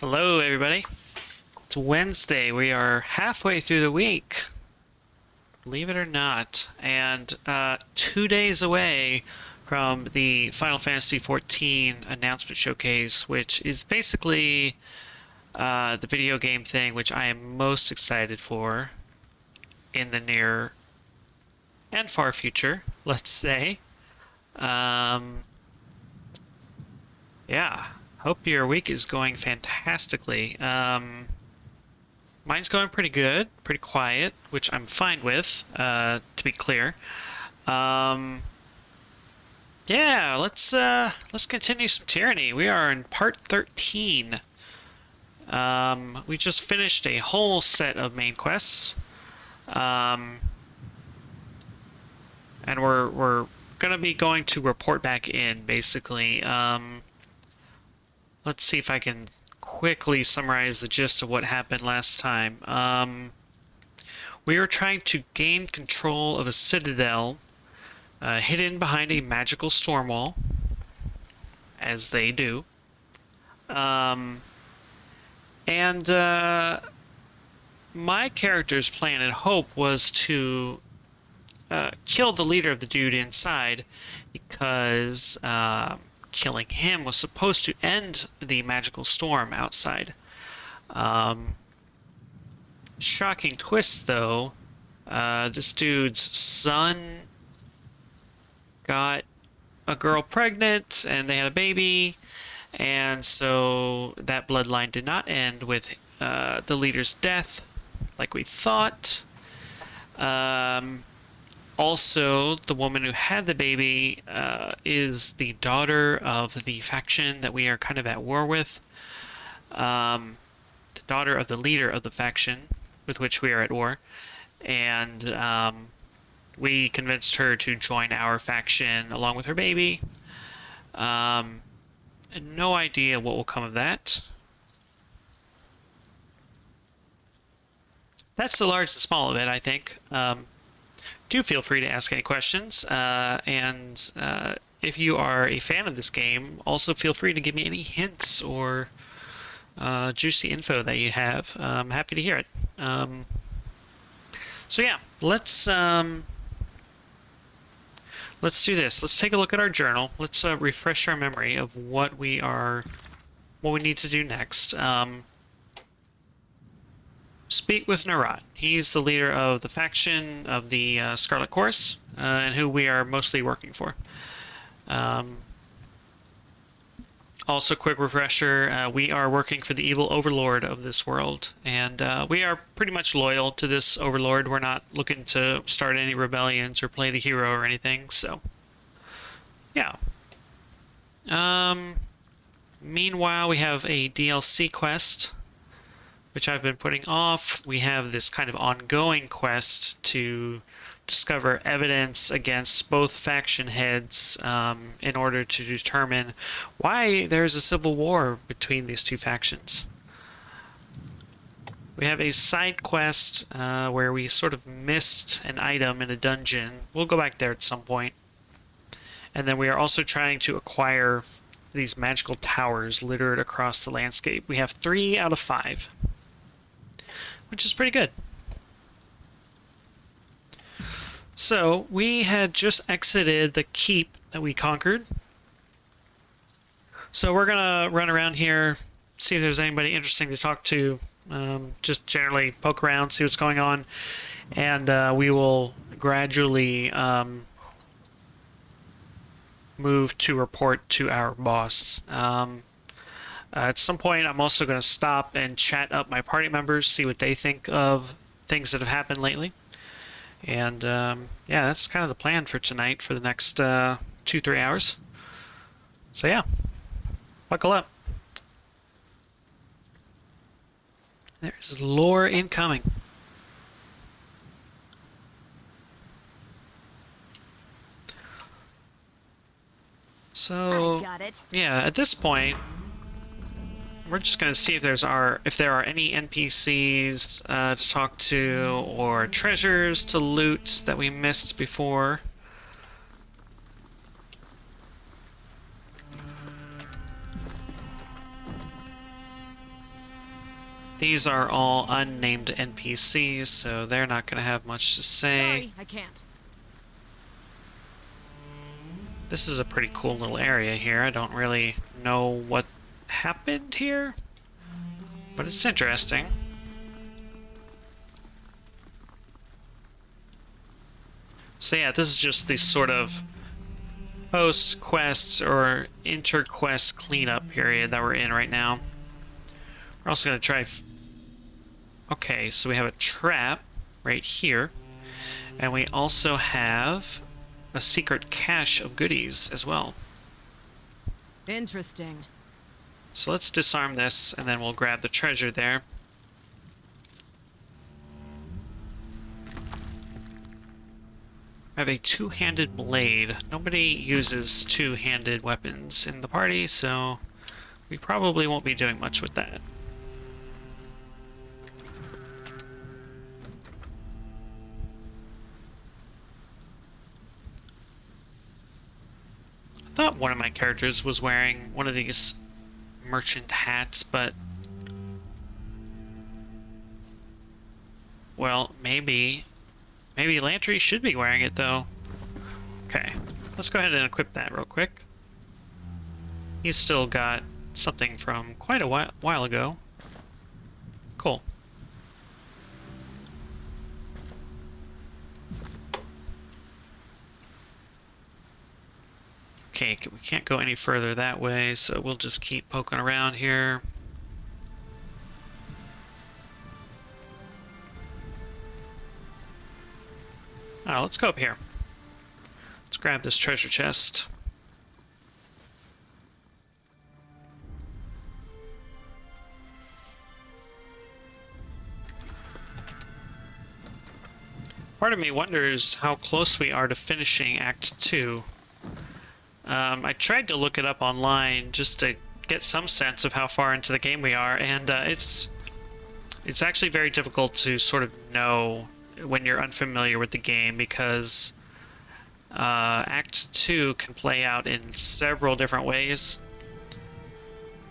Hello, everybody. It's Wednesday. We are halfway through the week, believe it or not, and 2 days away from the Final Fantasy XIV announcement showcase, which is basically the video game thing which I am most excited for in the near and far future, let's say. Um, yeah, hope your week is going fantastically. Mine's going pretty good, pretty quiet, which I'm fine with, to be clear. Um, yeah, let's continue some Tyranny. We are in part 13. We just finished a whole set of main quests. Um, and we're gonna be going to report back in, basically. Let's see if I can quickly summarize the gist of what happened last time. We were trying to gain control of a citadel hidden behind a magical storm wall, as they do. Um, and my character's plan and hope was to kill the leader of the dude inside because killing him was supposed to end the magical storm outside. Shocking twist, though. This dude's son got a girl pregnant and they had a baby, and so that bloodline did not end with the leader's death like we thought. Also, the woman who had the baby is the daughter of the faction that we are kind of at war with. The daughter of the leader of the faction with which we are at war. And we convinced her to join our faction along with her baby. No idea what will come of that. That's the large and small of it, I think. Do feel free to ask any questions, and if you are a fan of this game, also feel free to give me any hints or juicy info that you have. I'm happy to hear it. So yeah, let's do this. Let's take a look at our journal. Let's refresh our memory of what we need to do next. Speak with Narat. He's the leader of the faction of the Scarlet Chorus, and who we are mostly working for. Also, quick refresher, we are working for the evil overlord of this world, and we are pretty much loyal to this overlord. We're not looking to start any rebellions or play the hero or anything, so yeah. Meanwhile, we have a DLC quest which I've been putting off. We have this kind of ongoing quest to discover evidence against both faction heads in order to determine why there's a civil war between these two factions. We have a side quest where we sort of missed an item in a dungeon. We'll go back there at some point. And then we are also trying to acquire these magical towers littered across the landscape. We have 3 out of 5. Which is pretty good. So, we had just exited the keep that we conquered. So we're gonna run around here, see if there's anybody interesting to talk to, just generally poke around, see what's going on, and we will gradually move to report to our boss. At some point, I'm also going to stop and chat up my party members, see what they think of things that have happened lately. And yeah, that's kind of the plan for tonight for the next 2-3 hours. So yeah, buckle up. There's lore incoming. So yeah, at this point, we're just going to see if there are any NPCs to talk to or treasures to loot that we missed before. These are all unnamed NPCs, so they're not going to have much to say. Sorry, I can't. This is a pretty cool little area here. I don't really know what happened here, but it's interesting. So yeah, this is just the sort of post-quest or inter-quest cleanup period that we're in right now. We're also going to try... Okay, so we have a trap right here, and we also have a secret cache of goodies as well. Interesting. So let's disarm this, and then we'll grab the treasure there. I have a two-handed blade. Nobody uses two-handed weapons in the party, so we probably won't be doing much with that. I thought one of my characters was wearing one of these merchant hats, but... Well, maybe Lantry should be wearing it, though. Okay, let's go ahead and equip that real quick. He's still got something from quite a while ago. Cool. Okay, we can't go any further that way, so we'll just keep poking around here. Oh, let's go up here. Let's grab this treasure chest. Part of me wonders how close we are to finishing Act 2. I tried to look it up online just to get some sense of how far into the game we are, and it's actually very difficult to sort of know when you're unfamiliar with the game, because Act 2 can play out in several different ways,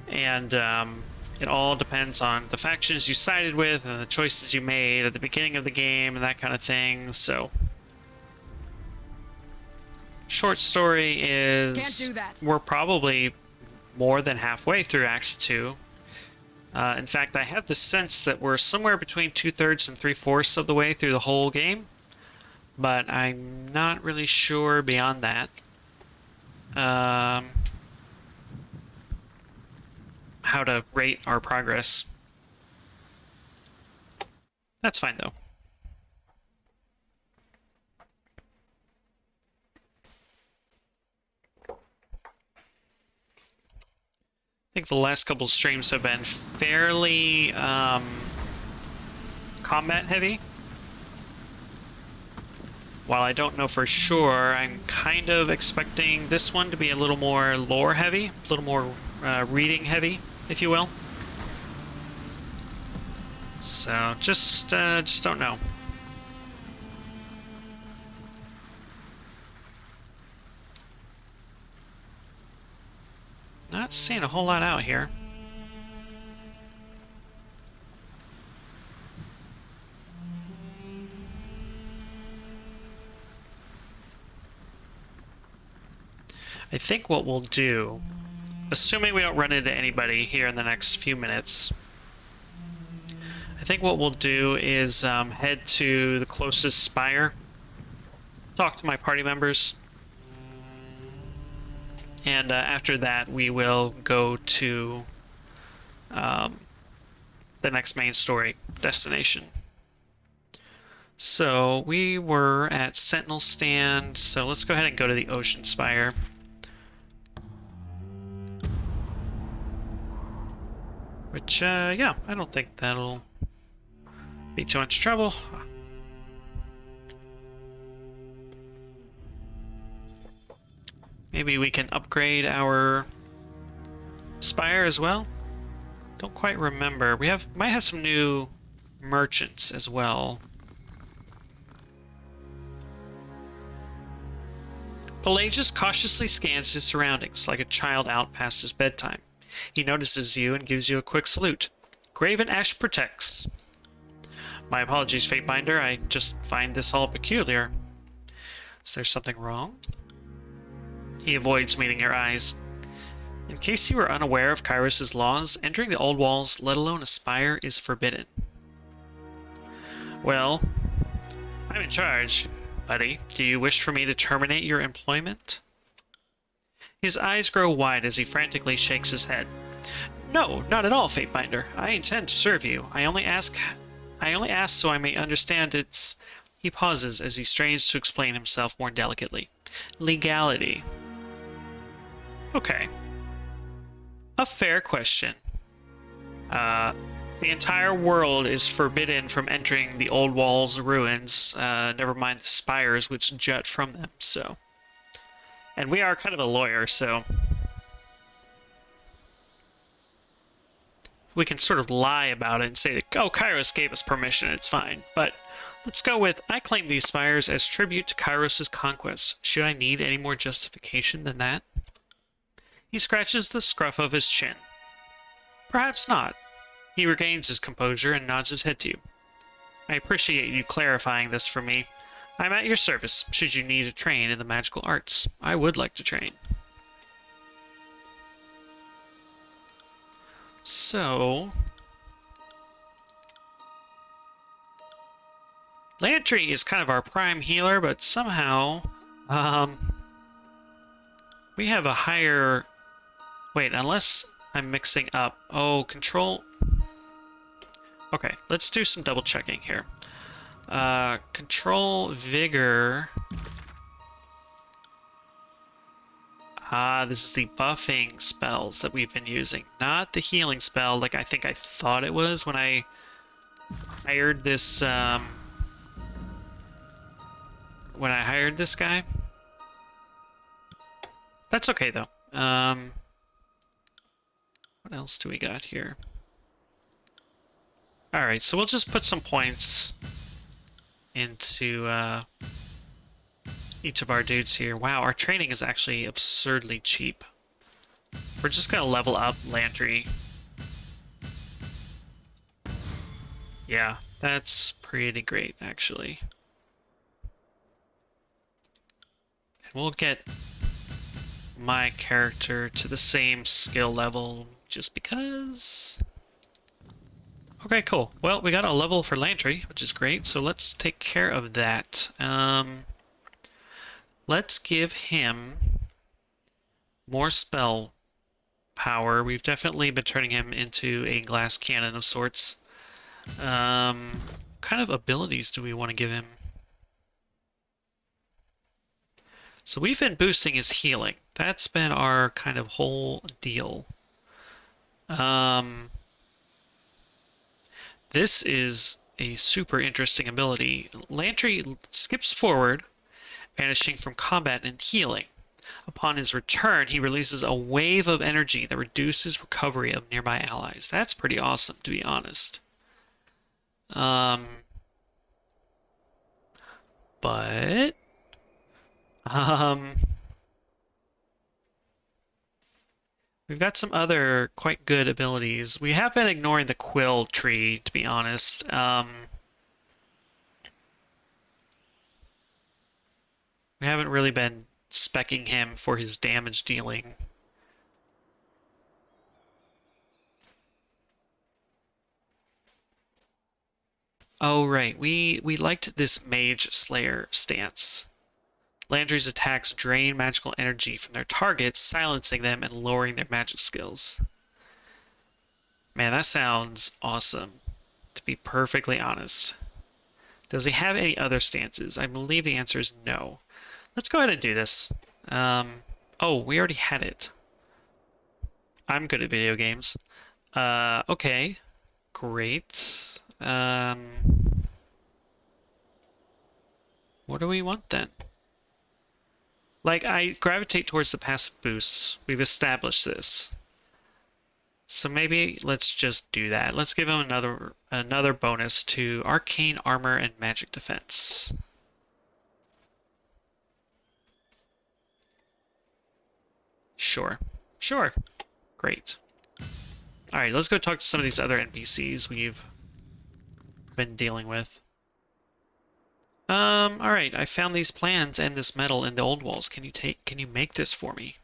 and it all depends on the factions you sided with and the choices you made at the beginning of the game and that kind of thing. So short story is, Can't do that. We're probably more than halfway through Act 2. In fact, I have the sense that we're somewhere between 2/3 and 3/4 of the way through the whole game, but I'm not really sure beyond that. How to rate our progress. That's fine, though. I think the last couple streams have been fairly combat heavy. While I don't know for sure, I'm kind of expecting this one to be a little more lore heavy, a little more reading heavy, if you will. So just don't know. Not seeing a whole lot out here. I think what we'll do, assuming we don't run into anybody here in the next few minutes, I think what we'll do is head to the closest spire, talk to my party members, and after that we will go to the next main story destination. So we were at Sentinel Stand, so let's go ahead and go to the Ocean Spire. Which, yeah, I don't think that'll be too much trouble. Maybe we can upgrade our spire as well. Don't quite remember. We might have some new merchants as well. Pelagius cautiously scans his surroundings like a child out past his bedtime. He notices you and gives you a quick salute. Graven Ash protects. My apologies, Fatebinder. I just find this all peculiar. Is there something wrong? He avoids meeting your eyes. In case you are unaware of Kairos' laws, entering the old walls, let alone a spire, is forbidden. Well, I'm in charge, buddy. Do you wish for me to terminate your employment? His eyes grow wide as he frantically shakes his head. No, not at all, Fatebinder. I intend to serve you. I only ask so I may understand its... He pauses as he strains to explain himself more delicately. Legality. Okay. A fair question. The entire world is forbidden from entering the old walls ruins, never mind the spires which jut from them, so... And we are kind of a lawyer, so... We can sort of lie about it and say that, oh, Kairos gave us permission, it's fine. But let's go with, I claim these spires as tribute to Kairos' conquests. Should I need any more justification than that? He scratches the scruff of his chin. Perhaps not. He regains his composure and nods his head to you. I appreciate you clarifying this for me. I'm at your service, should you need to train in the magical arts. I would like to train. So... Lantry is kind of our prime healer, but somehow... we have a higher... Wait, unless I'm mixing up... Oh, control... Okay, let's do some double checking here. Control Vigor... Ah, this is the buffing spells that we've been using, not the healing spell like I think I thought it was when I hired this, when I hired this guy. That's okay, though. What else do we got here? Alright, so we'll just put some points into, each of our dudes here. Wow, our training is actually absurdly cheap. We're just gonna level up Lantry. Yeah, that's pretty great, actually. And we'll get my character to the same skill level just because... Okay, cool. Well, we got a level for Lantry, which is great, so let's take care of that. Let's give him more spell power. We've definitely been turning him into a glass cannon of sorts. What kind of abilities do we want to give him? So we've been boosting his healing. That's been our kind of whole deal. This is a super interesting ability. Lantry skips forward, vanishing from combat and healing. Upon his return, he releases a wave of energy that reduces recovery of nearby allies. That's pretty awesome, to be honest. But... we've got some other quite good abilities. We have been ignoring the Quill tree, to be honest. We haven't really been speccing him for his damage dealing. Oh, right. We liked this Mage Slayer stance. Landry's attacks drain magical energy from their targets, silencing them and lowering their magic skills. Man, that sounds awesome, to be perfectly honest. Does he have any other stances? I believe the answer is no. Let's go ahead and do this. Oh, we already had it. I'm good at video games. Okay. Great. What do we want then? Like, I gravitate towards the passive boosts. We've established this. So maybe let's just do that. Let's give him another bonus to Arcane Armor and Magic Defense. Sure. Sure. Great. Alright, let's go talk to some of these other NPCs we've been dealing with. Alright, I found these plans and this metal in the old walls. Can you make this for me?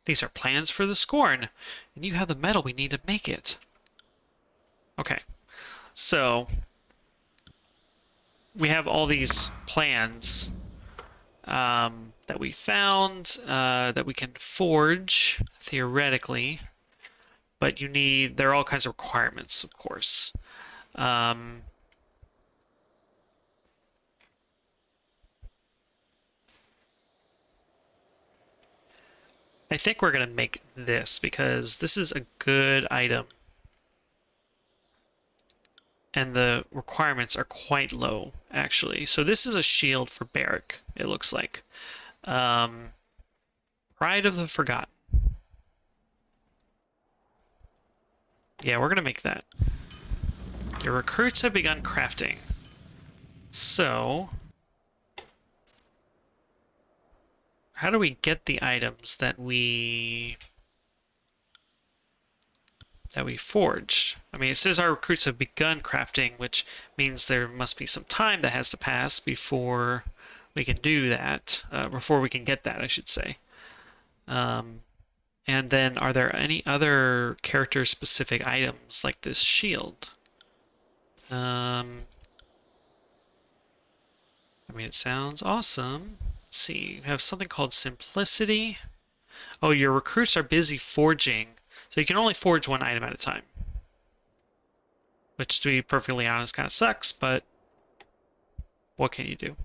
These are plans for the Scorn, and you have the metal we need to make it. Okay, so we have all these plans that we found that we can forge theoretically, but there are all kinds of requirements, of course. Um, I think we're going to make this because this is a good item and the requirements are quite low, actually. So this is a shield for Barrack, it looks like. Um, Pride of the Forgotten. Yeah, we're going to make that. Your recruits have begun crafting. So, how do we get the items that we forged? I mean, it says our recruits have begun crafting, which means there must be some time that has to pass before we can do that, before we can get that, I should say. Um, and then, are there any other character-specific items like this shield? I mean, it sounds awesome. Let's see, you have something called Simplicity. Oh, your recruits are busy forging, so you can only forge one item at a time. Which, to be perfectly honest, kind of sucks, but what can you do?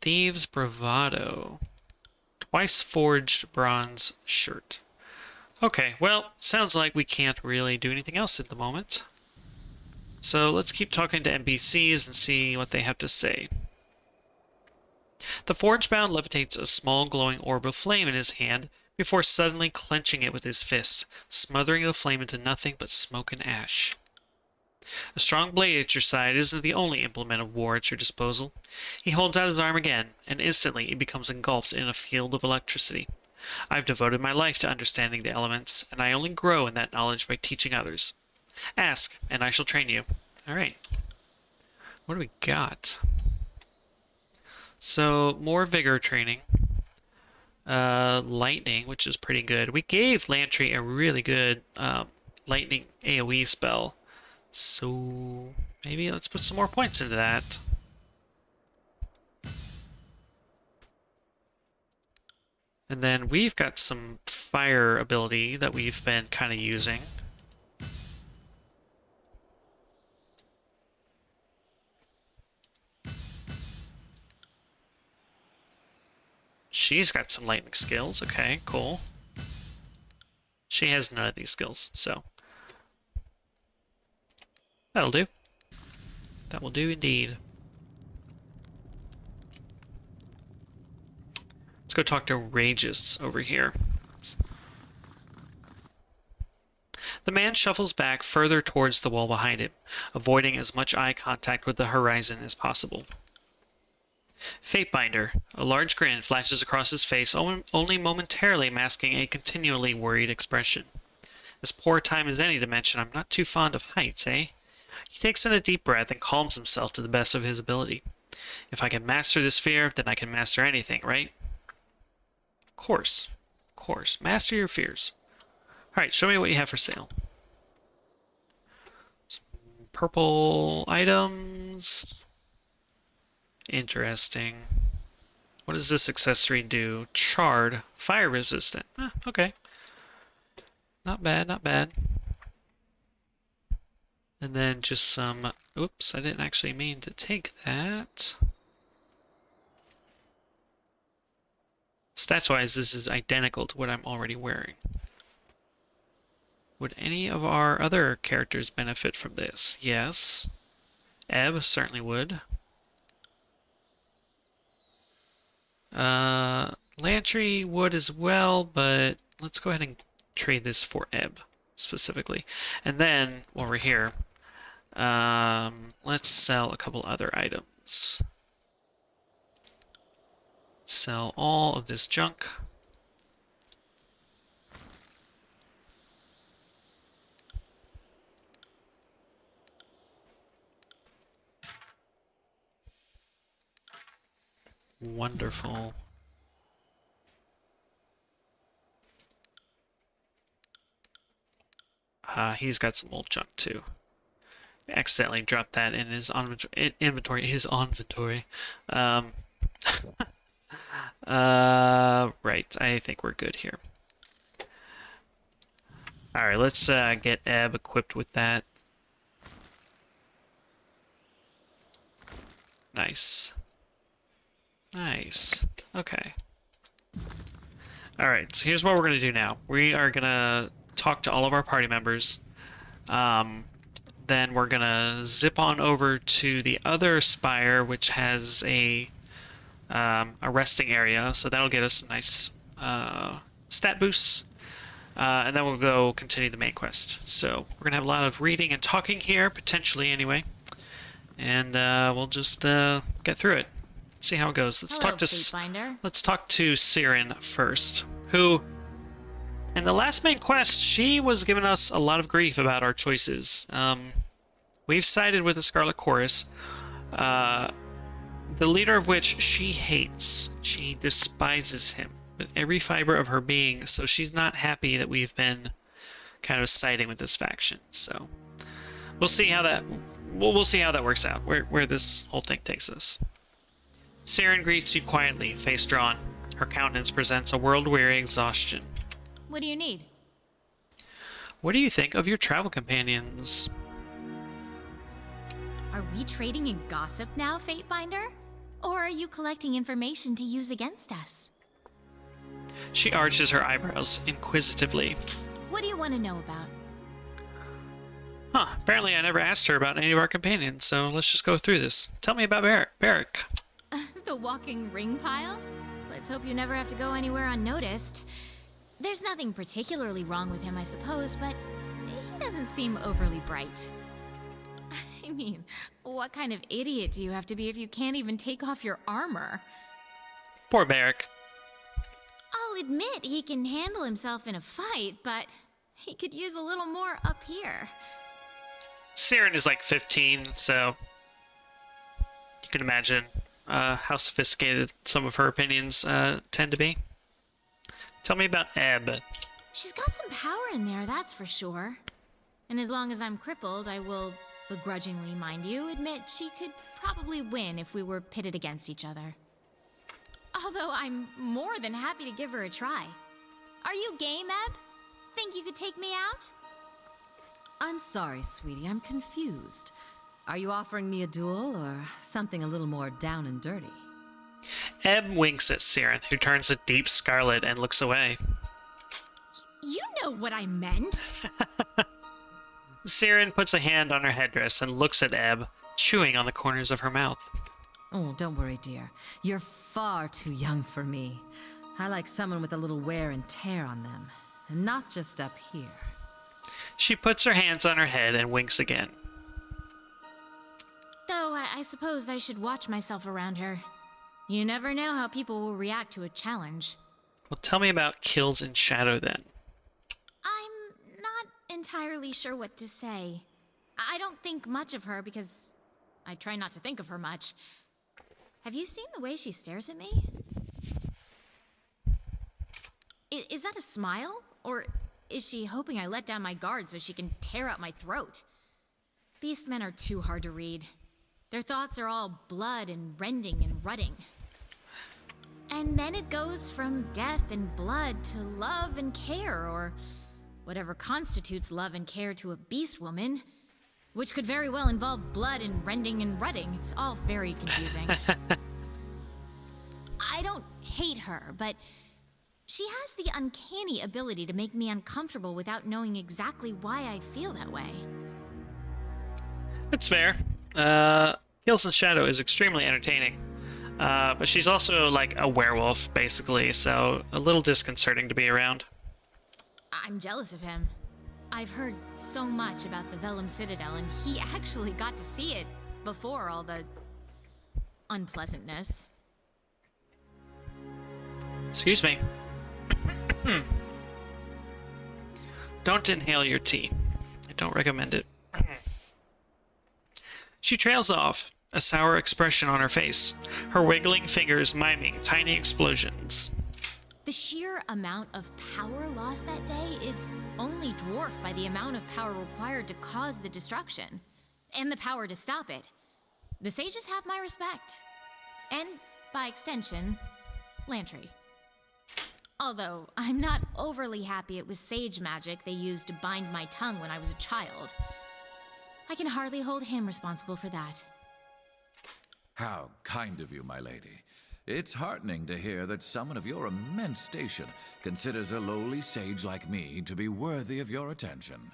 Thieves' Bravado. Twice forged bronze shirt. Okay, well, sounds like we can't really do anything else at the moment. So let's keep talking to NPCs and see what they have to say. The forge-bound levitates a small glowing orb of flame in his hand before suddenly clenching it with his fist, smothering the flame into nothing but smoke and ash. A strong blade at your side isn't the only implement of war at your disposal. He holds out his arm again, and instantly it becomes engulfed in a field of electricity. I've devoted my life to understanding the elements, and I only grow in that knowledge by teaching others. Ask, and I shall train you. Alright. What do we got? So, more vigor training. Lightning, which is pretty good. We gave Lantry a really good lightning AoE spell. So, maybe let's put some more points into that. And then we've got some fire ability that we've been kind of using. She's got some lightning skills. Okay, cool. She has none of these skills, so that'll do. That will do indeed. Let's go talk to Ragus over here. The man shuffles back further towards the wall behind him, avoiding as much eye contact with the horizon as possible. Fatebinder. A large grin flashes across his face, only momentarily masking a continually worried expression. As poor time as any to mention, I'm not too fond of heights, eh? He takes in a deep breath and calms himself to the best of his ability. If I can master this fear, then I can master anything, right? Of course. Of course. Master your fears. Alright, show me what you have for sale. Some purple items. Interesting. What does this accessory do? Charred. Fire resistant. Okay. Not bad, not bad. And then just some... Oops, I didn't actually mean to take that. Stats-wise, this is identical to what I'm already wearing. Would any of our other characters benefit from this? Yes. Ebb certainly would. Lantry would as well, but let's go ahead and trade this for Ebb specifically. And then, while we're here, let's sell a couple other items. Sell all of this junk. Wonderful. He's got some old junk too. Accidentally dropped that in his inventory. His inventory. Right. I think we're good here. All right. Let's get Ebb equipped with that. Nice. Nice. Okay. All right. So here's what we're gonna do now. We are gonna talk to all of our party members. Then we're gonna zip on over to the other spire, which has a resting area, so that'll get us some nice stat boosts. And then we'll go continue the main quest. So we're gonna have a lot of reading and talking here, potentially anyway, and we'll just get through it. See how it goes. Let's talk to Siren first, who, in the last main quest, she was giving us a lot of grief about our choices. We've sided with the Scarlet Chorus, the leader of which she hates. She despises him with every fiber of her being, so she's not happy that we've been kind of siding with this faction. So we'll see how that we'll see how that works out, where this whole thing takes us. Siren greets you quietly, face drawn. Her countenance presents a world-weary exhaustion. What do you need? What do you think of your travel companions? Are we trading in gossip now, Fatebinder? Or are you collecting information to use against us? She arches her eyebrows inquisitively. What do you want to know about? Huh, apparently I never asked her about any of our companions, so let's just go through this. Tell me about Barrick. The walking ring pile? Let's hope you never have to go anywhere unnoticed. There's nothing particularly wrong with him, I suppose, but he doesn't seem overly bright. I mean, what kind of idiot do you have to be if you can't even take off your armor? Poor Barrick. I'll admit he can handle himself in a fight, but he could use a little more up here. Siren is like 15, so you can imagine how sophisticated some of her opinions tend to be. Tell me about Ebb. She's got some power in there, that's for sure. And as long as I'm crippled, I will, begrudgingly mind you, admit she could probably win if we were pitted against each other. Although I'm more than happy to give her a try. Are you game, Ebb? Think you could take me out? I'm sorry, sweetie, I'm confused. Are you offering me a duel, or something a little more down and dirty? Ebb winks at Siren, who turns a deep scarlet and looks away. You know what I meant. Siren puts a hand on her headdress and looks at Ebb, chewing on the corners of her mouth. Oh, don't worry, dear. You're far too young for me. I like someone with a little wear and tear on them, and not just up here. She puts her hands on her head and winks again. Though I suppose I should watch myself around her. You never know how people will react to a challenge. Well, tell me about Kills in Shadow then. I'm not entirely sure what to say. I don't think much of her because I try not to think of her much. Have you seen the way she stares at me? Is that a smile? Or is she hoping I let down my guard so she can tear out my throat? Beastmen are too hard to read. Their thoughts are all blood and rending and rutting. And then it goes from death and blood to love and care, or whatever constitutes love and care to a beast woman, which could very well involve blood and rending and rutting. It's all very confusing. I don't hate her, but she has the uncanny ability to make me uncomfortable without knowing exactly why I feel that way. That's fair. Kills in Shadow is extremely entertaining. But she's also like a werewolf, basically, so a little disconcerting to be around. I'm jealous of him. I've heard so much about the Vellum Citadel, and he actually got to see it before all the unpleasantness. Excuse me. Don't inhale your tea. I don't recommend it. She trails off, a sour expression on her face, her wiggling fingers miming tiny explosions. The sheer amount of power lost that day is only dwarfed by the amount of power required to cause the destruction, and the power to stop it. The sages have my respect. And, by extension, Lantry. Although, I'm not overly happy it was sage magic they used to bind my tongue when I was a child. I can hardly hold him responsible for that. How kind of you, my lady. It's heartening to hear that someone of your immense station considers a lowly sage like me to be worthy of your attention.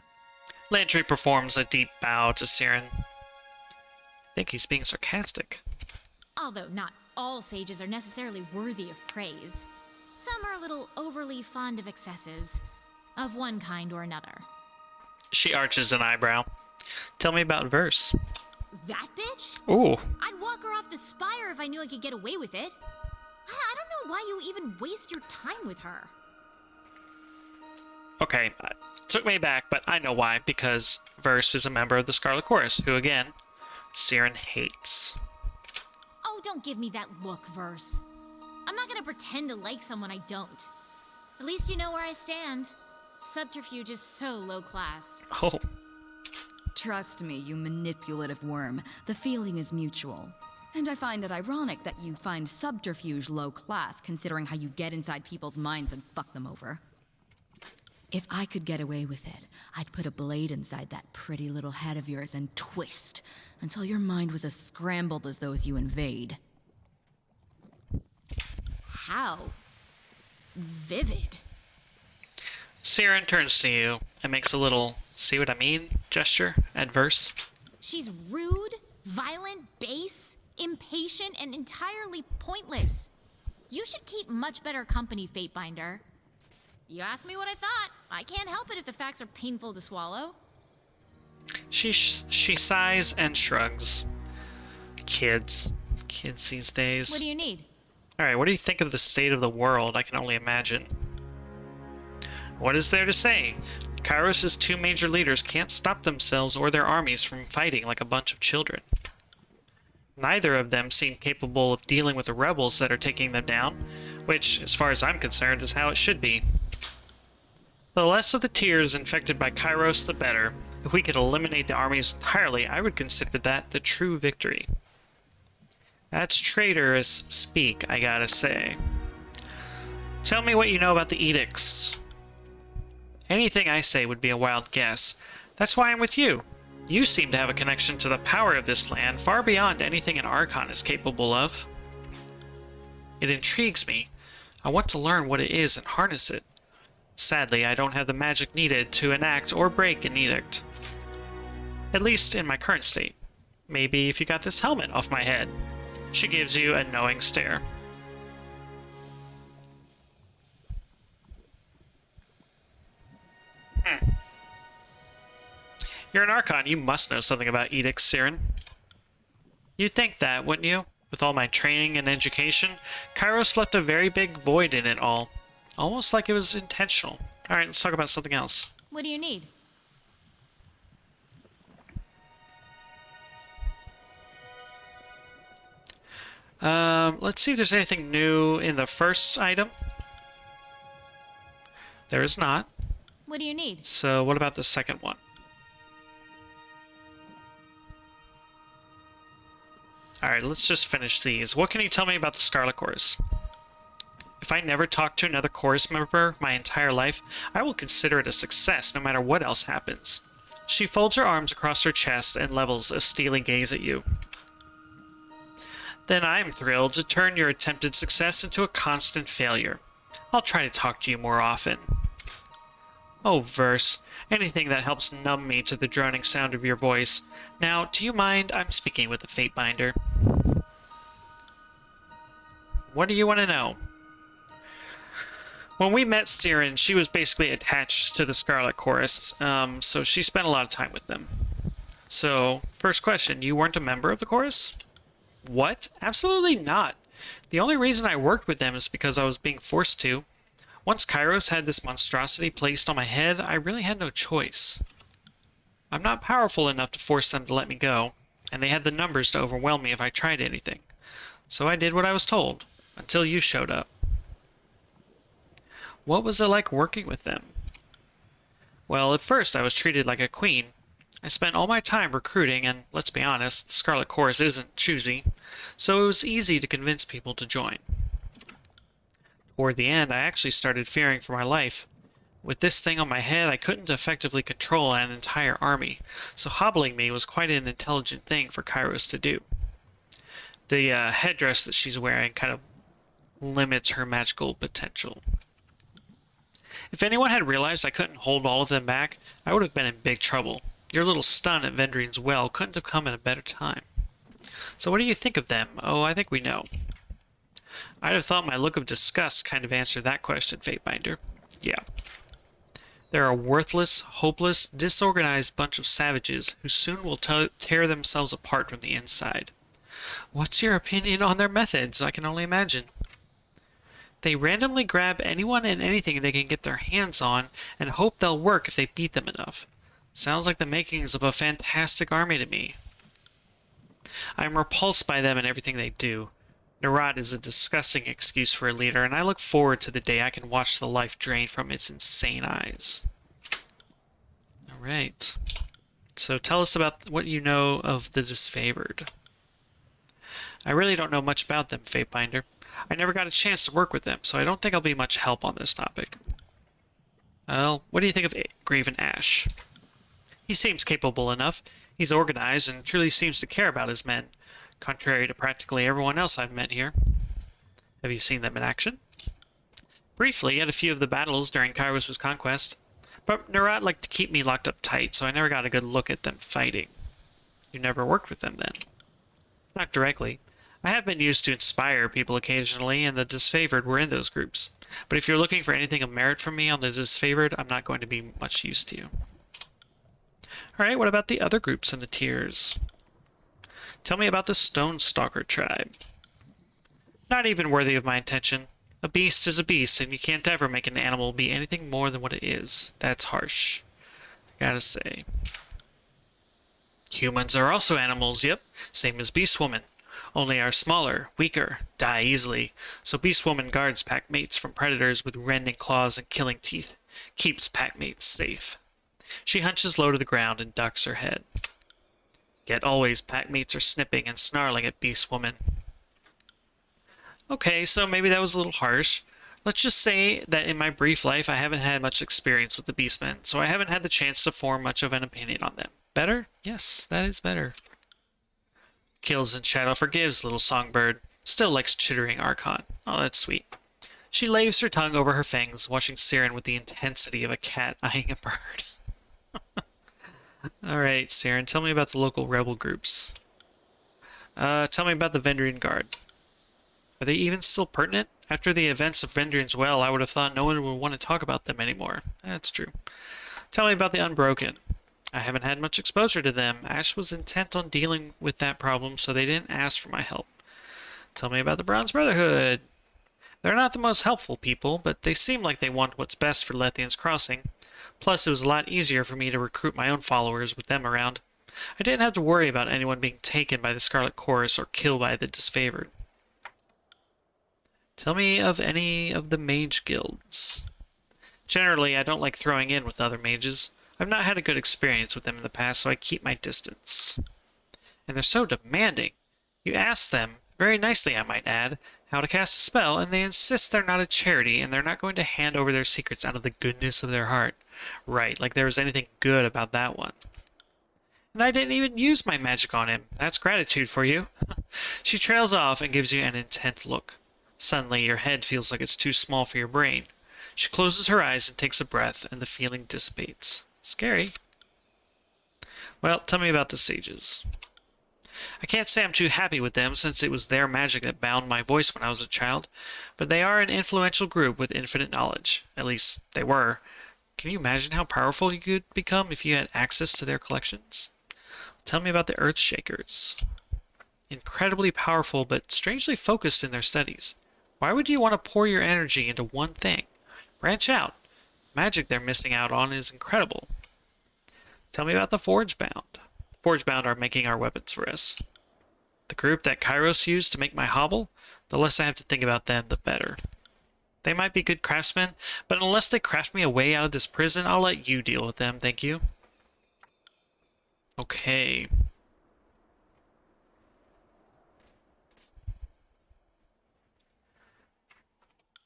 Lantry performs a deep bow to Siren. I think he's being sarcastic. Although not all sages are necessarily worthy of praise. Some are a little overly fond of excesses, of one kind or another. She arches an eyebrow. Tell me about Verse. That bitch? Ooh. I'd walk her off the spire if I knew I could get away with it. I don't know why you even waste your time with her. Okay, took me back, but I know why, because Verse is a member of the Scarlet Chorus, who again, Siren hates. Oh, don't give me that look, Verse. I'm not gonna pretend to like someone I don't. At least you know where I stand. Subterfuge is so low class. Oh. Trust me, you manipulative worm. The feeling is mutual. And I find it ironic that you find subterfuge low class, considering how you get inside people's minds and fuck them over. If I could get away with it, I'd put a blade inside that pretty little head of yours and twist until your mind was as scrambled as those you invade. How vivid. Siren turns to you and makes a little see what I mean gesture at Verse. She's rude, violent, base, impatient, and entirely pointless. You should keep much better company, Fatebinder. You asked me what I thought. I can't help it if the facts are painful to swallow. She sighs and shrugs. Kids these days. What do you need? Alright, what do you think of the state of the world? I can only imagine. What is there to say? Kairos' two major leaders can't stop themselves or their armies from fighting like a bunch of children. Neither of them seem capable of dealing with the rebels that are taking them down, which, as far as I'm concerned, is how it should be. The less of the tiers infected by Kairos, the better. If we could eliminate the armies entirely, I would consider that the true victory. That's traitorous speak, I gotta say. Tell me what you know about the edicts. Anything I say would be a wild guess. That's why I'm with you. You seem to have a connection to the power of this land far beyond anything an Archon is capable of. It intrigues me. I want to learn what it is and harness it. Sadly, I don't have the magic needed to enact or break an edict. At least in my current state. Maybe if you got this helmet off my head. She gives you a knowing stare. You're an Archon, you must know something about edicts, Siren. You'd think that, wouldn't you? With all my training and education, Kairos left a very big void in it all. Almost like it was intentional. Alright, let's talk about something else. What do you need? Let's see if there's anything new in the first item. There is not. What do you need? So what about the second one? Alright, let's just finish these. What can you tell me about the Scarlet Chorus? If I never talk to another chorus member my entire life, I will consider it a success no matter what else happens. She folds her arms across her chest and levels a steely gaze at you. Then I'm thrilled to turn your attempted success into a constant failure. I'll try to talk to you more often. Oh, Verse, anything that helps numb me to the droning sound of your voice. Now, do you mind? I'm speaking with the Fatebinder. What do you want to know? When we met Siren, she was basically attached to the Scarlet Chorus, so she spent a lot of time with them. So, first question, you weren't a member of the chorus? What? Absolutely not. The only reason I worked with them is because I was being forced to. Once Kairos had this monstrosity placed on my head, I really had no choice. I'm not powerful enough to force them to let me go. and they had the numbers to overwhelm me if I tried anything. So I did what I was told, until you showed up. What was it like working with them? Well, at first I was treated like a queen. I spent all my time recruiting, and let's be honest, the Scarlet Chorus isn't choosy, so it was easy to convince people to join. Toward the end, I actually started fearing for my life. With this thing on my head, I couldn't effectively control an entire army, so hobbling me was quite an intelligent thing for Kairos to do. The headdress that she's wearing kind of limits her magical potential. If anyone had realized I couldn't hold all of them back, I would have been in big trouble. Your little stun at Vendrian's Well couldn't have come at a better time. So what do you think of them? Oh, I think we know. I'd have thought my look of disgust kind of answered that question, Fatebinder. Yeah. They're a worthless, hopeless, disorganized bunch of savages who soon will tear themselves apart from the inside. What's your opinion on their methods? I can only imagine. They randomly grab anyone and anything they can get their hands on and hope they'll work if they beat them enough. Sounds like the makings of a fantastic army to me. I'm repulsed by them and everything they do. Narad is a disgusting excuse for a leader, and I look forward to the day I can watch the life drain from its insane eyes. Alright. So tell us about what you know of the Disfavored. I really don't know much about them, Fatebinder. I never got a chance to work with them, so I don't think I'll be much help on this topic. Well, what do you think of Graven Ash? He seems capable enough. He's organized and truly seems to care about his men, contrary to practically everyone else I've met here. Have you seen them in action? Briefly at a few of the battles during Kairos' conquest, but Narad liked to keep me locked up tight, so I never got a good look at them fighting. You never worked with them then? Not directly. I have been used to inspire people occasionally, and the Disfavored were in those groups. But if you're looking for anything of merit from me on the Disfavored, I'm not going to be much use to you. Alright, what about the other groups in the tiers? Tell me about the Stone Stalker tribe. Not even worthy of my attention. A beast is a beast, and you can't ever make an animal be anything more than what it is. That's harsh. I gotta say. Humans are also animals, yep. Same as Beast Woman. Only are smaller, weaker, die easily, so Beast Woman guards pack mates from predators with rending claws and killing teeth, keeps pack mates safe. She hunches low to the ground and ducks her head. Yet always pack mates are snipping and snarling at Beast Woman. Okay, so maybe that was a little harsh. Let's just say that in my brief life I haven't had much experience with the Beastmen, so I haven't had the chance to form much of an opinion on them. Better? Yes, that is better. Kills and shadow forgives, little songbird. Still likes chittering Archon. Oh, that's sweet. She laves her tongue over her fangs, watching Siren with the intensity of a cat eyeing a bird. Alright, Siren, tell me about the local rebel groups. Tell me about the Vendrian Guard. Are they even still pertinent? After the events of Vendrian's Well, I would have thought no one would want to talk about them anymore. That's true. Tell me about the Unbroken. I haven't had much exposure to them. Ash was intent on dealing with that problem, so they didn't ask for my help. Tell me about the Bronze Brotherhood. They're not the most helpful people, but they seem like they want what's best for Lethian's Crossing. Plus, it was a lot easier for me to recruit my own followers with them around. I didn't have to worry about anyone being taken by the Scarlet Chorus or killed by the Disfavored. Tell me of any of the mage guilds. Generally, I don't like throwing in with other mages. I've not had a good experience with them in the past, so I keep my distance. And they're so demanding. You ask them, very nicely I might add, how to cast a spell, and they insist they're not a charity, and they're not going to hand over their secrets out of the goodness of their heart. Right, like there was anything good about that one. And I didn't even use my magic on him. That's gratitude for you. She trails off and gives you an intent look. Suddenly, your head feels like it's too small for your brain. She closes her eyes and takes a breath, and the feeling dissipates. Scary. Well, tell me about the sages. I can't say I'm too happy with them, since it was their magic that bound my voice when I was a child, but they are an influential group with infinite knowledge. At least, they were. Can you imagine how powerful you could become if you had access to their collections? Tell me about the Earthshakers. Incredibly powerful, but strangely focused in their studies. Why would you want to pour your energy into one thing? Branch out. Magic they're missing out on is incredible. Tell me about the Forgebound. Forgebound are making our weapons for us. The group that Kairos used to make my hobble, the less I have to think about them, the better. They might be good craftsmen, but unless they craft me a way out of this prison, I'll let you deal with them, thank you. Okay.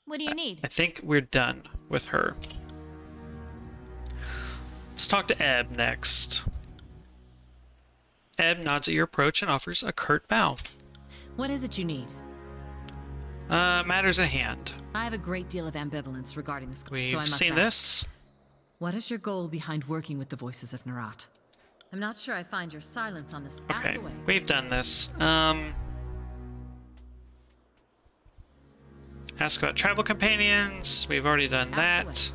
What do you need? I think we're done with her. Let's talk to Ebb next. Ebb nods at your approach and offers a curt bow. What is it you need? Matters at hand. I have a great deal of ambivalence regarding this, We've so I must seen ask, this. what is your goal behind working with the voices of Narat? I'm not sure I find your silence on this. Ask Okay, away. we've done this. Ask about travel companions. We've already done that.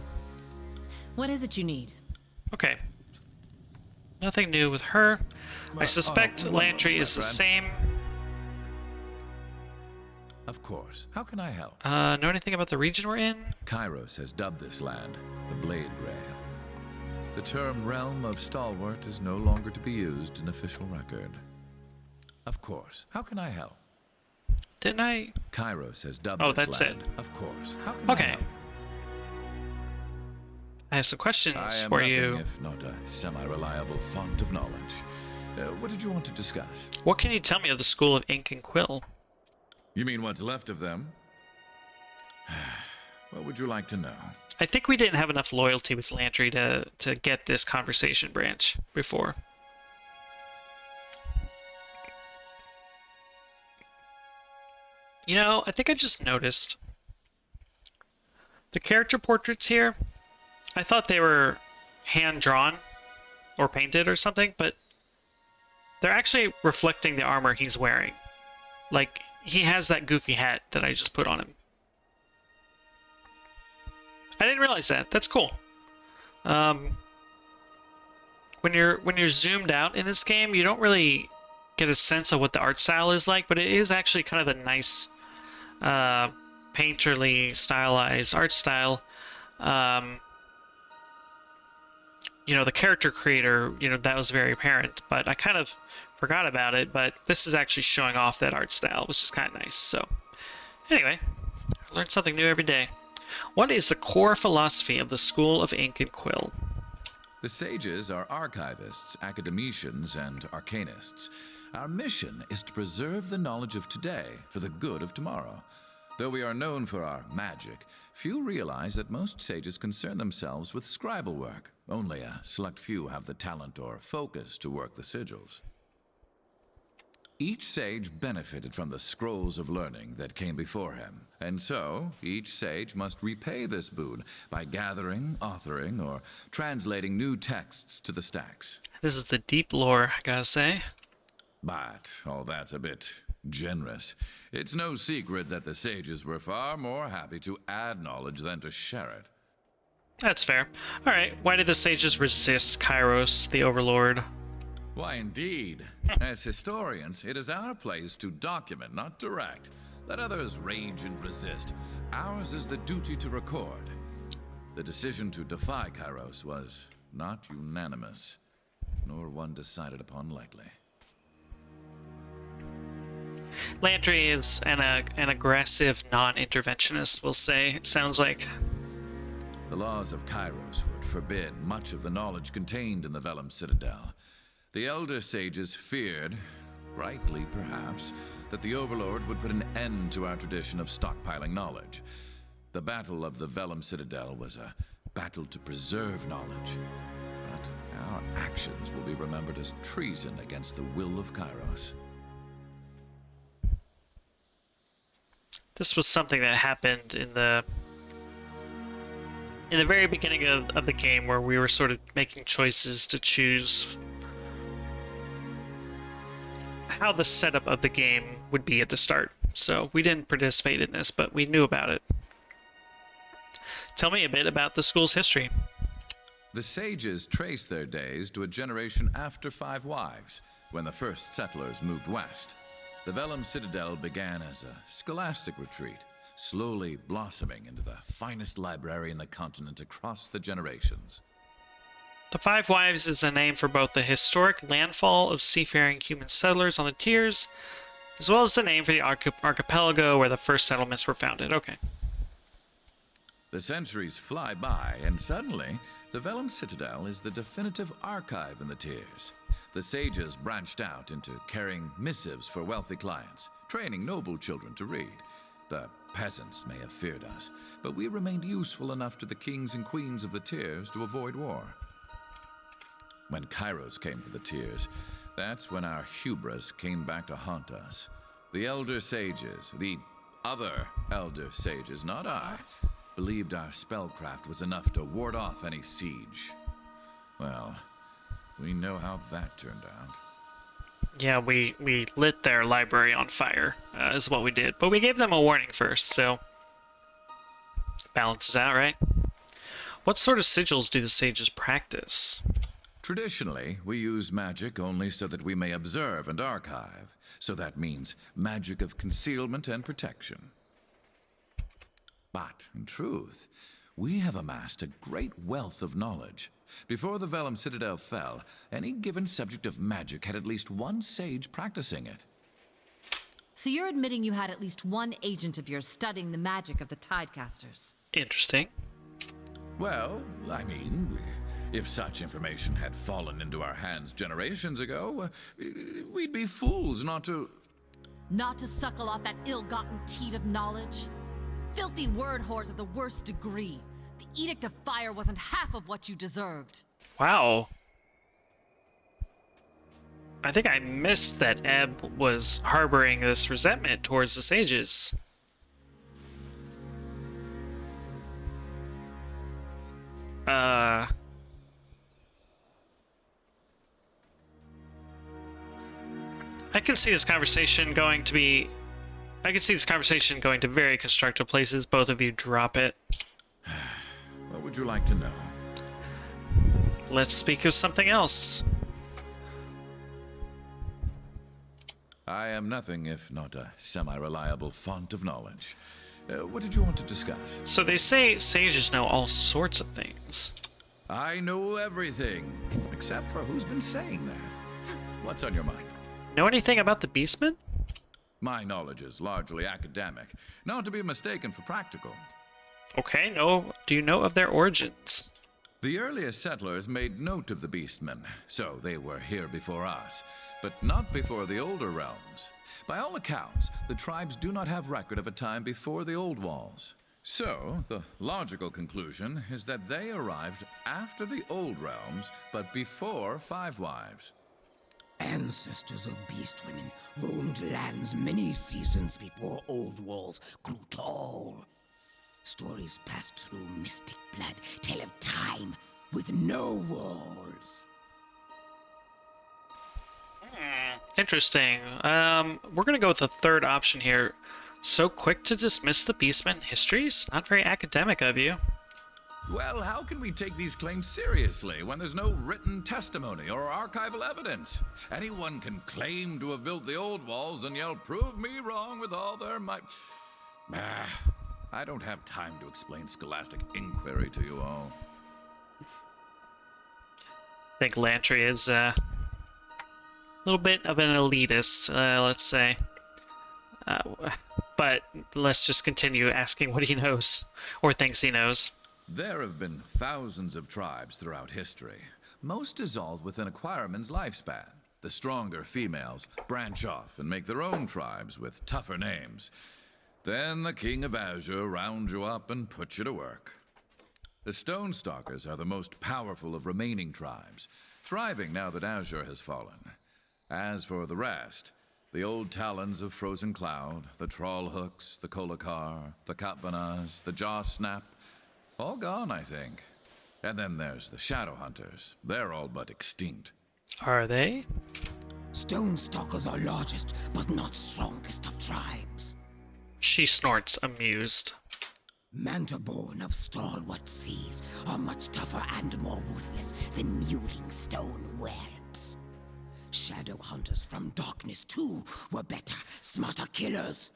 What is it you need? Okay. Nothing new with her. I suspect one Lantry moment, is the my friend. same. Of course. How can I help? Know anything about the region we're in? Kairos has dubbed this land the Blade Grave. The term Realm of Stalwart is no longer to be used in official record. Of course. How can I help? Didn't I? Kairos has dubbed Oh, this that's land. it. Of course. How can I Okay. help? I have some I questions am for nothing you. if not a semi-reliable font of knowledge. What did you want to discuss? What can you tell me of the School of Ink and Quill? You mean what's left of them? What would you like to know? I think we didn't have enough loyalty with Lantry to get this conversation branch before. You know, I think I just noticed the character portraits here. I thought they were hand-drawn or painted or something, but they're actually reflecting the armor he's wearing. Like, he has that goofy hat that I just put on him. I didn't realize that. That's cool. When you're zoomed out in this game, you don't really get a sense of what the art style is like, but it is actually kind of a nice, painterly, stylized art style. You know, the character creator, you know, that was very apparent, but I kind of forgot about it, but this is actually showing off that art style, which is kind of nice. So, anyway, I learn something new every day. What is the core philosophy of the School of Ink and Quill? The sages are archivists, academicians, and arcanists. Our mission is to preserve the knowledge of today for the good of tomorrow. Though we are known for our magic, few realize that most sages concern themselves with scribal work. Only a select few have the talent or focus to work the sigils. Each sage benefited from the scrolls of learning that came before him, and so each sage must repay this boon by gathering, authoring, or translating new texts to the stacks. This is the deep lore, I gotta say. But all that's a bit generous. It's no secret that the sages were far more happy to add knowledge than to share it. That's fair. Alright, why did the sages resist Kairos, the Overlord? Why, indeed. As historians, it is our place to document, not direct. Let others rage and resist. Ours is the duty to record. The decision to defy Kairos was not unanimous, nor one decided upon lightly. Lantry is an aggressive non-interventionist, we'll say, it sounds like. The laws of Kairos would forbid much of the knowledge contained in the Vellum Citadel. The elder sages feared, rightly perhaps, that the Overlord would put an end to our tradition of stockpiling knowledge. The Battle of the Vellum Citadel was a battle to preserve knowledge, but our actions will be remembered as treason against the will of Kairos. This was something that happened in the very beginning of the game, where we were sort of making choices to choose how the setup of the game would be at the start. So we didn't participate in this, but we knew about it. Tell me a bit about the school's history. The sages trace their days to a generation after Five Wives, when the first settlers moved west. The Vellum Citadel began as a scholastic retreat, slowly blossoming into the finest library in the continent across the generations. The Five Wives is a name for both the historic landfall of seafaring human settlers on the Tiers, as well as the name for the archipelago where the first settlements were founded. Okay. The centuries fly by, and suddenly, the Vellum Citadel is the definitive archive in the Tiers. The sages branched out into carrying missives for wealthy clients, training noble children to read. The peasants may have feared us, but we remained useful enough to the kings and queens of the Tiers to avoid war. When Kairos came to the Tiers, that's when our hubris came back to haunt us. The Elder Sages, the other Elder Sages, not I, believed our spellcraft was enough to ward off any siege. Well, we know how that turned out. Yeah, we lit their library on fire, is what we did. But we gave them a warning first, so balances out, right? What sort of sigils do the sages practice? Traditionally, we use magic only so that we may observe and archive. So that means magic of concealment and protection. But, in truth, we have amassed a great wealth of knowledge. Before the Vellum Citadel fell, any given subject of magic had at least one sage practicing it. So you're admitting you had at least one agent of yours studying the magic of the Tidecasters? Interesting. Well, I mean, if such information had fallen into our hands generations ago, we'd be fools not to... Not to suckle off that ill-gotten teat of knowledge? Filthy word whores of the worst degree. The Edict of Fire wasn't half of what you deserved. Wow. I think I missed that Ebb was harboring this resentment towards the sages. I can see this conversation going to very constructive places. Both of you drop it. What would you like to know? Let's speak of something else. I am nothing if not a semi-reliable font of knowledge. What did you want to discuss? So they say sages know all sorts of things. I know everything, except for who's been saying that. What's on your mind? Know anything about the Beastmen? My knowledge is largely academic, not to be mistaken for practical. Okay, do you know of their origins? The earliest settlers made note of the Beastmen, so they were here before us, but not before the older realms. By all accounts, the tribes do not have record of a time before the Old Walls. So, the logical conclusion is that they arrived after the Old Realms, but before Five Wives. Ancestors of beast women roamed lands many seasons before Old Walls grew tall. Stories passed through mystic blood tell of time with no walls. Interesting. We're gonna go with the third option here. So quick to dismiss the Beastmen histories? Not very academic of you. Well, how can we take these claims seriously when there's no written testimony or archival evidence? Anyone can claim to have built the Old Walls and yell, "Prove me wrong," with all their might. I don't have time to explain scholastic inquiry to you all. I think Lantry is a little bit of an elitist, let's say. But let's just continue asking what he knows, or thinks he knows. There have been thousands of tribes throughout history. Most dissolve within a Acquireman's lifespan. The stronger females branch off and make their own tribes with tougher names. Then the King of Azure rounds you up and puts you to work. The Stone Stalkers are the most powerful of remaining tribes, thriving now that Azure has fallen. As for the rest, the old Talons of Frozen Cloud, the Trollhooks, the Kolakar, the Katvanas, the Jaw Snap, all gone, I think. And then there's the Shadow Hunters. They're all but extinct. Are they? Stone Stalkers are largest, but not strongest of tribes. She snorts, amused. Mantaborn of stalwart seas are much tougher and more ruthless than mewling stone whelps. Shadow Hunters from Darkness too were better, smarter killers.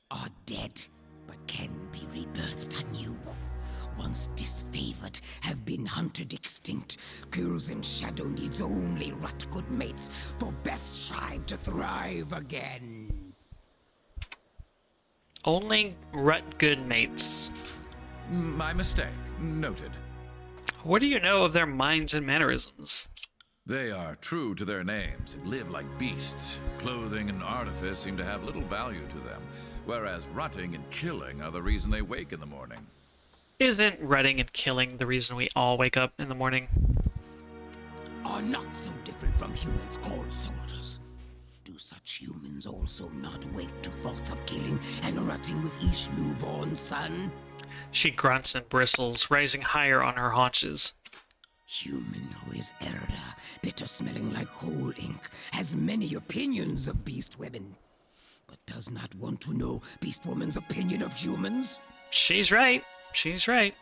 Are dead, but can be rebirthed anew. once disfavored, have been hunted extinct. Girls in Shadow needs only rut good mates for best tribe to thrive again. Only rut good mates. My mistake. Noted. What do you know of their minds and mannerisms? They are true to their names and live like beasts. Clothing and artifice seem to have little value to them, whereas rutting and killing are the reason they wake in the morning. Isn't rutting and killing the reason we all wake up in the morning? Are not so different from humans called soldiers. Do such humans also not wake to thoughts of killing and rutting with each newborn son? She grunts and bristles, rising higher on her haunches. Human who is Erda, bitter smelling like coal ink, has many opinions of beast women, but does not want to know beast woman's opinion of humans. She's right. She's right.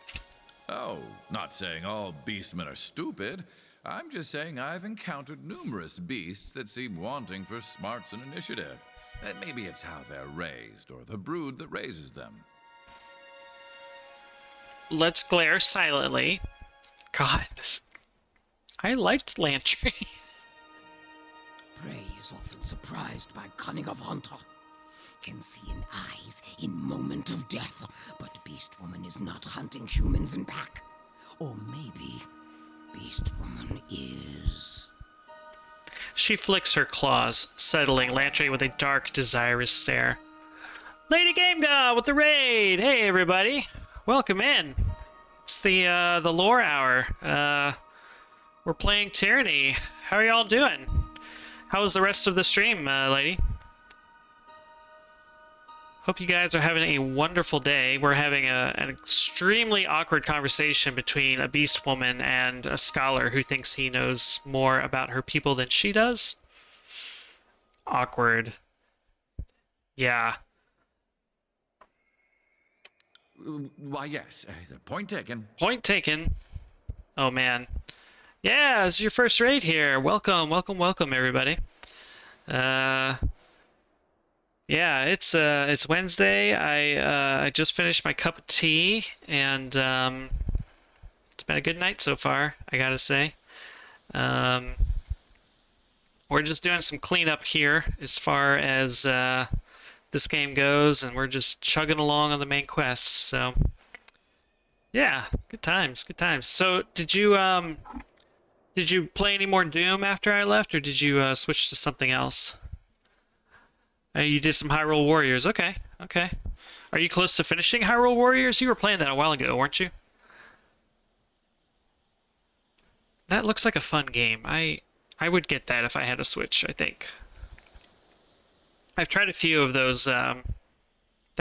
Oh, not saying all beastmen are stupid. I'm just saying I've encountered numerous beasts that seem wanting for smarts and initiative. Maybe it's how they're raised, or the brood that raises them. Let's glare silently. God, I liked Lantry. Prey is often surprised by cunning of hunter. Can see in eyes in moment of death, but Beast Woman is not hunting humans in pack. Or maybe Beast Woman is. She flicks her claws, settling Lantry with a dark, desirous stare. Lady Game God with the raid! Hey everybody! Welcome in. It's the lore hour. We're playing Tyranny. How are y'all doing? How was the rest of the stream, lady? Hope you guys are having a wonderful day. We're having an extremely awkward conversation between a beast woman and a scholar who thinks he knows more about her people than she does. Awkward. Yeah. Why, yes. Point taken. Point taken. Oh, man. Yeah, this is your first raid here. Welcome, welcome, welcome, everybody. Yeah, it's Wednesday. I just finished my cup of tea, and it's been a good night so far, I gotta say. We're just doing some cleanup here as far as this game goes, and we're just chugging along on the main quest. So, yeah, good times, good times. So, did you play any more Doom after I left, or did you switch to something else? You did some Hyrule Warriors. Okay, okay. Are you close to finishing Hyrule Warriors? You were playing that a while ago, weren't you? That looks like a fun game. I would get that if I had a Switch, I think. I've tried a few of those, that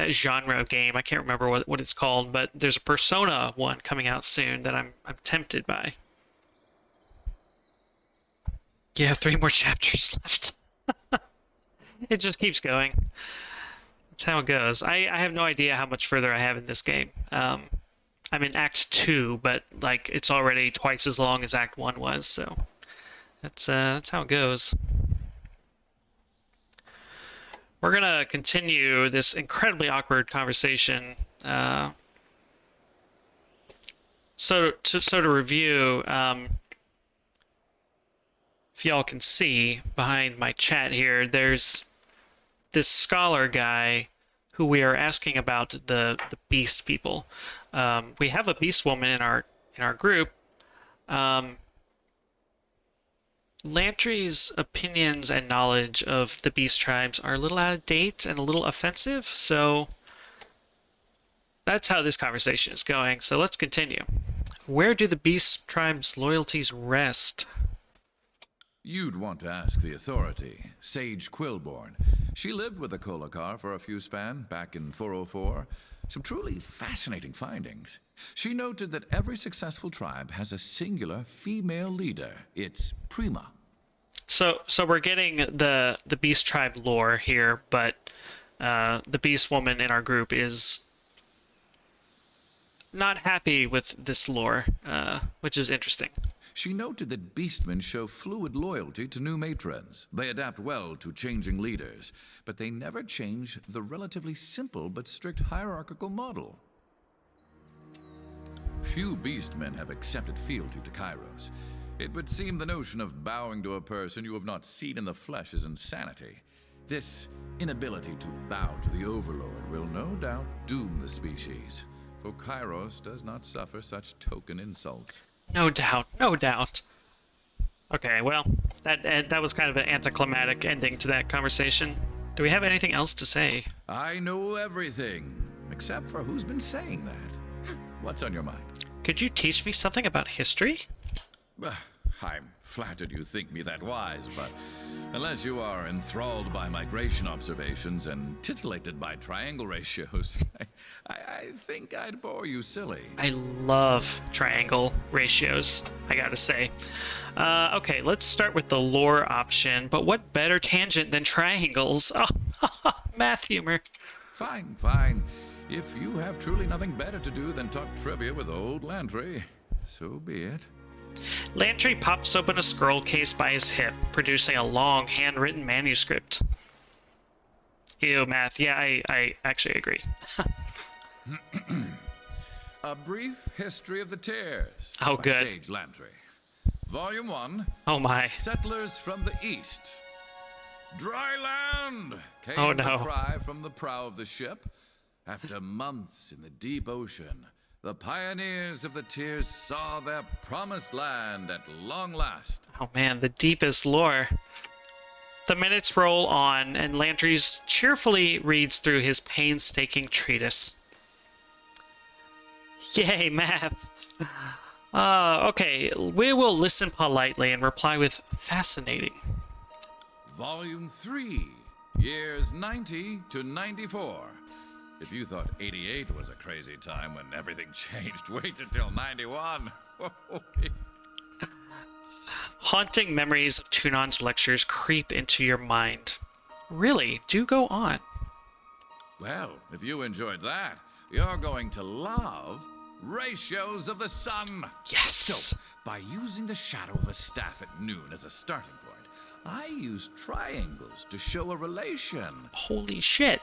genre game. I can't remember what it's called, but there's a Persona one coming out soon that I'm tempted by. Yeah, 3 more chapters left. It just keeps going. That's how it goes. I have no idea how much further I have in this game. I'm in Act 2, but like it's already twice as long as Act 1 was, so that's how it goes. We're gonna continue this incredibly awkward conversation. So to review, if y'all can see behind my chat here, there's this scholar guy who we are asking about the beast people. We have a beast woman in our group. Lantry's opinions and knowledge of the beast tribes are a little out of date and a little offensive, so that's how this conversation is going. So let's continue. Where do the beast tribes' loyalties rest? You'd want to ask the authority, Sage Quillborn. She lived with the Kolakar for a few span, back in 404. Some truly fascinating findings. She noted that every successful tribe has a singular female leader. It's Prima. So we're getting the beast tribe lore here, but the beast woman in our group is not happy with this lore, which is interesting. She noted that beastmen show fluid loyalty to new matrons. They adapt well to changing leaders, but they never change the relatively simple but strict hierarchical model. Few beastmen have accepted fealty to Kairos. It would seem the notion of bowing to a person you have not seen in the flesh is insanity. This inability to bow to the Overlord will no doubt doom the species, for Kairos does not suffer such token insults. No doubt, no doubt. Okay, well, that was kind of an anticlimactic ending to that conversation. Do we have anything else to say? I know everything, except for who's been saying that. What's on your mind? Could you teach me something about history? I'm flattered you think me that wise, but unless you are enthralled by migration observations and titillated by triangle ratios, I think I'd bore you silly. I love triangle ratios, I gotta say. Okay, let's start with the lore option, but what better tangent than triangles? Oh, math humor. Fine, fine. If you have truly nothing better to do than talk trivia with old Lantry, so be it. Lantry pops open a scroll case by his hip, producing a long, handwritten manuscript. Ew, math. Yeah, I actually agree. A Brief History of the Tears. Oh, by good. Sage Lantry. Volume 1. Oh my. Settlers from the East. Dry land! Came Oh, no. the cry from the prow of the ship. After months in the deep ocean, the pioneers of the Tears saw their promised land at long last. Oh man, the deepest lore. The minutes roll on, and Lantry's cheerfully reads through his painstaking treatise. Yay, math! Okay, we will listen politely and reply with fascinating. Volume 3, years 90 to 94. If you thought 88 was a crazy time when everything changed, wait until 91. Haunting memories of Tunon's lectures creep into your mind. Really, do go on. Well, if you enjoyed that, you're going to love Ratios of the Sun. Yes! So, by using the shadow of a staff at noon as a starting point, I use triangles to show a relation. Holy shit.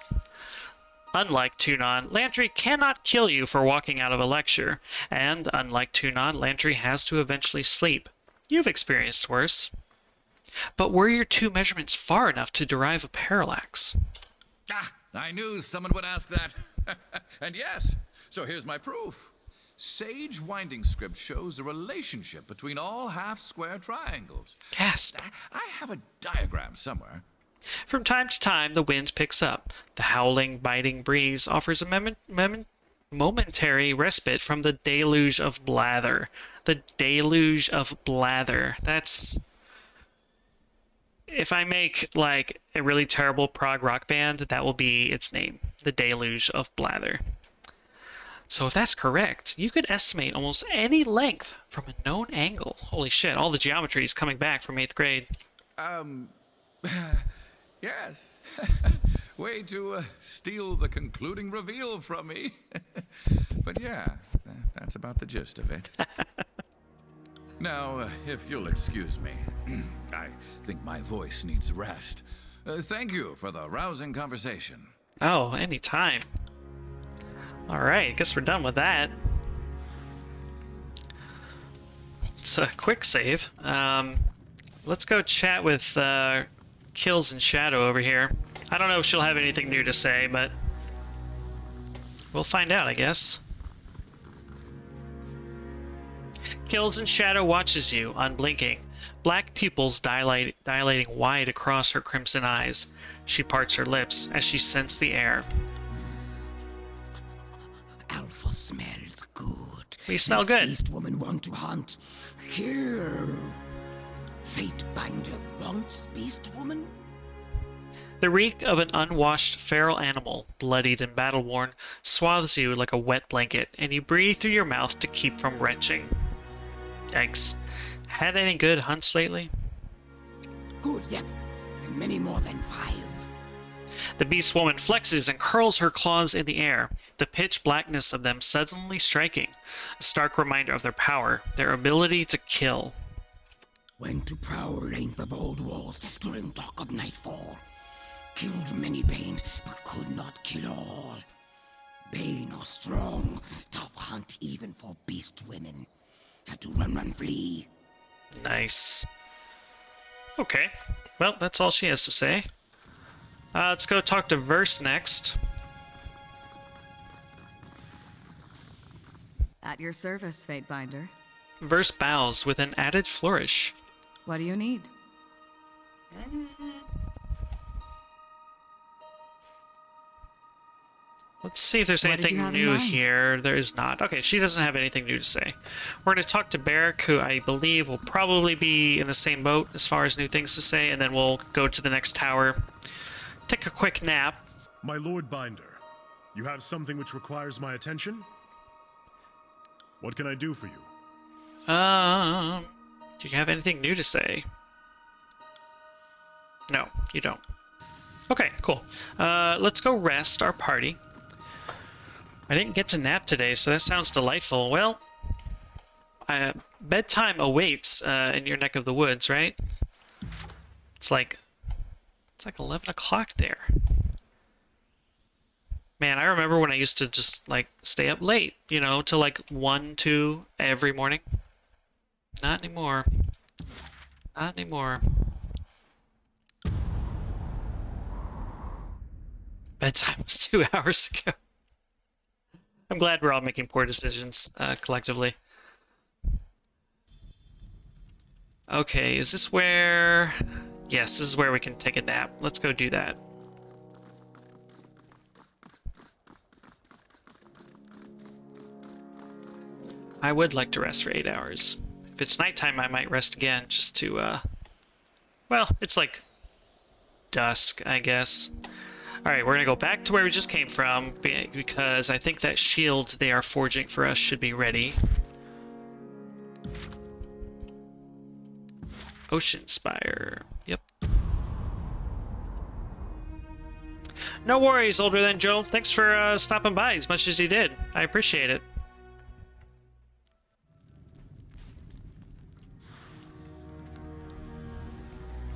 Unlike Tunon, Lantry cannot kill you for walking out of a lecture, and unlike Tunon, Lantry has to eventually sleep. You've experienced worse. But were your two measurements far enough to derive a parallax? Ah, I knew someone would ask that. And yes, so here's my proof. Sage Winding Script shows a relationship between all half-square triangles. Gasp. I have a diagram somewhere. From time to time, the wind picks up. The howling, biting breeze offers a momentary respite from the deluge of blather. The deluge of blather. That's... If I make, like, a really terrible prog rock band, that will be its name. The deluge of blather. So if that's correct, you could estimate almost any length from a known angle. Holy shit, all the geometry is coming back from 8th grade. Yes. Way to steal the concluding reveal from me. But yeah, that's about the gist of it. Now, if you'll excuse me, I think my voice needs a rest. Thank you for the rousing conversation. Oh, anytime. Alright, guess we're done with that. It's a quick save. Let's go chat with Kills and Shadow over here. I don't know if she'll have anything new to say, but we'll find out, I guess. Kills and Shadow watches you, unblinking, black pupils dilating wide across her crimson eyes. She parts her lips as she scents the air. Alpha smells good. We smell Makes good. Beast woman want to hunt, kill. Fate binder wants beast woman. The reek of an unwashed feral animal, bloodied and battle-worn, swathes you like a wet blanket, and you breathe through your mouth to keep from retching. Yikes. Had any good hunts lately? Good, yep. And many more than 5. The beast woman flexes and curls her claws in the air, the pitch blackness of them suddenly striking, a stark reminder of their power, their ability to kill. Went to prowl length of old walls during dark of nightfall. Killed many pained, but could not kill all. Bane or strong, tough hunt even for beast women. Had to run, flee. Nice. Okay. Well, that's all she has to say. Let's go talk to Verse next. At your service, Fatebinder. Verse bows with an added flourish. What do you need? Let's see if there's What did you anything have in new mind? here. There is not. Okay, she doesn't have anything new to say. We're going to talk to Barrick, who I believe will probably be in the same boat as far as new things to say, and then we'll go to the next tower. Take a quick nap. My Lord Binder, you have something which requires my attention? What can I do for you? Do you have anything new to say? No, you don't. Okay, cool. Let's go rest our party. I didn't get to nap today, so that sounds delightful. Well, bedtime awaits in your neck of the woods, right? It's like 11 o'clock there. Man, I remember when I used to just like stay up late, you know, till like 1, 2 every morning. Not anymore. Not anymore. Bedtime was 2 hours ago. I'm glad we're all making poor decisions collectively. Okay, is this where... Yes, this is where we can take a nap. Let's go do that. I would like to rest for 8 hours. If it's nighttime, I might rest again just to, well, it's like dusk, I guess. Alright, we're gonna go back to where we just came from, because I think that shield they are forging for us should be ready. Ocean Spire. Yep. No worries, Older Than Joe. Thanks for stopping by as much as you did. I appreciate it.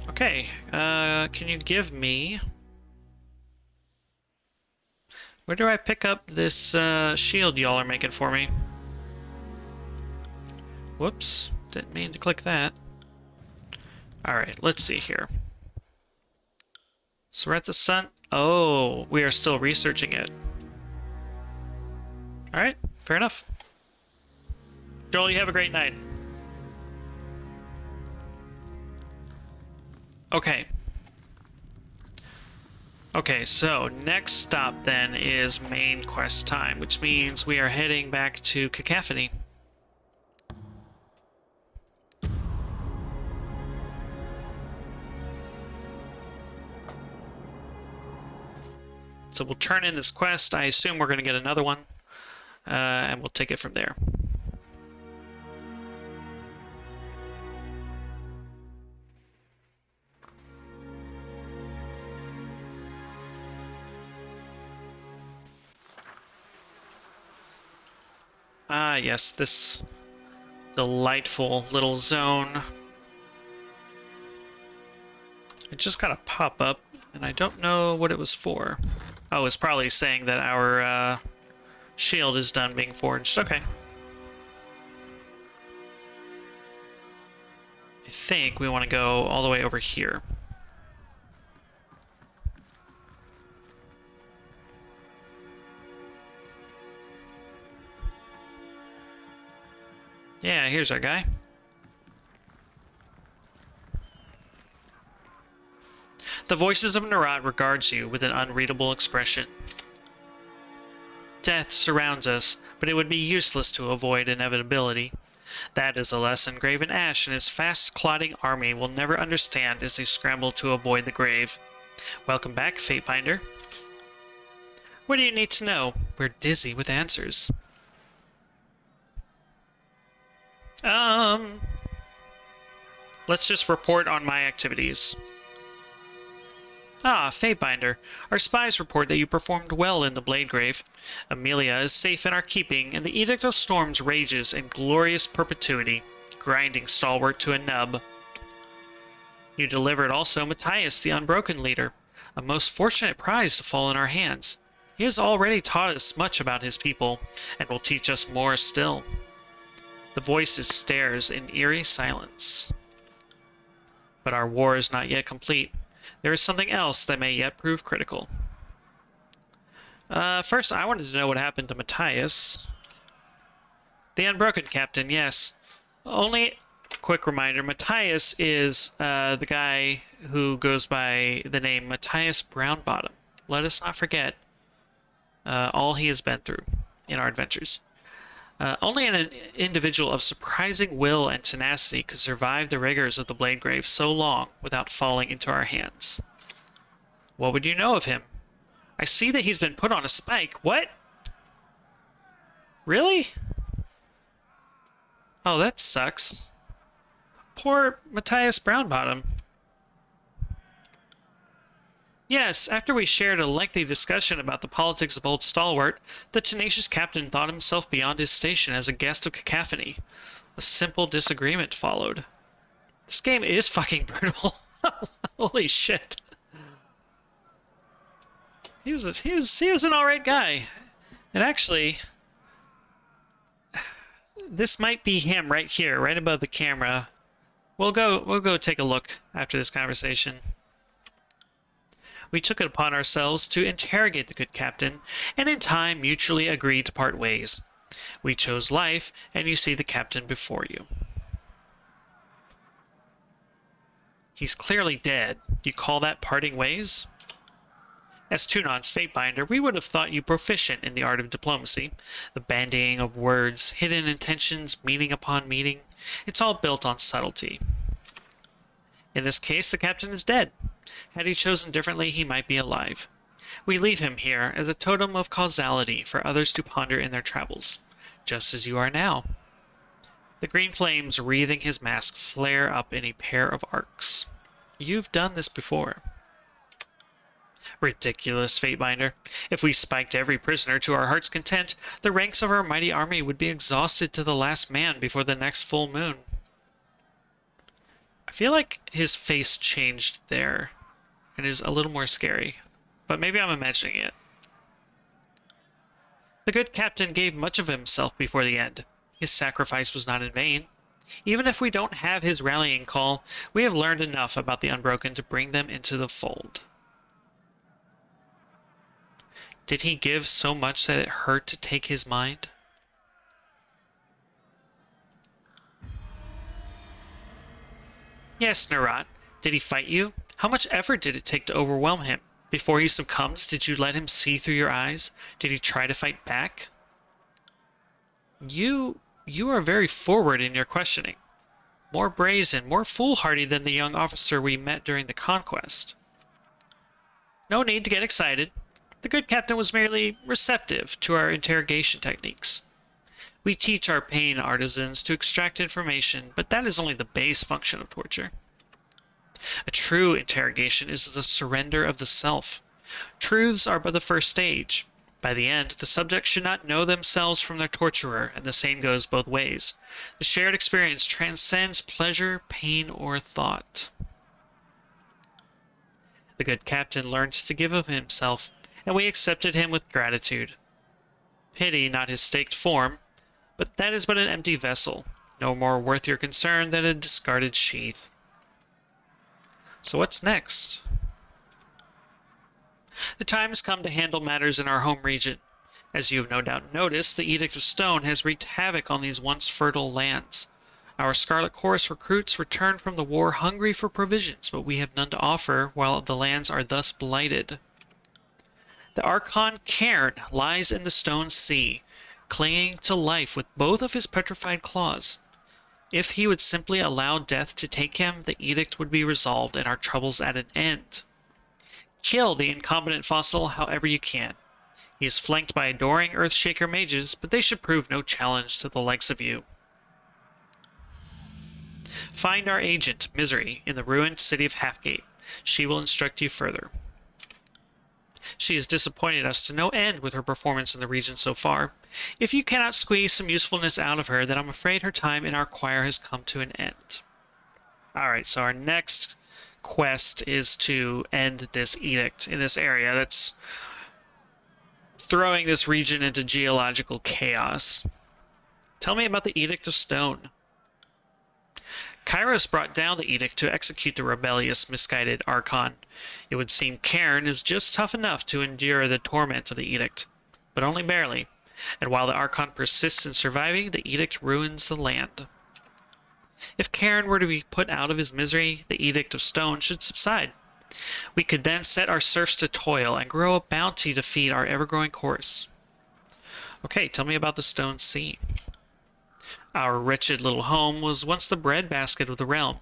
Okay, can you give me... Where do I pick up this shield y'all are making for me? Whoops, didn't mean to click that. Alright, let's see here. So we're at the sun. Oh, we are still researching it. Alright, fair enough. Joel, you have a great night. Okay. Okay, so next stop then is main quest time, which means we are heading back to Cacophony. So we'll turn in this quest. I assume we're going to get another one, and we'll take it from there. Ah, yes, this delightful little zone. It just got a pop-up, and I don't know what it was for. Oh, it's probably saying that our shield is done being forged. Okay. I think we want to go all the way over here. Yeah, here's our guy. The voices of Nerat regards you with an unreadable expression. Death surrounds us, but it would be useless to avoid inevitability. That is a lesson Graven Ash and his fast-clotting army will never understand as they scramble to avoid the grave. Welcome back, Fatebinder. What do you need to know? We're dizzy with answers. Let's just report on my activities. Ah, Fatebinder. Our spies report that you performed well in the Bladegrave. Amelia is safe in our keeping, and the Edict of Storms rages in glorious perpetuity, grinding stalwart to a nub. You delivered also Matthias, the Unbroken Leader, a most fortunate prize to fall in our hands. He has already taught us much about his people, and will teach us more still. The voices stares in eerie silence. But our war is not yet complete. There is something else that may yet prove critical. First, I wanted to know what happened to Matthias. The Unbroken Captain, yes. Only quick reminder, Matthias is the guy who goes by the name Matthias Brownbottom. Let us not forget all he has been through in our adventures. Only an individual of surprising will and tenacity could survive the rigors of the Blade Grave so long without falling into our hands. What would you know of him? I see that he's been put on a spike. What? Really? Oh, that sucks. Poor Matthias Brownbottom. Yes, after we shared a lengthy discussion about the politics of Old Stalwart, the tenacious captain thought himself beyond his station as a guest of Cacophony. A simple disagreement followed. This game is fucking brutal. Holy shit. He was an alright guy. And actually, this might be him right here, right above the camera. We'll go take a look after this conversation. We took it upon ourselves to interrogate the good captain, and in time mutually agreed to part ways. We chose life, and you see the captain before you. He's clearly dead. Do you call that parting ways? As Tunon's Fatebinder, we would have thought you proficient in the art of diplomacy. The bandying of words, hidden intentions, meaning upon meaning. It's all built on subtlety. In this case, the captain is dead. Had he chosen differently, he might be alive. We leave him here as a totem of causality for others to ponder in their travels, just as you are now. The green flames wreathing his mask flare up in a pair of arcs. You've done this before. Ridiculous, Fatebinder. If we spiked every prisoner to our heart's content, the ranks of our mighty army would be exhausted to the last man before the next full moon. I feel like his face changed there and is a little more scary, but maybe I'm imagining it. The good captain gave much of himself before the end. His sacrifice was not in vain. Even if we don't have his rallying call, we have learned enough about the Unbroken to bring them into the fold. Did he give so much that it hurt to take his mind? Yes, Nerat. Did he fight you? How much effort did it take to overwhelm him? Before he succumbed, did you let him see through your eyes? Did he try to fight back? You are very forward in your questioning. More brazen, more foolhardy than the young officer we met during the conquest. No need to get excited. The good captain was merely receptive to our interrogation techniques. We teach our pain artisans to extract information, but that is only the base function of torture. A true interrogation is the surrender of the self. Truths are but the first stage. By the end, the subject should not know themselves from their torturer, and the same goes both ways. The shared experience transcends pleasure, pain, or thought. The good captain learned to give of himself, and we accepted him with gratitude. Pity not his staked form, but that is but an empty vessel, no more worth your concern than a discarded sheath. So what's next? The time has come to handle matters in our home region. As you have no doubt noticed, the Edict of Stone has wreaked havoc on these once fertile lands. Our Scarlet Chorus recruits return from the war hungry for provisions, but we have none to offer while the lands are thus blighted. The Archon Cairn lies in the Stone Sea, clinging to life with both of his petrified claws. If he would simply allow death to take him, the edict would be resolved and our troubles at an end. Kill the incompetent fossil however you can. He is flanked by adoring Earthshaker mages, but they should prove no challenge to the likes of you. Find our agent, Misery, in the ruined city of Halfgate. She will instruct you further. She has disappointed us to no end with her performance in the region so far. If you cannot squeeze some usefulness out of her, then I'm afraid her time in our choir has come to an end. Alright, so our next quest is to end this edict in this area. That's throwing this region into geological chaos. Tell me about the Edict of Stone. Kairos brought down the edict to execute the rebellious, misguided Archon. It would seem Cairn is just tough enough to endure the torment of the edict, but only barely. And while the Archon persists in surviving, the edict ruins the land. If Cairn were to be put out of his misery, the Edict of Stone should subside. We could then set our serfs to toil and grow a bounty to feed our ever-growing chorus. Okay, tell me about the Stone Sea. Our wretched little home was once the breadbasket of the realm.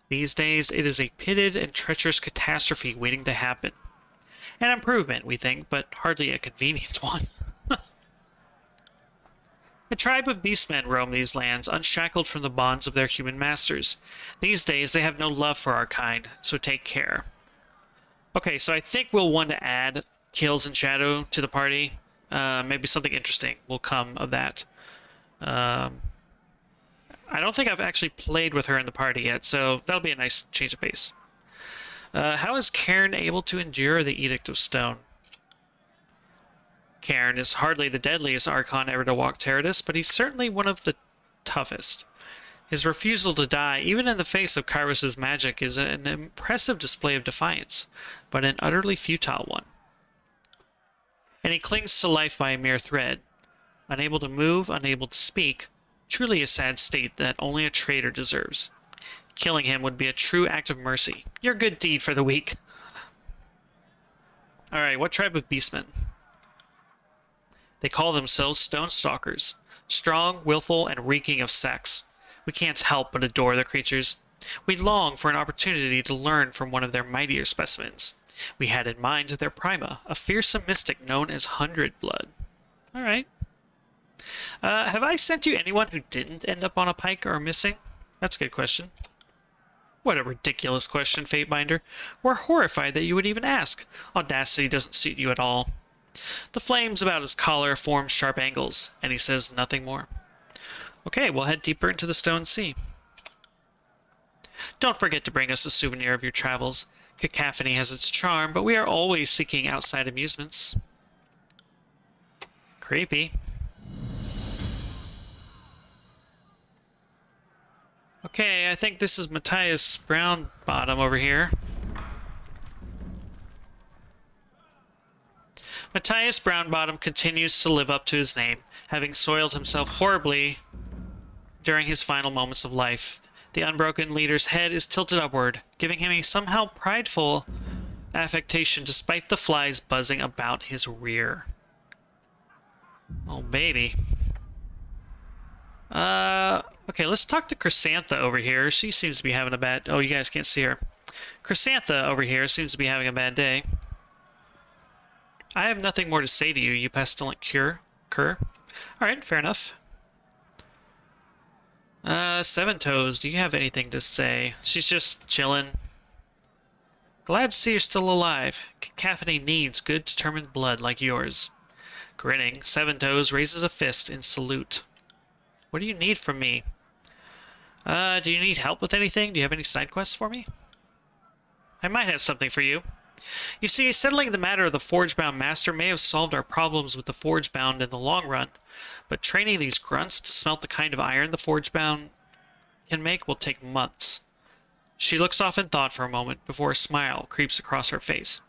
These days, it is a pitted and treacherous catastrophe waiting to happen. An improvement, we think, but hardly a convenient one. A tribe of beastmen roam these lands, unshackled from the bonds of their human masters. These days, they have no love for our kind, so take care. Okay, so I think we'll want to add Kills and Shadow to the party. Maybe something interesting will come of that. I don't think I've actually played with her in the party yet, so that'll be a nice change of pace. How is Cairn able to endure the Edict of Stone? Cairn is hardly the deadliest Archon ever to walk Teradus, but he's certainly one of the toughest. His refusal to die, even in the face of Kairos' magic, is an impressive display of defiance, but an utterly futile one. And he clings to life by a mere thread. Unable to move, unable to speak, truly a sad state that only a traitor deserves. Killing him would be a true act of mercy. Your good deed for the weak. Alright, what tribe of beastmen? They call themselves Stone Stalkers. Strong, willful, and reeking of sex. We can't help but adore the creatures. We long for an opportunity to learn from one of their mightier specimens. We had in mind their prima, a fearsome mystic known as 100-Blood. Alright. Have I sent you anyone who didn't end up on a pike or missing? That's a good question. What a ridiculous question, Fatebinder. We're horrified that you would even ask. Audacity doesn't suit you at all. The flames about his collar form sharp angles, and he says nothing more. Okay, we'll head deeper into the Stone Sea. Don't forget to bring us a souvenir of your travels. Cacophony has its charm, but we are always seeking outside amusements. Creepy. Okay, I think this is Matthias Brownbottom over here. Matthias Brownbottom continues to live up to his name, having soiled himself horribly during his final moments of life. The unbroken leader's head is tilted upward, giving him a somehow prideful affectation despite the flies buzzing about his rear. Oh, baby. Okay, let's talk to Chrysantha over here. She seems to be having a bad... Oh, you guys can't see her. Chrysantha over here seems to be having a bad day. I have nothing more to say to you, you pestilent cur. Alright, fair enough. Seven Toes, do you have anything to say? She's just chilling. Glad to see you're still alive. Cacophony needs good, determined blood like yours. Grinning, Seven Toes raises a fist in salute. What do you need from me? Do you need help with anything? Do you have any side quests for me? I might have something for you. You see, settling the matter of the Forge-bound Master may have solved our problems with the Forge-bound in the long run, but training these grunts to smelt the kind of iron the Forge-bound can make will take months. She looks off in thought for a moment before a smile creeps across her face.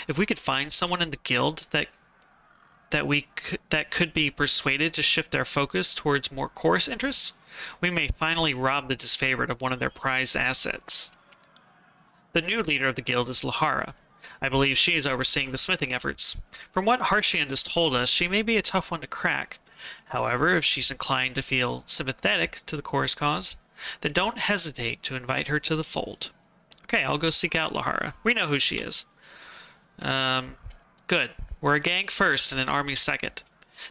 If we could find someone in the guild that could be persuaded to shift their focus towards more chorus interests, we may finally rob the disfavored of one of their prized assets. The new leader of the guild is Lahara. I believe she is overseeing the smithing efforts. From what Harshian has told us, she may be a tough one to crack. However, if she's inclined to feel sympathetic to the chorus cause, then don't hesitate to invite her to the fold. Okay, I'll go seek out Lahara. We know who she is. Good. We're a gang first and an army second.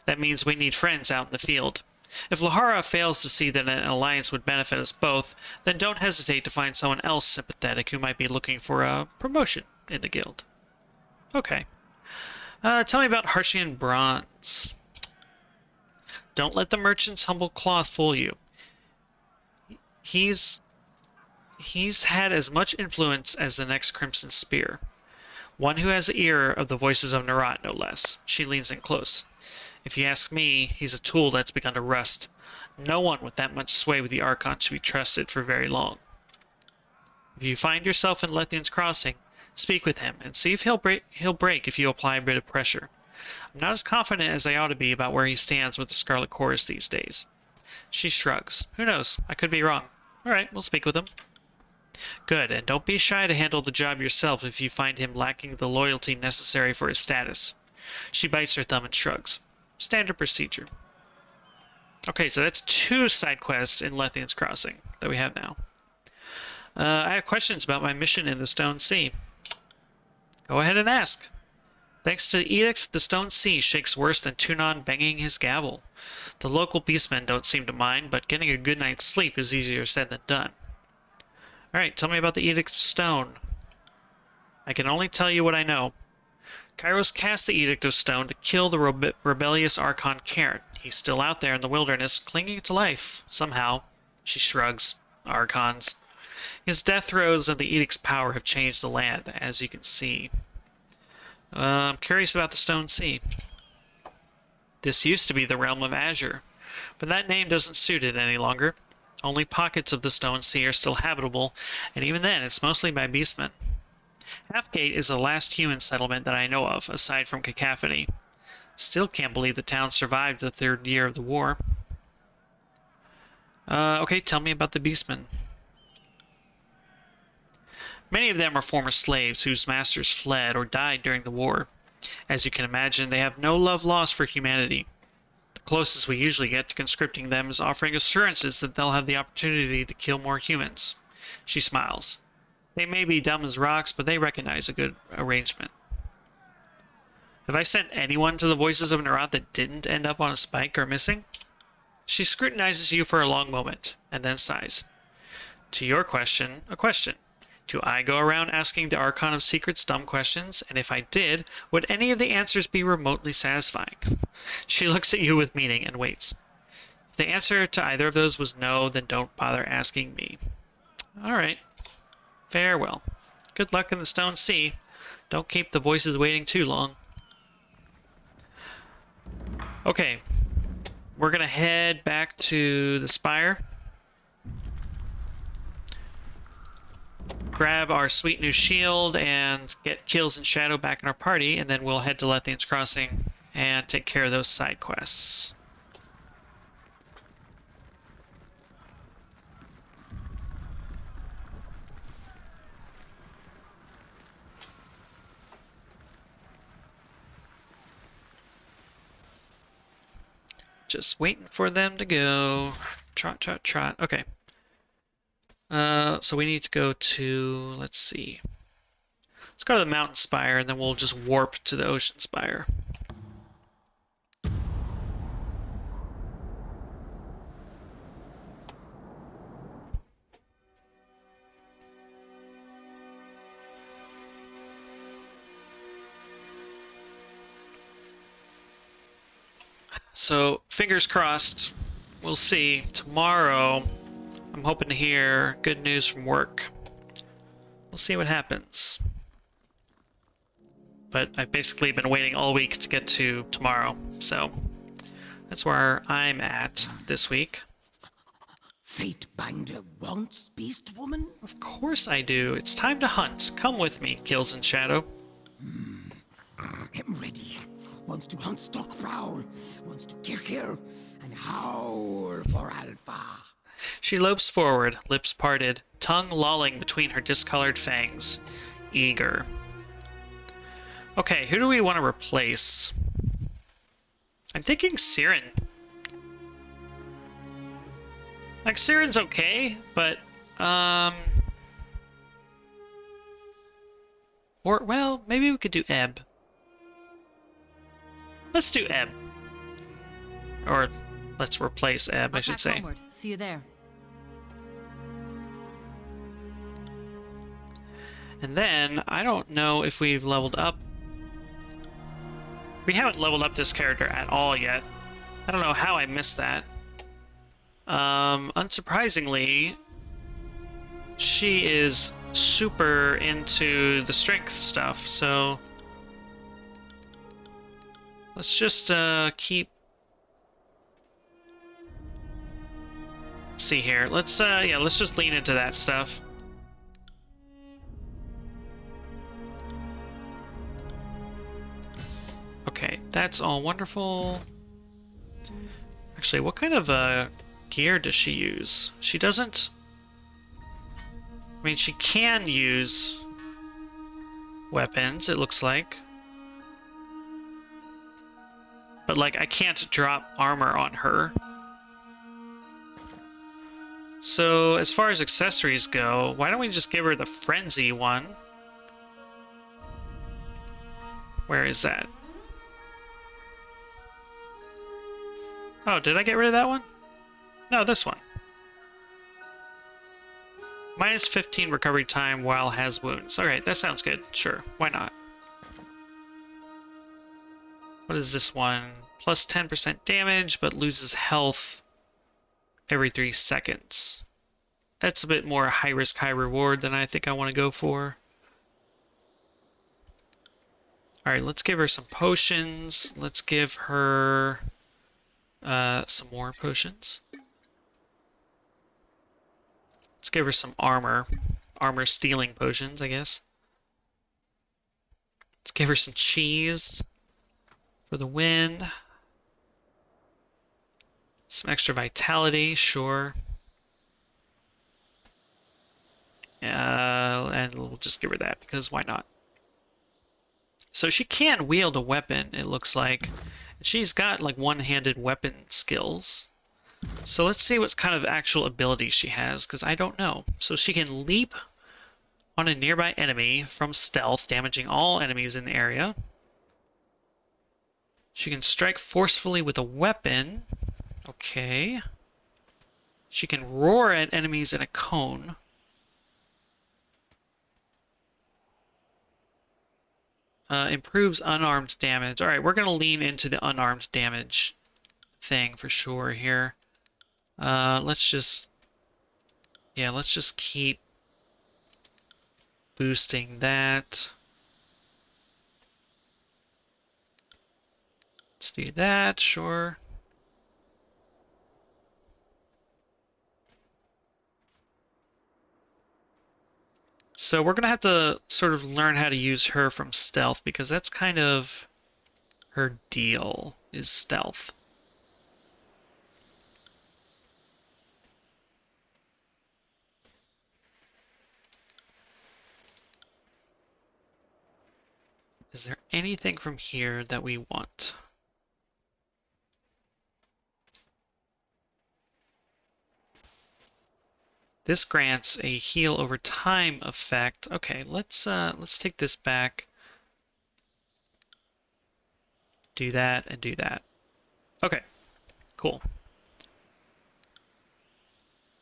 That means we need friends out in the field. If Lahara fails to see that an alliance would benefit us both, then don't hesitate to find someone else sympathetic who might be looking for a promotion in the guild. Okay. Tell me about Harshian Bronze. Don't let the merchant's humble cloth fool you. He's had as much influence as the next Crimson Spear. One who has the ear of the voices of Narat, no less. She leans in close. If you ask me, he's a tool that's begun to rust. No one with that much sway with the Archon should be trusted for very long. If you find yourself in Lethian's Crossing, speak with him and see if he'll break if you apply a bit of pressure. I'm not as confident as I ought to be about where he stands with the Scarlet Chorus these days. She shrugs. Who knows? I could be wrong. All right, we'll speak with him. Good, and don't be shy to handle the job yourself if you find him lacking the loyalty necessary for his status. She bites her thumb and shrugs. Standard procedure. Okay, so that's 2 side quests in Lethian's Crossing that we have now. I have questions about my mission in the Stone Sea. Go ahead and ask. Thanks to the edict, the Stone Sea shakes worse than Tunon banging his gavel. The local beastmen don't seem to mind, but getting a good night's sleep is easier said than done. Alright, tell me about the Edict of Stone. I can only tell you what I know. Kairos cast the Edict of Stone to kill the rebellious Archon Cairn. He's still out there in the wilderness, clinging to life, somehow. She shrugs. Archons. His death throes and the Edict's power have changed the land, as you can see. I'm curious about the Stone Sea. This used to be the realm of Azure, but that name doesn't suit it any longer. Only pockets of the Stone Sea are still habitable, and even then it's mostly by beastmen. Halfgate is the last human settlement that I know of, aside from Cacophony. Still can't believe the town survived the 3rd year of the war. Okay, tell me about the beastmen. Many of them are former slaves whose masters fled or died during the war. As you can imagine, they have no love lost for humanity. The closest we usually get to conscripting them is offering assurances that they'll have the opportunity to kill more humans. She smiles. They may be dumb as rocks, but they recognize a good arrangement. Have I sent anyone to the Voices of Narat that didn't end up on a spike or missing? She scrutinizes you for a long moment, and then sighs. To your question, a question. Do I go around asking the Archon of Secrets dumb questions, and if I did, would any of the answers be remotely satisfying? She looks at you with meaning and waits. If the answer to either of those was no, then don't bother asking me. Alright. Farewell. Good luck in the Stone Sea. Don't keep the voices waiting too long. Okay. We're gonna head back to the Spire. Grab our sweet new shield and get Kills and Shadow back in our party, and then we'll head to Lethian's Crossing and take care of those side quests. Just waiting for them to go. Trot, trot, trot. Okay. So we need to go to, let's see. Let's go to the Mountain Spire, and then we'll just warp to the Ocean Spire. So, fingers crossed. We'll see. Tomorrow, I'm hoping to hear good news from work. We'll see what happens. But I've basically been waiting all week to get to tomorrow, so that's where I'm at this week. Fatebinder wants Beast Woman? Of course I do. It's time to hunt. Come with me, Kills and Shadow. Am ready. Wants to hunt Stockprowl. Wants to kill, and howl for Alpha. She lopes forward, lips parted, tongue lolling between her discolored fangs. Eager. Okay, who do we want to replace? I'm thinking Siren. Like, Siren's okay, but, or, well, maybe we could do Ebb. Let's do Ebb. Or, let's replace Ebb, I should say. Homeward. See you there. And then, I don't know if we've leveled up. We haven't leveled up this character at all yet. I don't know how I missed that. Unsurprisingly, she is super into the strength stuff, so let's just keep. Let's see here. Let's yeah, let's just lean into that stuff. Okay, that's all wonderful. Actually, what kind of gear does she use? She doesn't. I mean, she can use weapons, it looks like. But, like, I can't drop armor on her. So, as far as accessories go, why don't we just give her the Frenzy one? Where is that? Oh, did I get rid of that one? No, this one. Minus 15 recovery time while has wounds. Alright, that sounds good. Sure, why not? What is this one? Plus 10% damage, but loses health every 3 seconds. That's a bit more high risk, high reward than I think I want to go for. Alright, let's give her some potions. Let's give her some more potions. Let's give her some armor. Armor stealing potions, I guess. Let's give her some cheese for the win. Some extra vitality, sure. And we'll just give her that, because why not? So she can wield a weapon, it looks like. She's got like one-handed weapon skills. So let's see what kind of actual ability she has, because I don't know. So she can leap on a nearby enemy from stealth, damaging all enemies in the area. She can strike forcefully with a weapon. Okay. She can roar at enemies in a cone. Improves unarmed damage. Alright, we're going to lean into the unarmed damage thing for sure here. Let's just keep boosting that. Let's do that, sure. So we're going to have to sort of learn how to use her from stealth, because that's kind of her deal, is stealth. Is there anything from here that we want? This grants a heal over time effect. Okay, let's take this back. Do that and do that. Okay, cool. We'll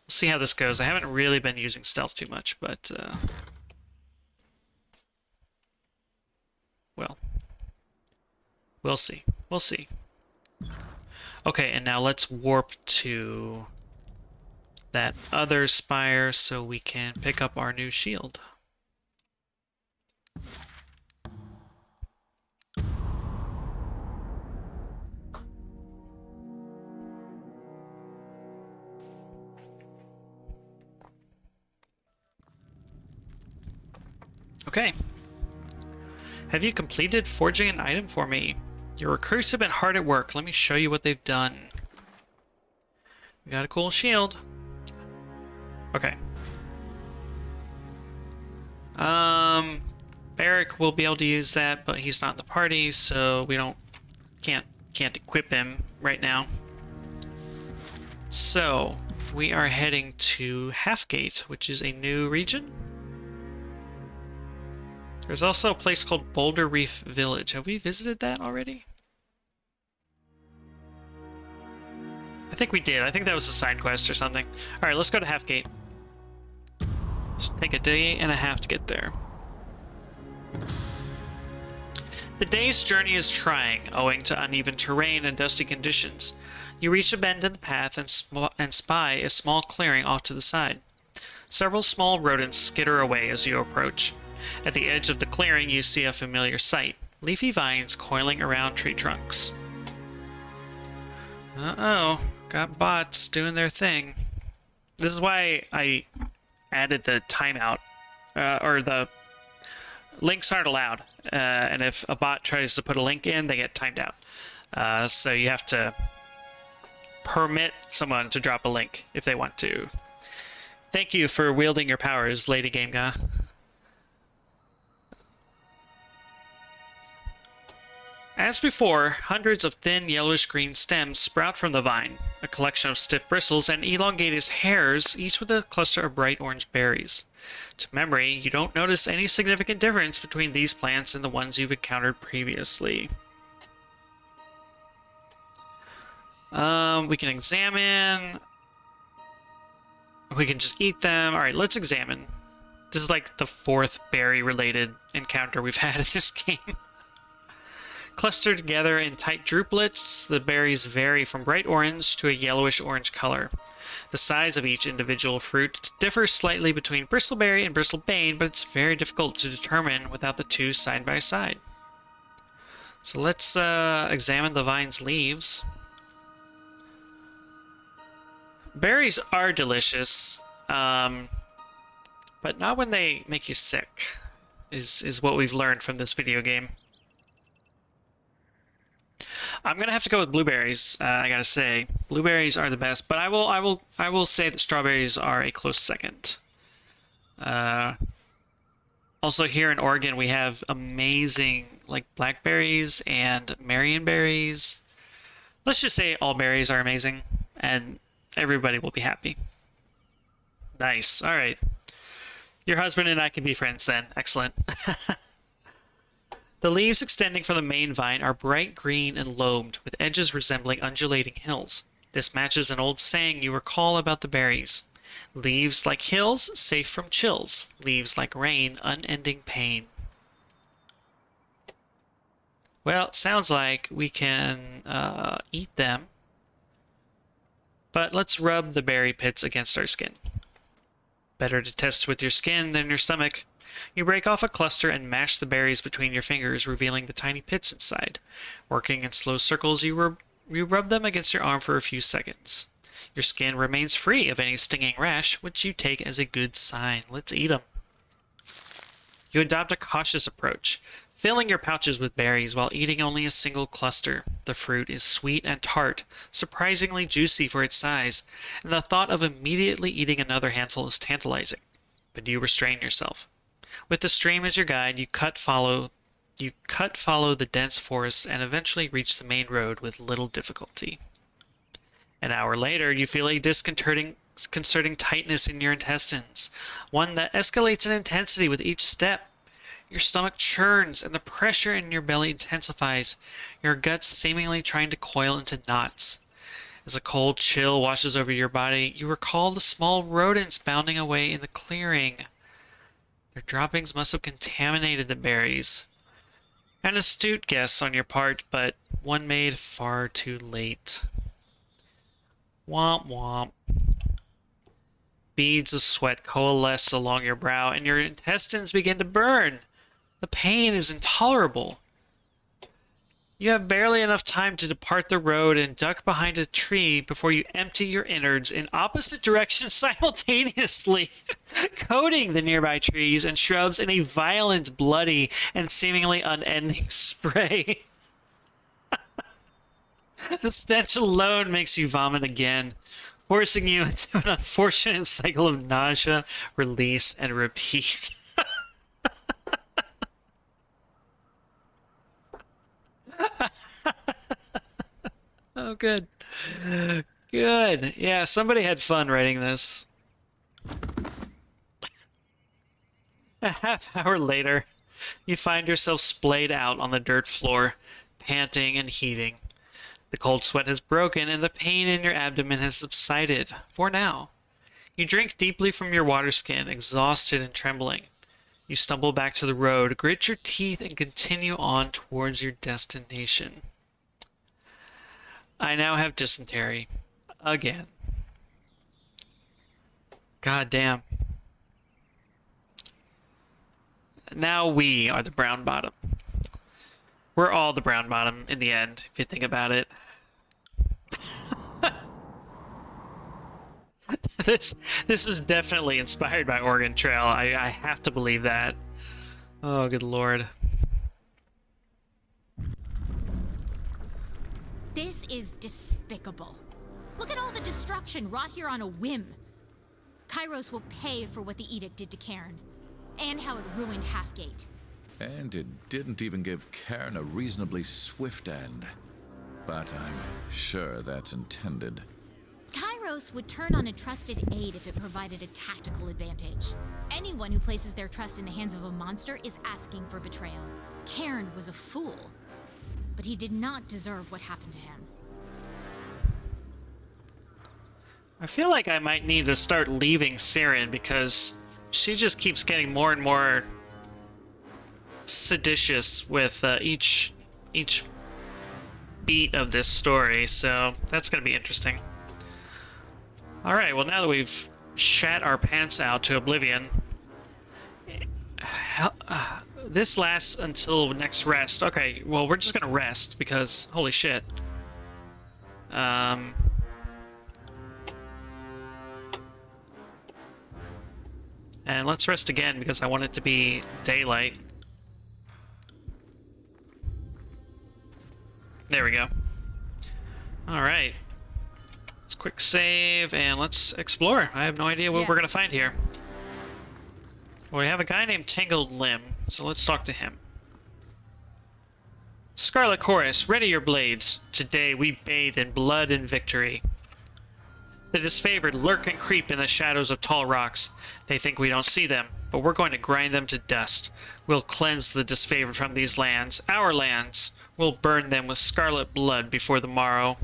see how this goes. I haven't really been using stealth too much, but well, we'll see. We'll see. Okay, and now let's warp to that other spire so we can pick up our new shield. Okay. Have you completed forging an item for me? Your recruits have been hard at work. Let me show you what they've done. We got a cool shield. Okay. Barrick will be able to use that, but he's not in the party, so we can't equip him right now. So we are heading to Halfgate, which is a new region. There's also a place called Boulder Reef Village. Have we visited that already? I think we did. I think that was a side quest or something. Alright, let's go to Halfgate. Let's take a day and a half to get there. The day's journey is trying, owing to uneven terrain and dusty conditions. You reach a bend in the path and spy a small clearing off to the side. Several small rodents skitter away as you approach. At the edge of the clearing, you see a familiar sight: leafy vines coiling around tree trunks. Uh-oh, got bots doing their thing. This is why I added the timeout, or the links aren't allowed, and if a bot tries to put a link in, they get timed out. So you have to permit someone to drop a link if they want to. Thank you for wielding your powers, Lady Gamega. As before, hundreds of thin yellowish-green stems sprout from the vine, a collection of stiff bristles and elongated hairs, each with a cluster of bright orange berries. To memory, you don't notice any significant difference between these plants and the ones you've encountered previously. We can examine. We can just eat them. Alright, let's examine. This is like the 4th berry-related encounter we've had in this game. Clustered together in tight drupelets, the berries vary from bright orange to a yellowish-orange color. The size of each individual fruit differs slightly between bristleberry and bristlebane, but it's very difficult to determine without the two side by side. So let's examine the vine's leaves. Berries are delicious, but not when they make you sick, is what we've learned from this video game. I'm gonna have to go with blueberries. I gotta say, blueberries are the best, but I will say that strawberries are a close second. Also, here in Oregon, we have amazing like blackberries and marionberries. Let's just say all berries are amazing, and everybody will be happy. Nice. All right. Your husband and I can be friends then. Excellent. The leaves extending from the main vine are bright green and lobed, with edges resembling undulating hills. This matches an old saying you recall about the berries. Leaves like hills, safe from chills. Leaves like rain, unending pain. Well, sounds like we can eat them. But let's rub the berry pits against our skin. Better to test with your skin than your stomach. You break off a cluster and mash the berries between your fingers, revealing the tiny pits inside. Working in slow circles, you rub them against your arm for a few seconds. Your skin remains free of any stinging rash, which you take as a good sign. Let's eat them. You adopt a cautious approach, filling your pouches with berries while eating only a single cluster. The fruit is sweet and tart, surprisingly juicy for its size, and the thought of immediately eating another handful is tantalizing. But you restrain yourself. With the stream as your guide, you follow the dense forest and eventually reach the main road with little difficulty. An hour later, you feel a disconcerting tightness in your intestines, one that escalates in intensity with each step. Your stomach churns and the pressure in your belly intensifies, your guts seemingly trying to coil into knots. As a cold chill washes over your body, you recall the small rodents bounding away in the clearing. Their droppings must have contaminated the berries. An astute guess on your part, but one made far too late. Womp womp. Beads of sweat coalesce along your brow, and your intestines begin to burn. The pain is intolerable. You have barely enough time to depart the road and duck behind a tree before you empty your innards in opposite directions simultaneously, coating the nearby trees and shrubs in a violent, bloody, and seemingly unending spray. The stench alone makes you vomit again, forcing you into an unfortunate cycle of nausea, release, and repeat. Oh, good. Good. Yeah, somebody had fun writing this. A half hour later, you find yourself splayed out on the dirt floor, panting and heaving. The cold sweat has broken and the pain in your abdomen has subsided, for now. You drink deeply from your water skin, exhausted and trembling. You stumble back to the road, grit your teeth, and continue on towards your destination. I now have dysentery. Again. God damn. Now we are the brown bottom. We're all the brown bottom in the end, if you think about it. This is definitely inspired by Oregon Trail. I have to believe that. Oh, good lord. This is despicable. Look at all the destruction wrought here on a whim. Kairos will pay for what the edict did to Cairn, and how it ruined Halfgate. And it didn't even give Cairn a reasonably swift end. But I'm sure that's intended. Kairos would turn on a trusted aid if it provided a tactical advantage. Anyone who places their trust in the hands of a monster is asking for betrayal. Cairn was a fool, but he did not deserve what happened to him. I feel like I might need to start leaving Siren because she just keeps getting more and more seditious with each beat of this story, so that's going to be interesting. Alright, well now that we've shat our pants out to oblivion, this lasts until next rest. Okay, well we're just going to rest because, holy shit. And let's rest again because I want it to be daylight. There we go. Alright. Let's quick save and let's explore. I have no idea what we're going to find here. Well, we have a guy named Tangled Limb, so let's talk to him. Scarlet Chorus, ready your blades. Today we bathe in blood and victory. The disfavored lurk and creep in the shadows of tall rocks. They think we don't see them, but we're going to grind them to dust. We'll cleanse the disfavored from these lands, our lands. We'll burn them with scarlet blood before the morrow.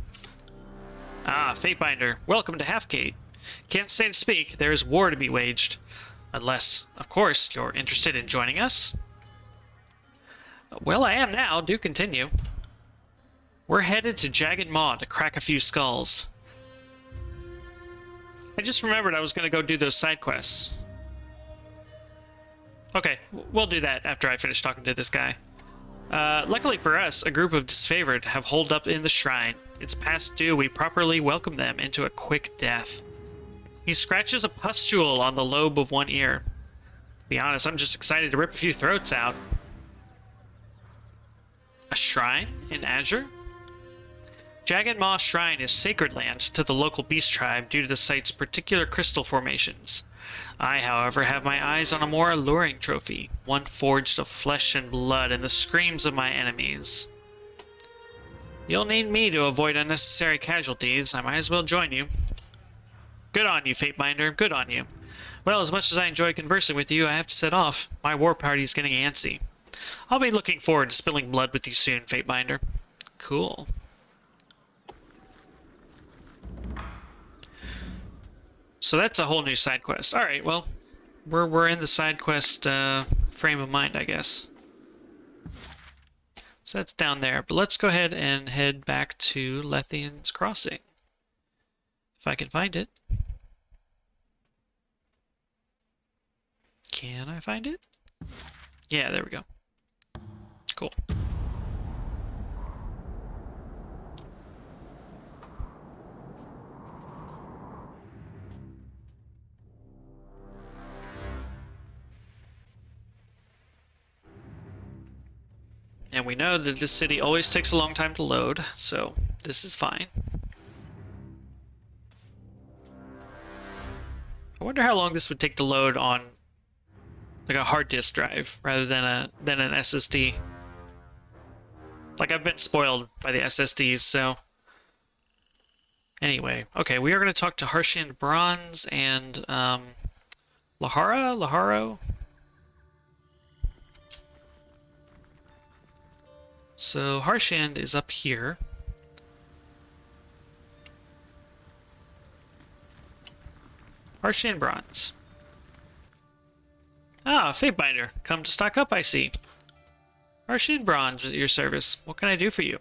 Ah, Fatebinder, welcome to Halfgate. Can't stay to speak, there is war to be waged. Unless, of course, you're interested in joining us? Well, I am now, do continue. We're headed to Jagged Maw to crack a few skulls. I just remembered I was going to go do those side quests. Okay, we'll do that after I finish talking to this guy. Luckily for us, a group of disfavored have holed up in the shrine. It's past due we properly welcome them into a quick death. He scratches a pustule on the lobe of one ear. To be honest, I'm just excited to rip a few throats out. A shrine in Azure? Jagged Maw Shrine is sacred land to the local beast tribe due to the site's particular crystal formations. I, however, have my eyes on a more alluring trophy, one forged of flesh and blood and the screams of my enemies. You'll need me to avoid unnecessary casualties. I might as well join you. Good on you, Fatebinder. Good on you. Well, as much as I enjoy conversing with you, I have to set off. My war party's getting antsy. I'll be looking forward to spilling blood with you soon, Fatebinder. Cool. So that's a whole new side quest. Alright, well, we're in the side quest frame of mind, I guess. So that's down there. But let's go ahead and head back to Lethian's Crossing. If I can find it. Can I find it? Yeah, there we go. Cool. And we know that this city always takes a long time to load, so this is fine. I wonder how long this would take to load on like a hard disk drive rather than an SSD. Like, I've been spoiled by the SSDs, so anyway. Okay, we are going to talk to Harshian Bronze and Laharo? So Harshian is up here. Harshian Bronze. Ah, Fatebinder, come to stock up, I see. Harshian Bronze at your service. What can I do for you?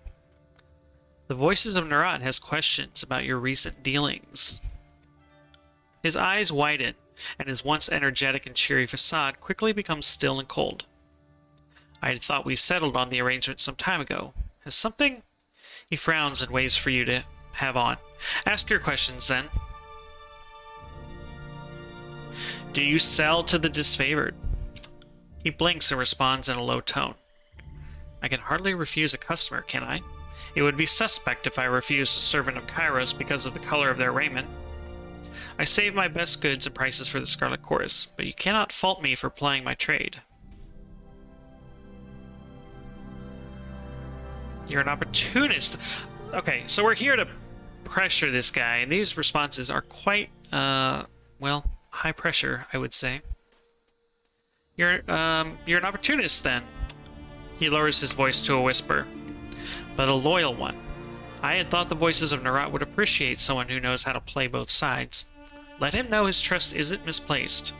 The Voices of Narat has questions about your recent dealings. His eyes widen, and his once energetic and cheery facade quickly becomes still and cold. I thought we settled on the arrangement some time ago. Has something... He frowns and waves for you to have on. Ask your questions, then. Do you sell to the disfavored? He blinks and responds in a low tone. I can hardly refuse a customer, can I? It would be suspect if I refused a servant of Kairos because of the color of their raiment. I save my best goods and prices for the Scarlet Chorus, but you cannot fault me for plying my trade. You're an opportunist. Okay, so we're here to pressure this guy, and these responses are quite, well, high pressure, I would say. You're an opportunist, then. He lowers his voice to a whisper, but a loyal one. I had thought the voices of Narat would appreciate someone who knows how to play both sides. Let him know his trust isn't misplaced.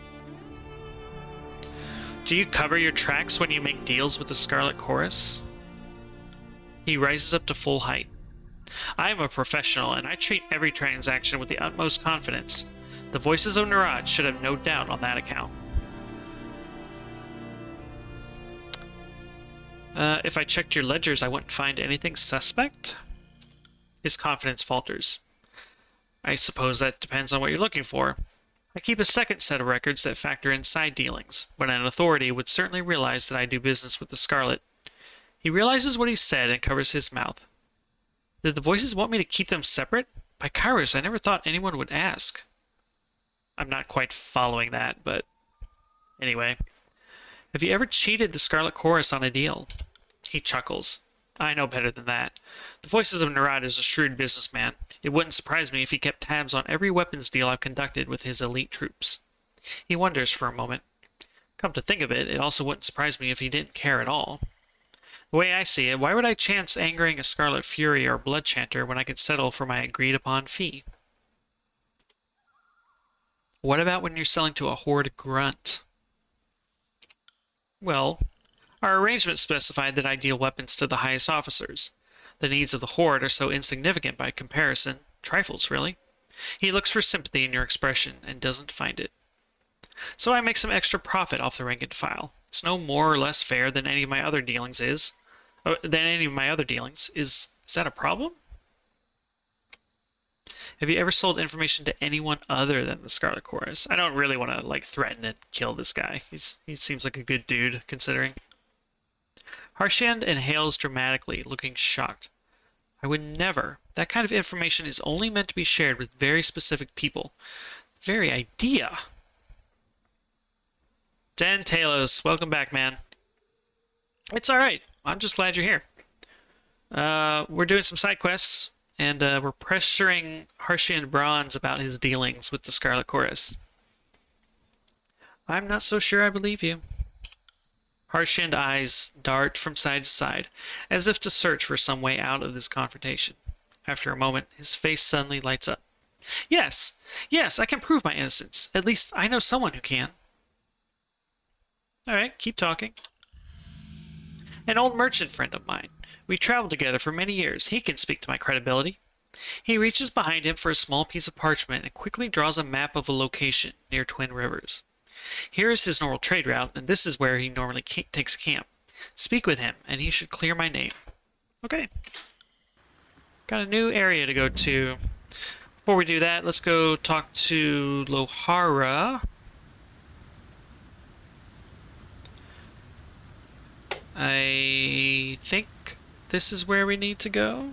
Do you cover your tracks when you make deals with the Scarlet Chorus? He rises up to full height. I am a professional, and I treat every transaction with the utmost confidence. The voices of Narat should have no doubt on that account. If I checked your ledgers, I wouldn't find anything suspect? His confidence falters. I suppose that depends on what you're looking for. I keep a second set of records that factor in side dealings, but an authority would certainly realize that I do business with the Scarlet. He realizes what he said and covers his mouth. Did the voices want me to keep them separate? By Kairos, I never thought anyone would ask. I'm not quite following that, but anyway. Have you ever cheated the Scarlet Chorus on a deal? He chuckles. I know better than that. The Voices of Narat is a shrewd businessman. It wouldn't surprise me if he kept tabs on every weapons deal I've conducted with his elite troops. He wonders for a moment. Come to think of it, it also wouldn't surprise me if he didn't care at all. The way I see it, why would I chance angering a Scarlet Fury or Blood Chanter when I could settle for my agreed-upon fee? What about when you're selling to a Horde grunt? Well, our arrangement specified that I deal weapons to the highest officers. The needs of the Horde are so insignificant by comparison. Trifles, really. He looks for sympathy in your expression and doesn't find it. So I make some extra profit off the rank and file. It's no more or less fair than any of my other dealings is. Is that a problem? Have you ever sold information to anyone other than the Scarlet Chorus? I don't really want to, like, threaten and kill this guy. He seems like a good dude, considering. Harshand inhales dramatically, looking shocked. I would never. That kind of information is only meant to be shared with very specific people. The very idea. Dan Talos, welcome back, man. It's alright. I'm just glad you're here. We're doing some side quests. And we're pressuring Harshian Bronze about his dealings with the Scarlet Chorus. I'm not so sure I believe you. Harshian eyes dart from side to side, as if to search for some way out of this confrontation. After a moment, his face suddenly lights up. Yes, I can prove my innocence. At least I know someone who can. Alright, keep talking. An old merchant friend of mine. We traveled together for many years. He can speak to my credibility. He reaches behind him for a small piece of parchment and quickly draws a map of a location near Twin Rivers. Here is his normal trade route, and this is where he normally takes camp. Speak with him, and he should clear my name. Okay. Got a new area to go to. Before we do that, let's go talk to Lohara. I think this is where we need to go.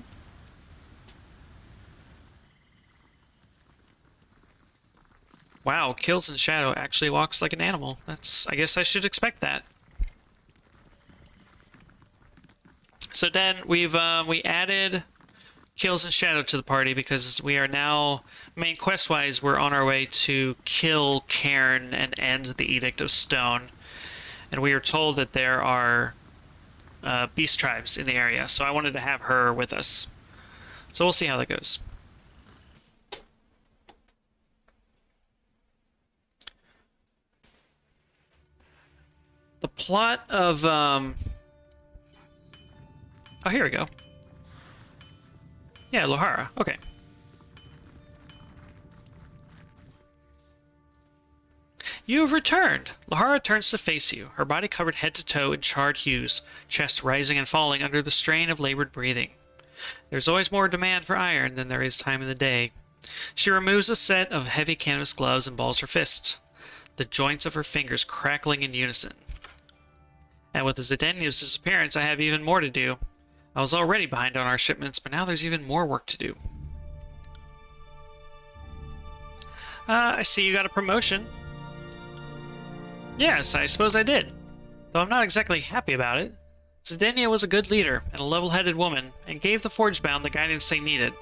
Wow, Kills in Shadow actually walks like an animal. I guess I should expect that. So then we added Kills in Shadow to the party because we are now, main quest-wise, we're on our way to kill Cairn and end the Edict of Stone. And we are told that there are beast tribes in the area, so I wanted to have her with us. So we'll see how that goes. The plot of oh, here we go. Yeah, Lohara. Okay. You have returned! Lahara turns to face you, her body covered head to toe in charred hues, chest rising and falling under the strain of labored breathing. There's always more demand for iron than there is time in the day. She removes a set of heavy canvas gloves and balls her fists, the joints of her fingers crackling in unison. And with the Zidania's disappearance, I have even more to do. I was already behind on our shipments, but now there's even more work to do. I see you got a promotion. Yes, I suppose I did. Though I'm not exactly happy about it. Zidania was a good leader and a level-headed woman, and gave the Forgebound the guidance they needed.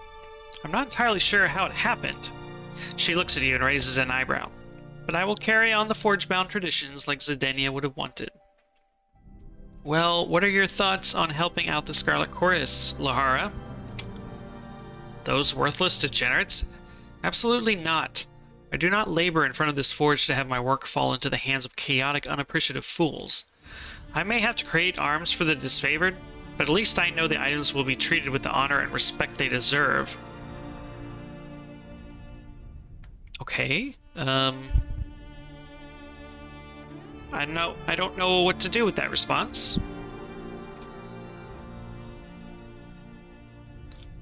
I'm not entirely sure how it happened. She looks at you and raises an eyebrow. But I will carry on the Forgebound traditions like Zidania would have wanted. Well, what are your thoughts on helping out the Scarlet Chorus, Lahara? Those worthless degenerates? Absolutely not. I do not labor in front of this forge to have my work fall into the hands of chaotic, unappreciative fools. I may have to create arms for the disfavored, but at least I know the items will be treated with the honor and respect they deserve. Okay, I don't know what to do with that response.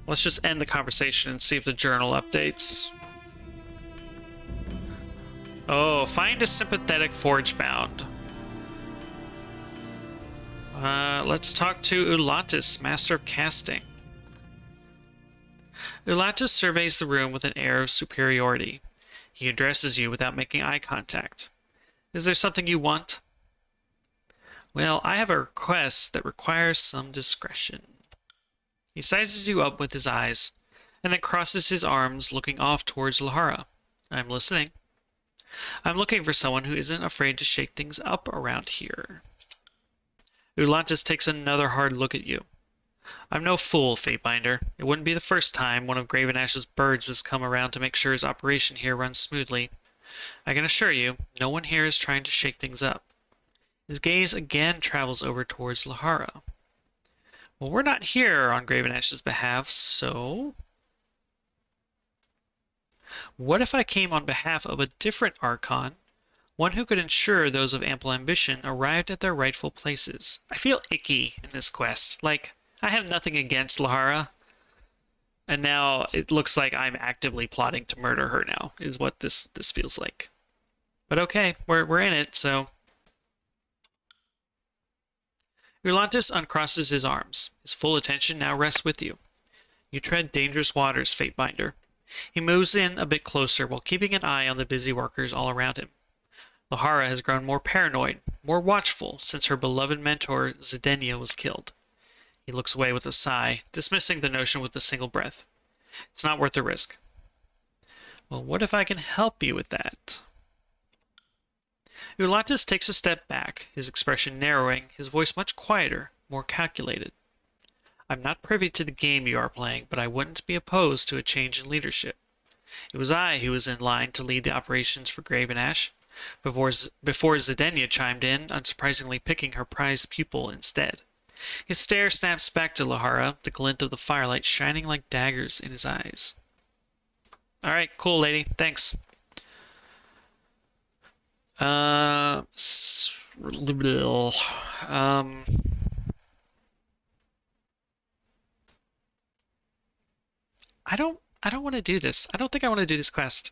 Let's just end the conversation and see if the journal updates. Oh, find a sympathetic Forgebound. Let's talk to Ulatus, Master of Casting. Ulatus surveys the room with an air of superiority. He addresses you without making eye contact. Is there something you want? Well, I have a request that requires some discretion. He sizes you up with his eyes, and then crosses his arms, looking off towards Lahara. I'm listening. I'm looking for someone who isn't afraid to shake things up around here. Ulatus takes another hard look at you. I'm no fool, Fatebinder. It wouldn't be the first time one of Gravenash's birds has come around to make sure his operation here runs smoothly. I can assure you, no one here is trying to shake things up. His gaze again travels over towards Lahara. Well, we're not here on Gravenash's behalf, so... What if I came on behalf of a different Archon, one who could ensure those of ample ambition arrived at their rightful places? I feel icky in this quest. Like, I have nothing against Lahara, and now it looks like I'm actively plotting to murder her now, is what this feels like. But okay, we're in it, so... Ulatus uncrosses his arms. His full attention now rests with you. You tread dangerous waters, Fatebinder. He moves in a bit closer while keeping an eye on the busy workers all around him. Lahara has grown more paranoid, more watchful since her beloved mentor Zidania was killed. He looks away with a sigh, dismissing the notion with a single breath. It's not worth the risk. Well, what if I can help you with that? Ulatus takes a step back, his expression narrowing, his voice much quieter, more calculated. I'm not privy to the game you are playing, but I wouldn't be opposed to a change in leadership. It was I who was in line to lead the operations for Gravenash, before Zidania chimed in, unsurprisingly picking her prized pupil instead. His stare snaps back to Lahara, the glint of the firelight shining like daggers in his eyes. Alright, cool, lady. Thanks. I don't want to do this. I don't think I want to do this quest.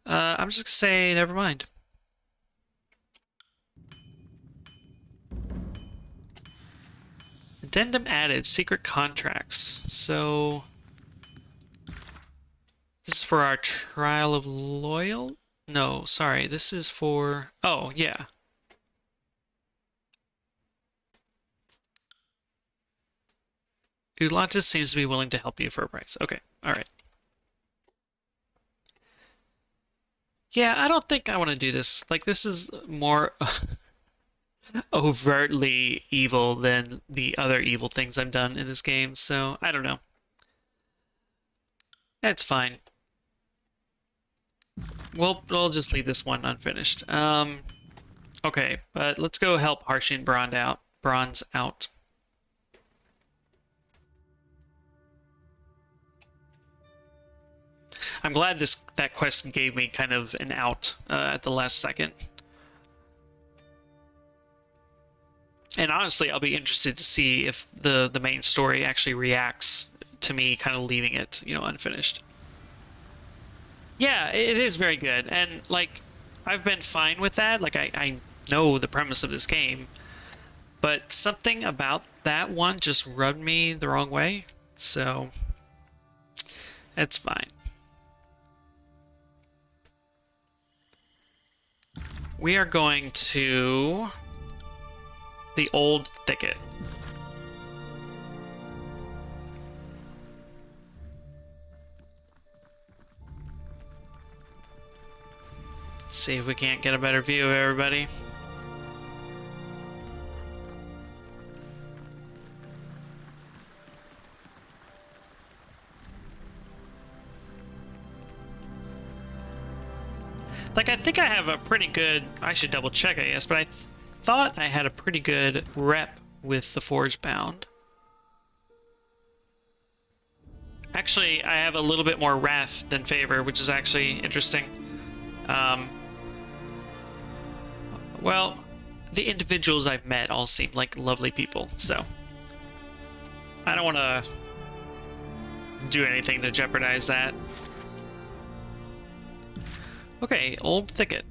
I'm just gonna say never mind. Addendum added, secret contracts. So this is for our trial of loyal? No, sorry, this is for... Oh, yeah. Ulatus seems to be willing to help you for a price. Okay, alright. Yeah, I don't think I want to do this. Like, this is more overtly evil than the other evil things I've done in this game, so I don't know. That's fine. We'll just leave this one unfinished. Okay, but let's go help Harshin Bronze out. I'm glad that quest gave me kind of an out at the last second. And honestly, I'll be interested to see if the main story actually reacts to me kind of leaving it, unfinished. Yeah, it is very good, and like I've been fine with that. Like I know the premise of this game, but something about that one just rubbed me the wrong way, so it's fine. We are going to the Old Thicket. Let's see if we can't get a better view of everybody. Like, I think I have a pretty good... I should double check, I guess, but I thought I had a pretty good rep with the Forge Bound. Actually, I have a little bit more wrath than favor, which is actually interesting. Well, the individuals I've met all seem like lovely people, so I don't want to do anything to jeopardize that. Okay, Old Thicket.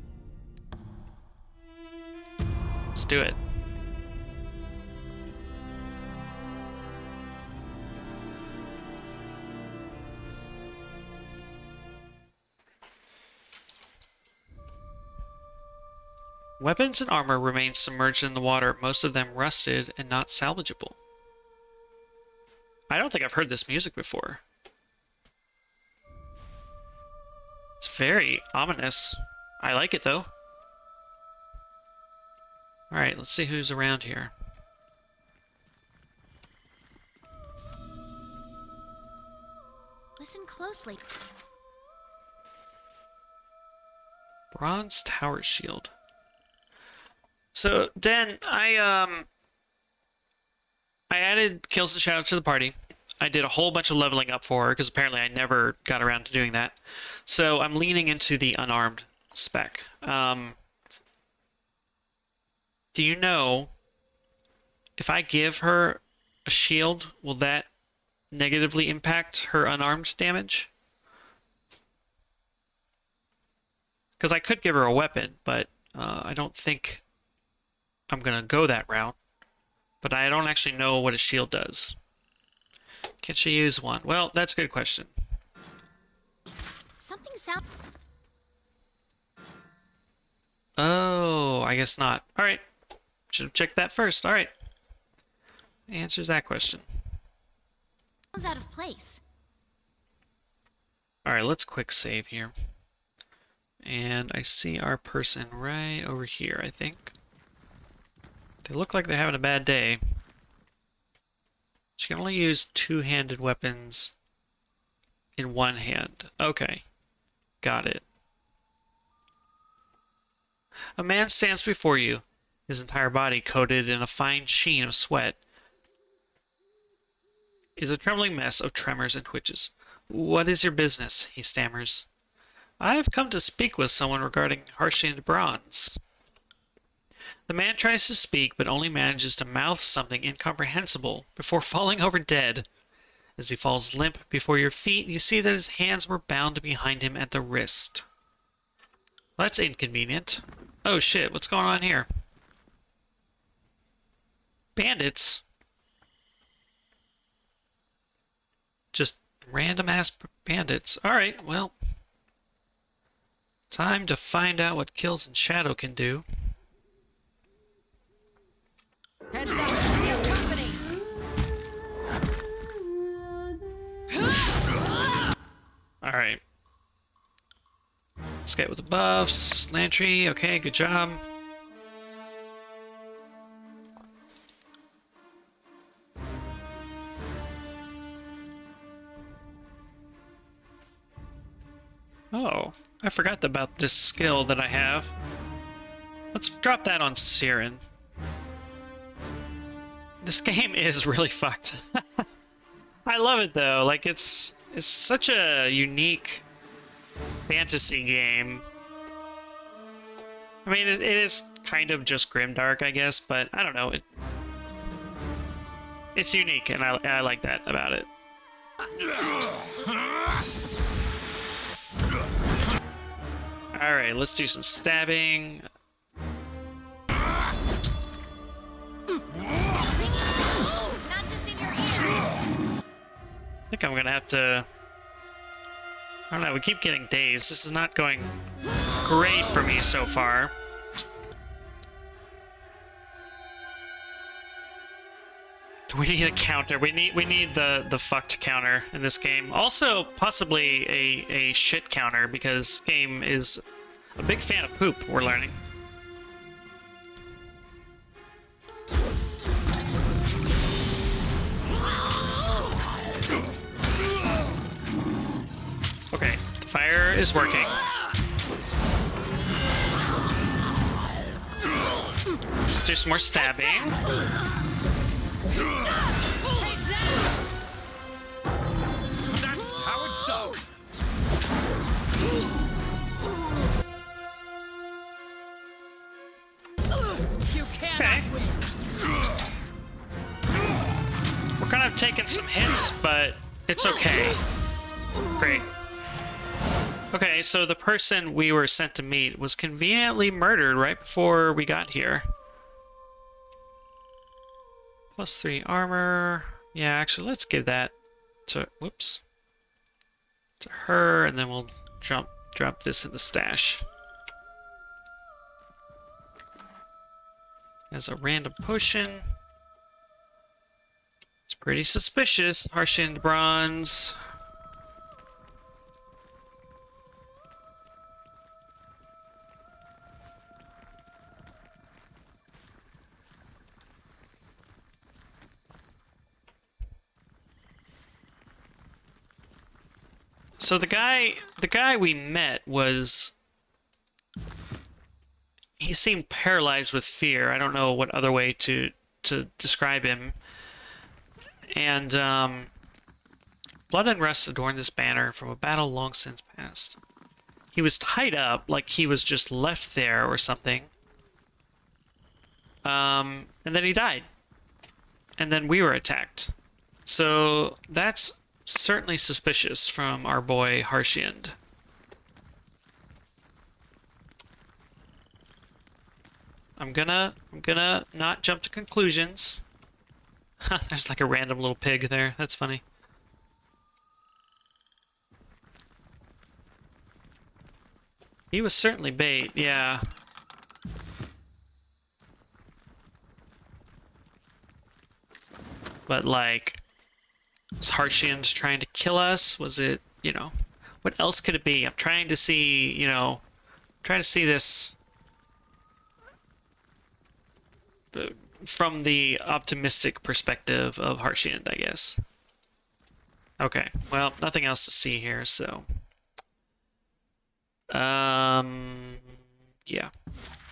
Let's do it. Weapons and armor remain submerged in the water, most of them rusted and not salvageable. I don't think I've heard this music before. It's very ominous. I like it though. Alright, let's see who's around here. Listen closely. Bronze Tower Shield. So, Den, I added Kills and Shadow to the party. I did a whole bunch of leveling up for her, because apparently I never got around to doing that. So I'm leaning into the unarmed spec. Do you know, if I give her a shield, will that negatively impact her unarmed damage? Because I could give her a weapon, but I don't think I'm going to go that route. But I don't actually know what a shield does. Can she use one? Well, that's a good question. Something sounds... Oh, I guess not. Alright. Should have checked that first. Alright. Answers that question. out of place. Alright, let's quick save here. And I see our person right over here, I think. They look like they're having a bad day. She can only use two-handed weapons in one hand. Okay. Got it. A man stands before you, his entire body coated in a fine sheen of sweat. Is a trembling mess of tremors and twitches. What is your business? He stammers. I have come to speak with someone regarding Harshian bronze. The man tries to speak, but only manages to mouth something incomprehensible before falling over dead. As he falls limp before your feet, you see that his hands were bound behind him at the wrist. Well, that's inconvenient. Oh shit, what's going on here? Bandits? Just random ass bandits. Alright, well. Time to find out what Kills and Shadow can do. Heads up, we have company! Alright. Let's get with the buffs. Lantry, okay, good job. Oh, I forgot about this skill that I have. Let's drop that on Siren. This game is really fucked. I love it though. Like it's such a unique fantasy game. I mean, it is kind of just grimdark, I guess, but I don't know. It's unique, and I like that about it. Alright, let's do some stabbing. Not just in your ears. I think I'm gonna have to... I don't know, we keep getting dazed. This is not going great for me so far. We need a counter. We need the fucked counter in this game. Also, possibly a shit counter, because this game is a big fan of poop, we're learning. Okay, the fire is working. Let's do some more stabbing. That's how it's done. You cannot Okay. win. We're kind of taking some hits, but it's okay. Great. Okay, so the person we were sent to meet was conveniently murdered right before we got here. +3 armor. Yeah, actually, let's give that to, whoops, to her, and then we'll drop this in the stash. As a random potion. It's pretty suspicious. Harshened bronze. So the guy we met was, he seemed paralyzed with fear. I don't know what other way to describe him. And blood and rust adorn this banner from a battle long since past. He was tied up, like he was just left there or something. And then he died. And then we were attacked. So that's certainly suspicious from our boy Harshiend. I'm gonna not jump to conclusions. There's like a random little pig there. That's funny. He was certainly bait, yeah. But like, was Harshiend trying to kill us? Was it, you know, what else could it be? I'm trying to see, you know, trying to see this from the optimistic perspective of Harshiend, I guess. Okay, well, nothing else to see here, so yeah,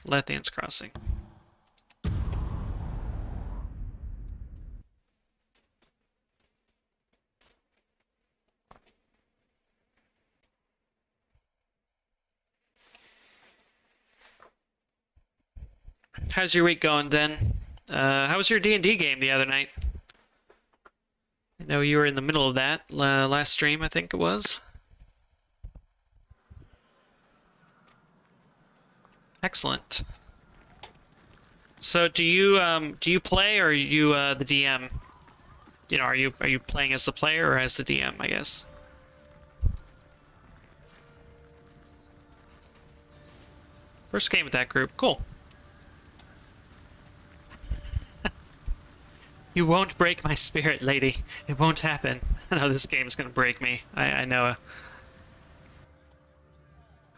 Lethian's Crossing. How's your week going, Den? How was your D&D game the other night? I know you were in the middle of that last stream, I think it was. Excellent. So do you play, or are you the DM? You know, are you playing as the player or as the DM, I guess? First game with that group. Cool. You won't break my spirit, lady. It won't happen. I know this game is gonna break me. I know.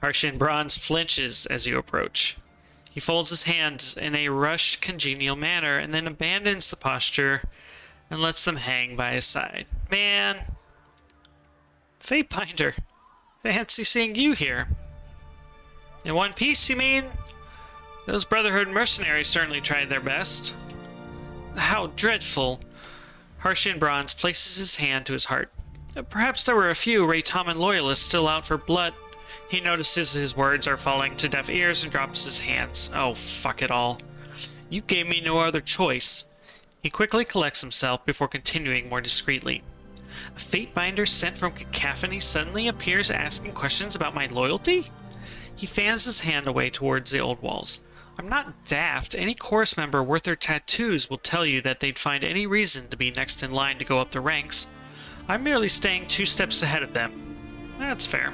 Harshen Bronze flinches as you approach. He folds his hand in a rushed, congenial manner, and then abandons the posture and lets them hang by his side. Man! Fatebinder! Fancy seeing you here. In one piece, you mean? Those Brotherhood mercenaries certainly tried their best. How dreadful! Harshen Bronze places his hand to his heart. Perhaps there were a few Raytoman loyalists still out for blood, He notices his words are falling to deaf ears and drops his hands. Oh, fuck it all. You gave me no other choice. He quickly collects himself before continuing more discreetly. A fate binder sent from Cacophony suddenly appears asking questions about my loyalty? He fans his hand away towards the old walls. I'm not daft. Any chorus member worth their tattoos will tell you that they'd find any reason to be next in line to go up the ranks. I'm merely staying 2 steps ahead of them. That's fair.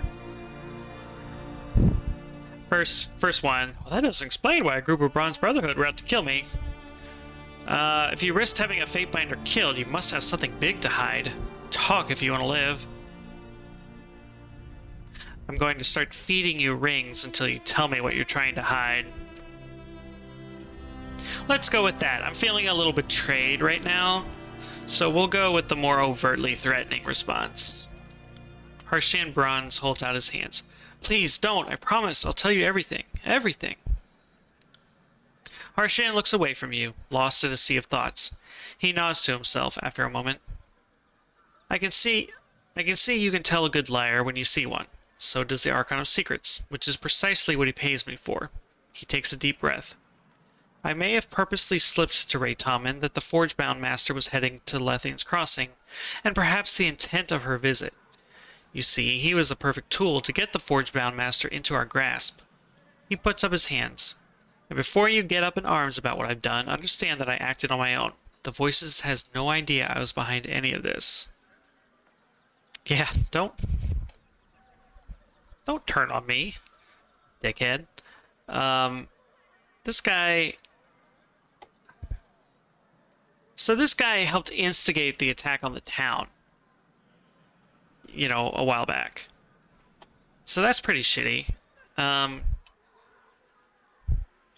First one. Well, that doesn't explain why a group of Bronze Brotherhood were out to kill me. If you risked having a fate binder killed, you must have something big to hide. Talk if you want to live. I'm going to start feeding you rings until you tell me what you're trying to hide. Let's go with that. I'm feeling a little betrayed right now, so we'll go with the more overtly threatening response. Harshan Bronze holds out his hands. Please don't. I promise I'll tell you everything. Everything. Harshan looks away from you, lost in a sea of thoughts. He nods to himself after a moment. I can see you can tell a good liar when you see one. So does the Archon of Secrets, which is precisely what he pays me for. He takes a deep breath. I may have purposely slipped to Ray Tommen that the Forge-bound Master was heading to Lethian's Crossing, and perhaps the intent of her visit. You see, he was the perfect tool to get the Forge-bound Master into our grasp. He puts up his hands. And before you get up in arms about what I've done, understand that I acted on my own. The Voices has no idea I was behind any of this. Yeah, don't turn on me, dickhead. This guy... So this guy helped instigate the attack on the town, you know, a while back. So that's pretty shitty. I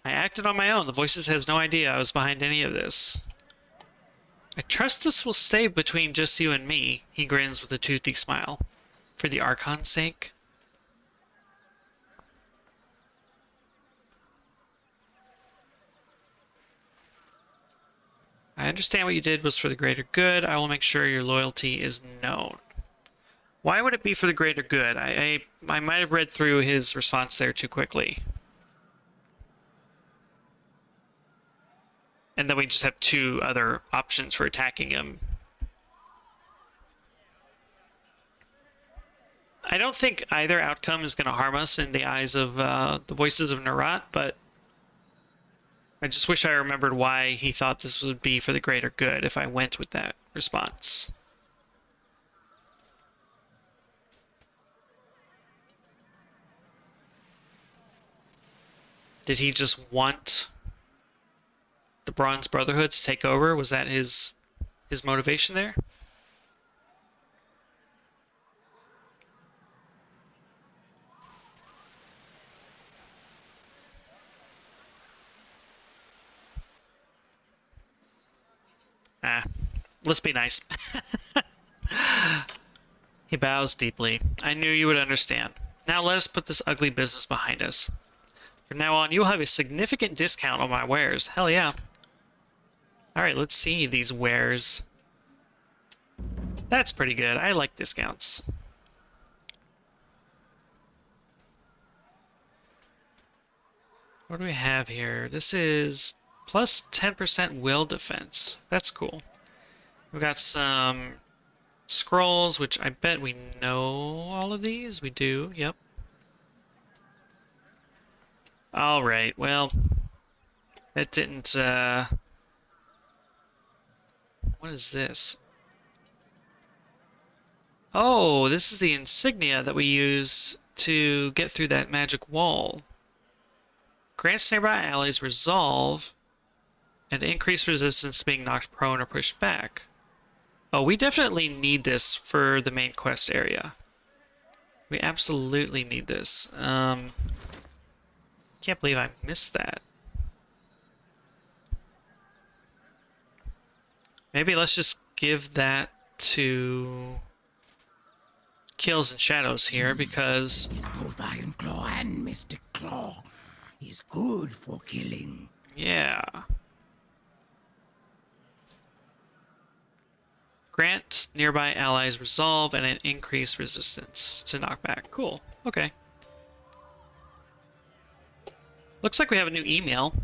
acted on my own. The Voices has no idea I was behind any of this. I trust this will stay between just you and me, he grins with a toothy smile. For the Archon's sake. I understand what you did was for the greater good. I will make sure your loyalty is known. Why would it be for the greater good? I might have read through his response there too quickly. And then we just have 2 other options for attacking him. I don't think either outcome is going to harm us in the eyes of the Voices of Nerat, but I just wish I remembered why he thought this would be for the greater good if I went with that response. Did he just want the Bronze Brotherhood to take over? Was that his motivation there? Let's be nice. He bows deeply. I knew you would understand. Now let us put this ugly business behind us. From now on, you'll have a significant discount on my wares. Hell yeah. Alright, let's see these wares. That's pretty good. I like discounts. What do we have here? This is plus 10% will defense. That's cool. We've got some scrolls, which I bet we know all of these. We do, yep. Alright, well, that didn't, what is this? Oh, this is the insignia that we used to get through that magic wall. Grants nearby allies resolve and increase resistance to being knocked prone or pushed back. Oh, we definitely need this for the main quest area. We absolutely need this. Can't believe I missed that. Maybe let's just give that to Kills and Shadows here, because... He's both Iron Claw and Mystic Claw. He's good for killing. Yeah. Grant nearby allies resolve and an increased resistance to knockback. Cool. Okay. Looks like we have a new email.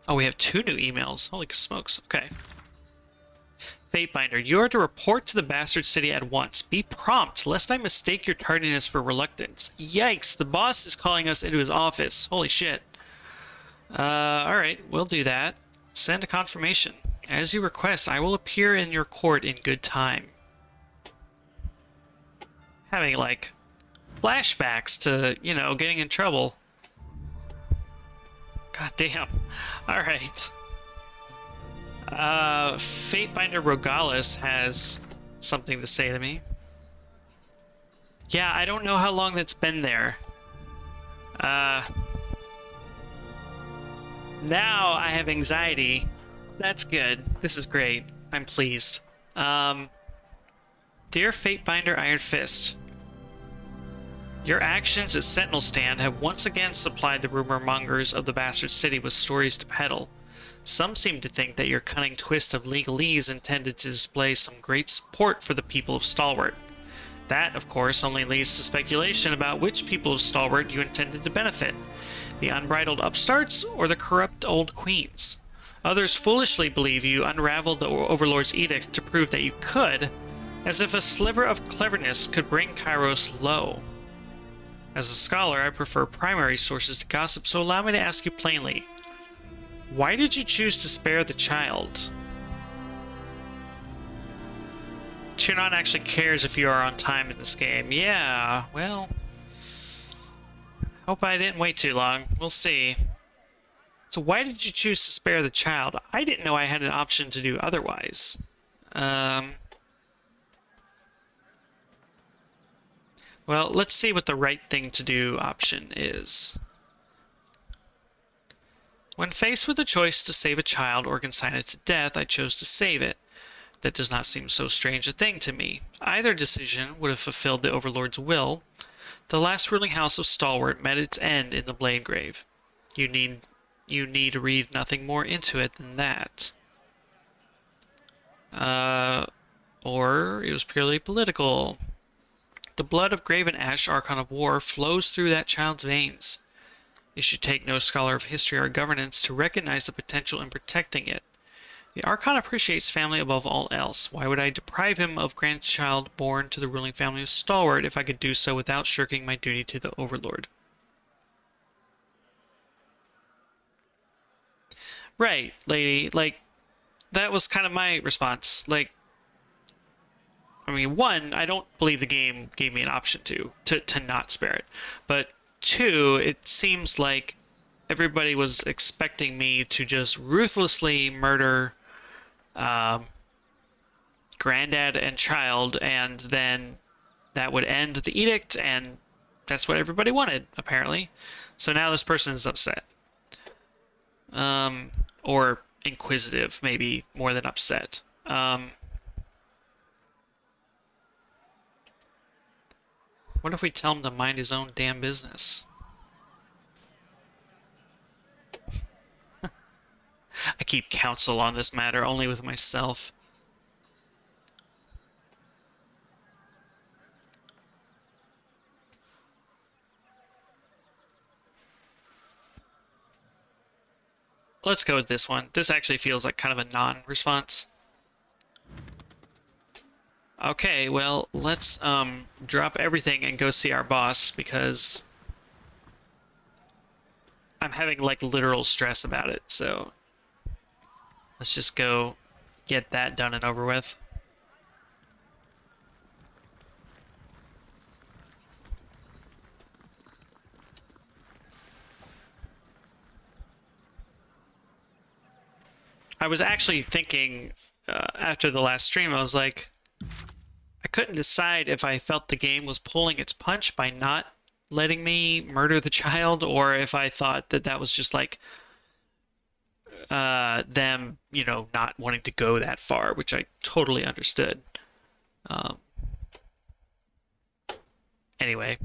Oh, we have 2 new emails. Holy smokes. Okay. Fatebinder, you are to report to the Bastard City at once. Be prompt, lest I mistake your tardiness for reluctance. Yikes, the boss is calling us into his office. Holy shit. Alright, we'll do that. Send a confirmation. As you request, I will appear in your court in good time. Having, like, flashbacks to, you know, getting in trouble. God damn. Alright. Fatebinder Rogalis has something to say to me. Yeah, I don't know how long that's been there. Now I have anxiety. That's good. This is great. I'm pleased. Dear Fatebinder Iron Fist, your actions at Sentinel Stand have once again supplied the rumor mongers of the Bastard City with stories to peddle. Some seem to think that your cunning twist of legalese intended to display some great support for the people of Stalwart. That, of course, only leads to speculation about which people of Stalwart you intended to benefit. The unbridled upstarts or the corrupt old queens? Others foolishly believe you unraveled the Overlord's edict to prove that you could, as if a sliver of cleverness could bring Kairos low. As a scholar, I prefer primary sources to gossip, so allow me to ask you plainly. Why did you choose to spare the child? Tyranny actually cares if you are on time in this game. Yeah, well... Hope I didn't wait too long. We'll see. So why did you choose to spare the child? I didn't know I had an option to do otherwise. Well, let's see what the right thing to do option is. When faced with a choice to save a child or consign it to death, I chose to save it. That does not seem so strange a thing to me. Either decision would have fulfilled the Overlord's will. The last ruling house of Stalwart met its end in the Blade Grave. You need read nothing more into it than that. Or it was purely political. The blood of Graven Ash, Archon of War, flows through that child's veins. It should take no scholar of history or governance to recognize the potential in protecting it. The Archon appreciates family above all else. Why would I deprive him of grandchild born to the ruling family of Stalwart if I could do so without shirking my duty to the Overlord? Right, lady. Like, that was kind of my response. Like, I mean, one, I don't believe the game gave me an option to not spare it. But two, it seems like everybody was expecting me to just ruthlessly murder granddad and child, and then that would end the edict, and that's what everybody wanted, apparently. So now this person is upset. Or inquisitive, maybe more than upset. What if we tell him to mind his own damn business? I keep counsel on this matter only with myself. Let's go with this one. This actually feels like kind of a non-response. Okay, well, let's drop everything and go see our boss, because I'm having like literal stress about it, so let's just go get that done and over with. I was actually thinking after the last stream, I was like, I couldn't decide if I felt the game was pulling its punch by not letting me murder the child, or if I thought that that was just like them, you know, not wanting to go that far, which I totally understood. Anyway,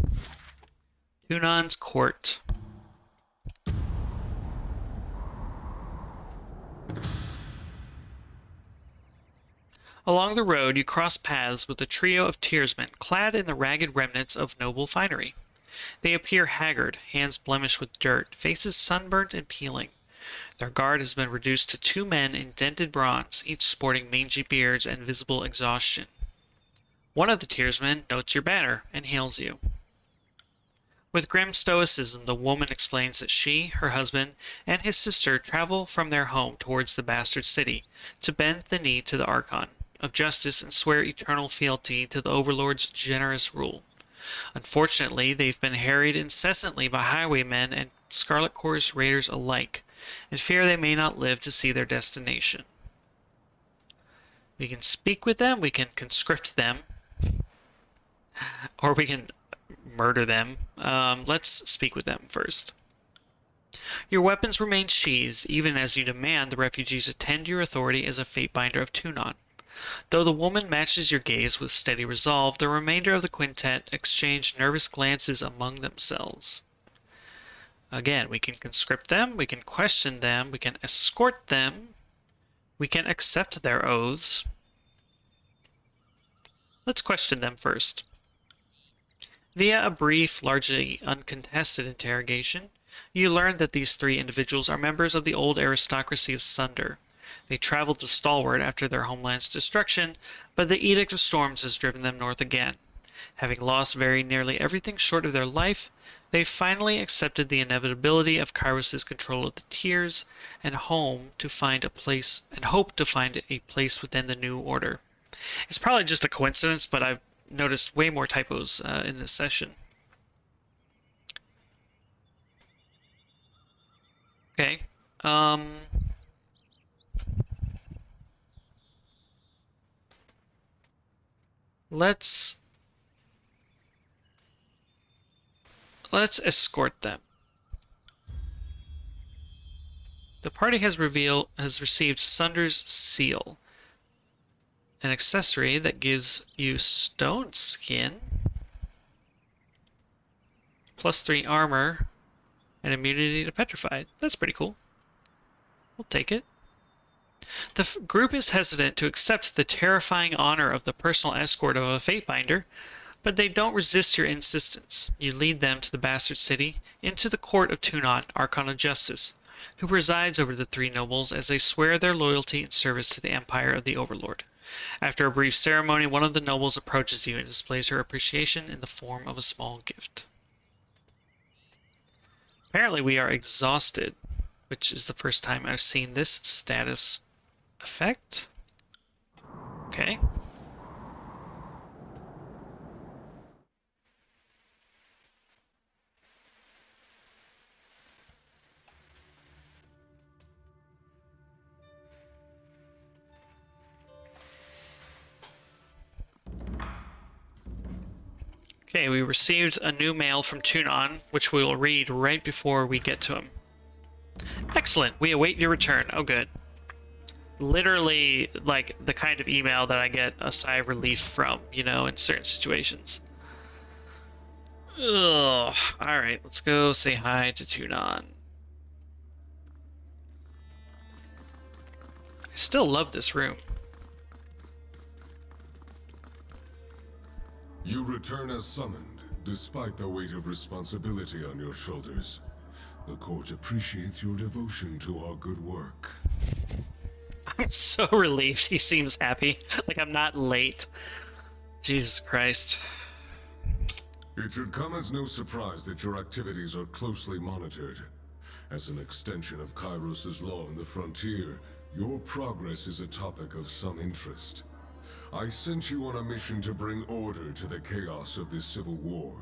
Tunan's Court. Along the road, you cross paths with a trio of tearsmen, clad in the ragged remnants of noble finery. They appear haggard, hands blemished with dirt, faces sunburnt and peeling. Their guard has been reduced to 2 men in dented bronze, each sporting mangy beards and visible exhaustion. One of the tiersmen notes your banner and hails you. With grim stoicism, the woman explains that she, her husband, and his sister travel from their home towards the bastard city to bend the knee to the Archon of justice and swear eternal fealty to the Overlord's generous rule. Unfortunately, they've been harried incessantly by highwaymen and Scarlet Chorus raiders alike, and fear they may not live to see their destination. We can speak with them, we can conscript them, or we can murder them. Let's speak with them first. Your weapons remain sheathed, even as you demand the refugees attend your authority as a Fatebinder of Tunon. Though the woman matches your gaze with steady resolve, the remainder of the quintet exchange nervous glances among themselves. Again, we can conscript them, we can question them, we can escort them, we can accept their oaths. Let's question them first. Via a brief, largely uncontested interrogation, you learn that these 3 individuals are members of the old aristocracy of Sunder. They traveled to Stalwart after their homeland's destruction, but the Edict of Storms has driven them north again. Having lost very nearly everything short of their life, they finally accepted the inevitability of Kairos' control of the tiers and hope to find a place within the new order. It's probably just a coincidence, but I've noticed way more typos in this session. Okay. Let's escort them. The party has received Sunder's seal, an accessory that gives you stone skin, +3 armor, and immunity to petrified. That's pretty cool. We'll take it. The group is hesitant to accept the terrifying honor of the personal escort of a Fatebinder, but they don't resist your insistence. You lead them to the bastard city, into the court of Tunon, Archon of Justice, who presides over the 3 nobles as they swear their loyalty and service to the empire of the Overlord. After a brief ceremony, one of the nobles approaches you and displays her appreciation in the form of a small gift. Apparently we are exhausted, which is the first time I've seen this status effect. Okay. Okay, we received a new mail from Tunon, which we will read right before we get to him. Excellent, we await your return. Oh good. Literally, like, the kind of email that I get a sigh of relief from, you know, in certain situations. Ugh. Alright, let's go say hi to Tunon. I still love this room. You return as summoned, despite the weight of responsibility on your shoulders. The court appreciates your devotion to our good work. I'm so relieved he seems happy. Like I'm not late. Jesus Christ. It should come as no surprise that your activities are closely monitored. As an extension of Kairos' law in the frontier, your progress is a topic of some interest. I sent you on a mission to bring order to the chaos of this civil war.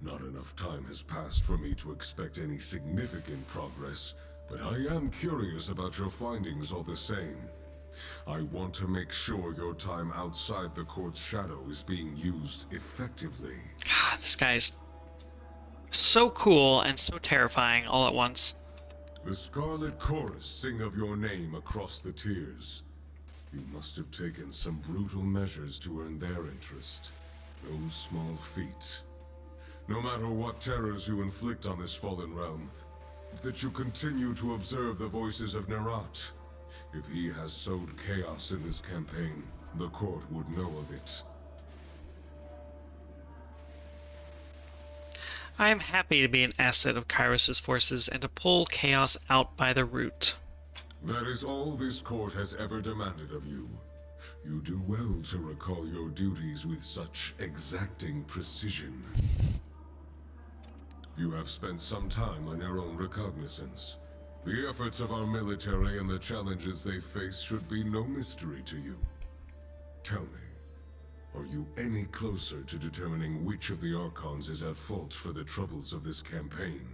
Not enough time has passed for me to expect any significant progress, but I am curious about your findings all the same. I want to make sure your time outside the court's shadow is being used effectively. This guy's so cool and so terrifying all at once. The Scarlet Chorus sing of your name across the tiers. You must have taken some brutal measures to earn their interest. No small feat. No matter what terrors you inflict on this fallen realm, that you continue to observe the voices of Nerat. If he has sowed chaos in this campaign, the court would know of it. I am happy to be an asset of Kairos' forces and to pull chaos out by the root. That is all this court has ever demanded of you. You do well to recall your duties with such exacting precision. You have spent some time on your own recognizance. The efforts of our military and the challenges they face should be no mystery to you. Tell me, are you any closer to determining which of the Archons is at fault for the troubles of this campaign?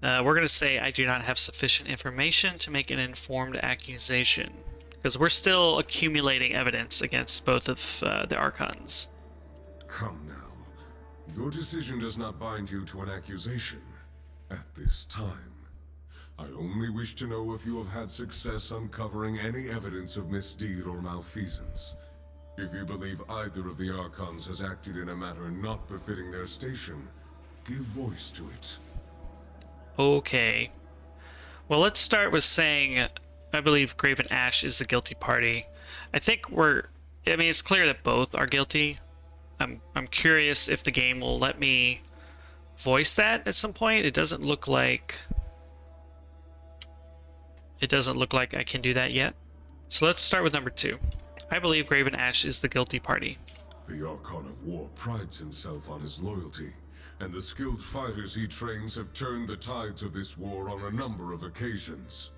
We're going to say I do not have sufficient information to make an informed accusation, because we're still accumulating evidence against both of the Archons. Come now. Your decision does not bind you to an accusation at this time. I only wish to know if you have had success uncovering any evidence of misdeed or malfeasance. If you believe either of the Archons has acted in a manner not befitting their station, give voice to it. Okay. Well, let's start with saying I believe Graven Ash is the guilty party. I think it's clear that both are guilty. I'm curious if the game will let me voice that at some point. It doesn't look like I can do that yet. So let's start with number 2. I believe Graven Ash is the guilty party. The Archon of War prides himself on his loyalty, and the skilled fighters he trains have turned the tides of this war on a number of occasions.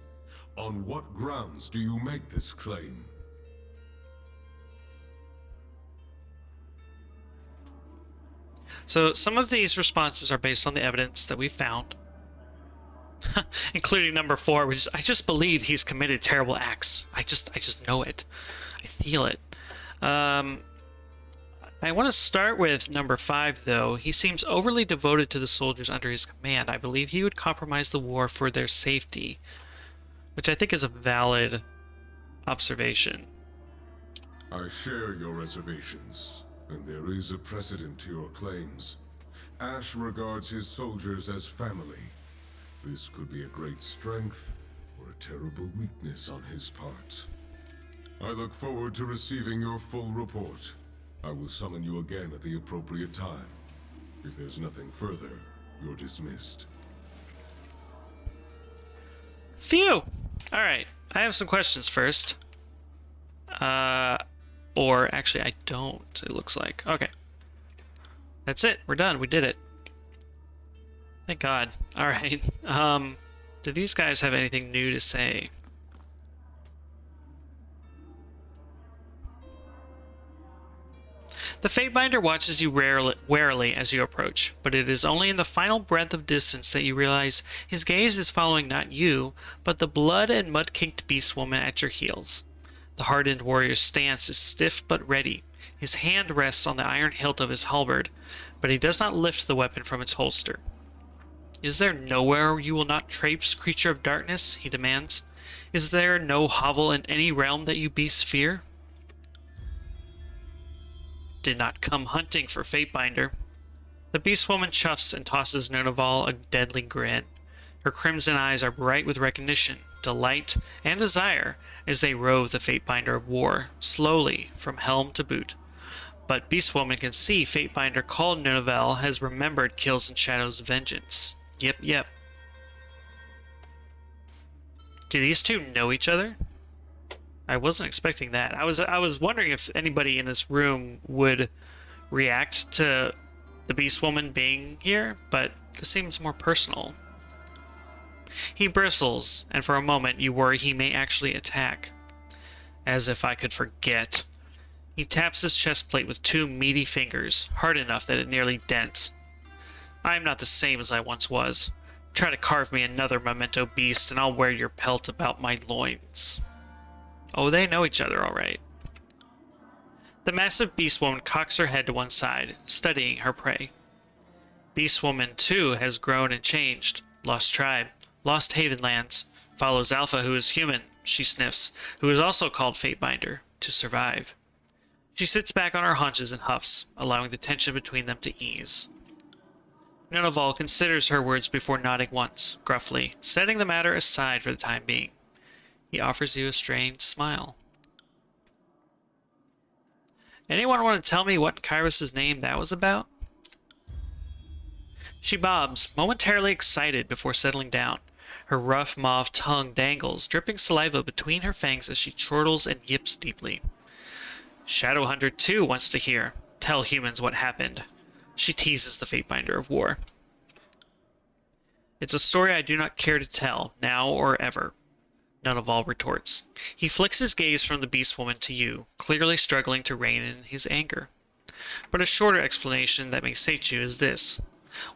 On what grounds do you make this claim? So some of these responses are based on the evidence that we found, including number 4, which is I just believe he's committed terrible acts. I just know it. I feel it. I want to start with number 5, though. He seems overly devoted to the soldiers under his command. I believe he would compromise the war for their safety, which I think is a valid observation. I share your reservations, and there is a precedent to your claims. Ash regards his soldiers as family. This could be a great strength, or a terrible weakness on his part. I look forward to receiving your full report. I will summon you again at the appropriate time. If there's nothing further, you're dismissed. Phew! Alright, I have some questions first. Or actually I don't, it looks like. Okay. That's it, we're done, we did it. Thank God. Alright, do these guys have anything new to say? The Fatebinder watches you warily as you approach, but it is only in the final breadth of distance that you realize his gaze is following not you, but the blood and mud-kinked beast woman at your heels. The hardened warrior's stance is stiff but ready. His hand rests on the iron hilt of his halberd, but he does not lift the weapon from its holster. Is there nowhere you will not traipse, creature of darkness? He demands. Is there no hovel in any realm that you beasts fear? Did not come hunting for Fatebinder. The beast woman chuffs and tosses Nurnival a deadly grin. Her crimson eyes are bright with recognition, delight, and desire as they rove the Fatebinder of war, slowly, from helm to boot. But beast woman can see Fatebinder called Nurnival has remembered Kills and Shadows' vengeance. Yep. Do these two know each other? I wasn't expecting that. I was wondering if anybody in this room would react to the Beast Woman being here, but this seems more personal. He bristles, and for a moment you worry he may actually attack. As if I could forget. He taps his chest plate with 2 meaty fingers, hard enough that it nearly dents. I am not the same as I once was. Try to carve me another memento beast, and I'll wear your pelt about my loins. Oh, they know each other all right. The massive beast woman cocks her head to one side, studying her prey. Beast woman, too, has grown and changed. Lost tribe, lost Havenlands, follows Alpha, who is human, she sniffs, who is also called Fatebinder, to survive. She sits back on her haunches and huffs, allowing the tension between them to ease. Nurnival considers her words before nodding once, gruffly, setting the matter aside for the time being. He offers you a strange smile. Anyone want to tell me what in Kairos' name that was about? She bobs, momentarily excited before settling down. Her rough mauve tongue dangles, dripping saliva between her fangs as she chortles and yips deeply. Shadowhunter too wants to hear. Tell humans what happened. She teases the Fatebinder of War. It's a story I do not care to tell, now or ever. Nunaval retorts. He flicks his gaze from the beast woman to you, clearly struggling to rein in his anger. But a shorter explanation that may sate you is this.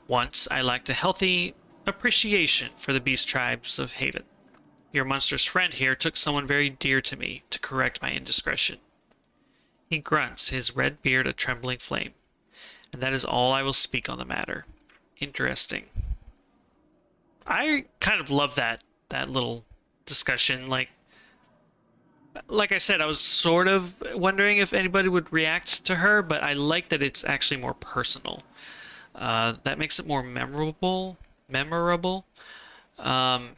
Once I lacked a healthy appreciation for the beast tribes of Haven. Your monstrous friend here took someone very dear to me to correct my indiscretion. He grunts, his red beard a trembling flame. And that is all I will speak on the matter. Interesting. I kind of love that little discussion. Like I said, I was sort of wondering if anybody would react to her, but I like that it's actually more personal. That makes it more memorable, and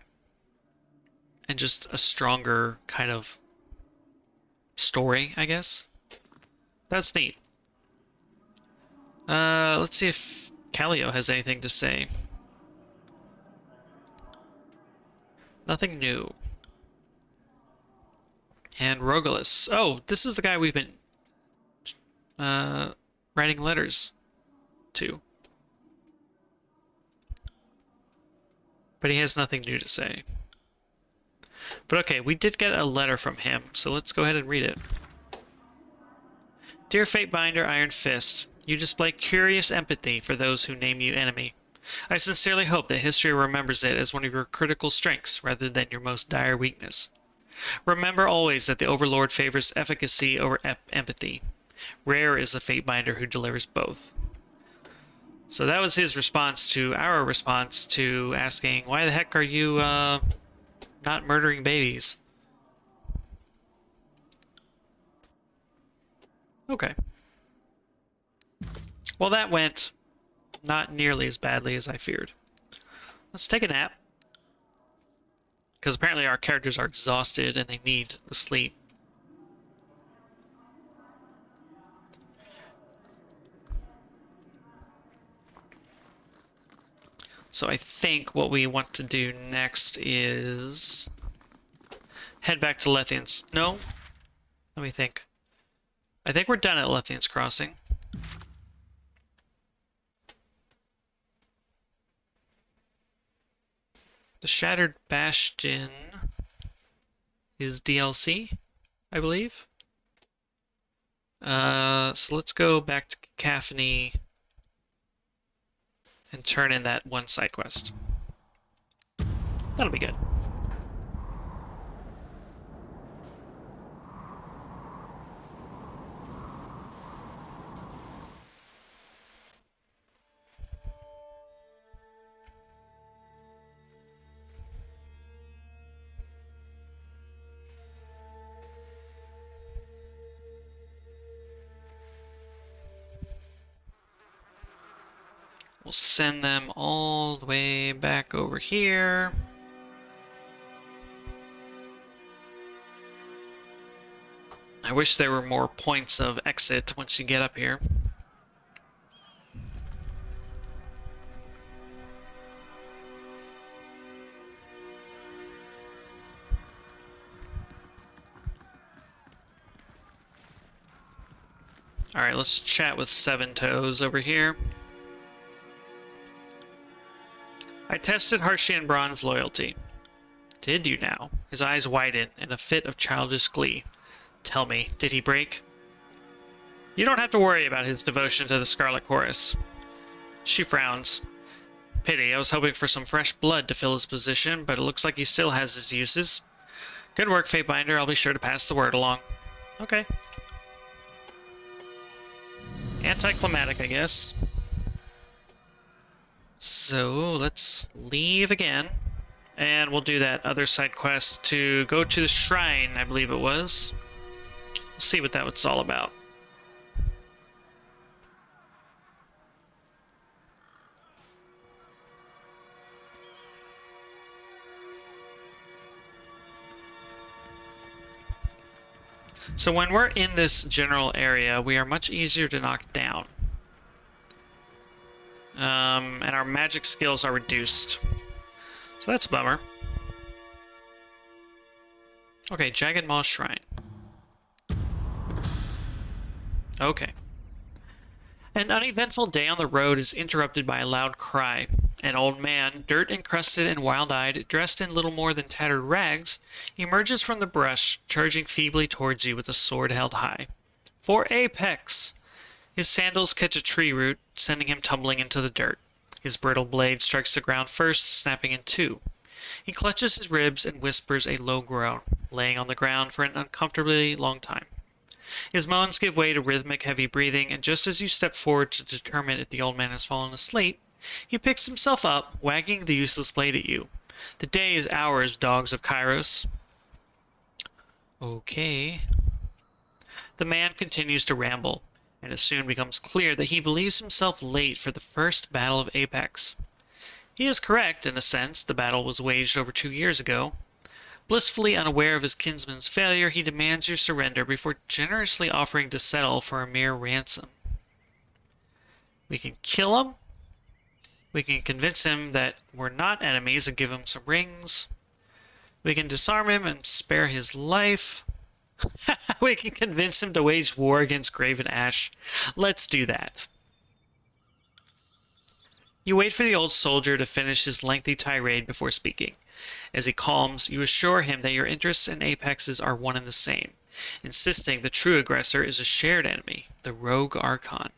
just a stronger kind of story, I guess. That's neat. Let's see if Callio has anything to say. Nothing new. And Rogalus. Oh, this is the guy we've been writing letters to. But he has nothing new to say. But okay, we did get a letter from him, so let's go ahead and read it. Dear Fatebinder Iron Fist, you display curious empathy for those who name you enemy. I sincerely hope that history remembers it as one of your critical strengths rather than your most dire weakness. Remember always that the Overlord favors efficacy over empathy. Rare is the Fatebinder who delivers both. So that was his response to our response to asking, why the heck are you not murdering babies? Okay. Well, that went not nearly as badly as I feared. Let's take a nap. Because apparently our characters are exhausted and they need the sleep. So I think what we want to do next is head back to Lethian's. No? Let me think. I think we're done at Lethian's Crossing. The Shattered Bastion is DLC, I believe. So let's go back to Cacophony and turn in that one side quest. That'll be good. We'll send them all the way back over here. I wish there were more points of exit once you get up here. Alright, let's chat with Seven Toes over here. I tested Harshian Braun's loyalty. Did you now? His eyes widen in a fit of childish glee. Tell me, did he break? You don't have to worry about his devotion to the Scarlet Chorus. She frowns. Pity, I was hoping for some fresh blood to fill his position, but it looks like he still has his uses. Good work, Fatebinder. I'll be sure to pass the word along. Okay. Anticlimactic, I guess. So, let's leave again. And we'll do that other side quest to go to the shrine, I believe it was. See what that was all about. So when we're in this general area, we are much easier to knock down. And our magic skills are reduced. So that's a bummer. Okay, Jagged Maw Shrine. Okay. An uneventful day on the road is interrupted by a loud cry. An old man, dirt-encrusted and wild-eyed, dressed in little more than tattered rags, emerges from the brush, charging feebly towards you with a sword held high. For Apex! His sandals catch a tree root, sending him tumbling into the dirt. His brittle blade strikes the ground first, snapping in two. He clutches his ribs and whispers a low groan, laying on the ground for an uncomfortably long time. His moans give way to rhythmic, heavy breathing, and just as you step forward to determine if the old man has fallen asleep, he picks himself up, wagging the useless blade at you. The day is ours, dogs of Kairos. Okay. The man continues to ramble, and it soon becomes clear that he believes himself late for the first battle of Apex. He is correct, in a sense. The battle was waged over 2 years ago. Blissfully unaware of his kinsman's failure, he demands your surrender before generously offering to settle for a mere ransom. We can kill him. We can convince him that we're not enemies and give him some rings. We can disarm him and spare his life. We can convince him to wage war against Graven Ash. Let's do that. You wait for the old soldier to finish his lengthy tirade before speaking. As he calms, you assure him that your interests and Apex's are one and the same, insisting the true aggressor is a shared enemy, the rogue Archon.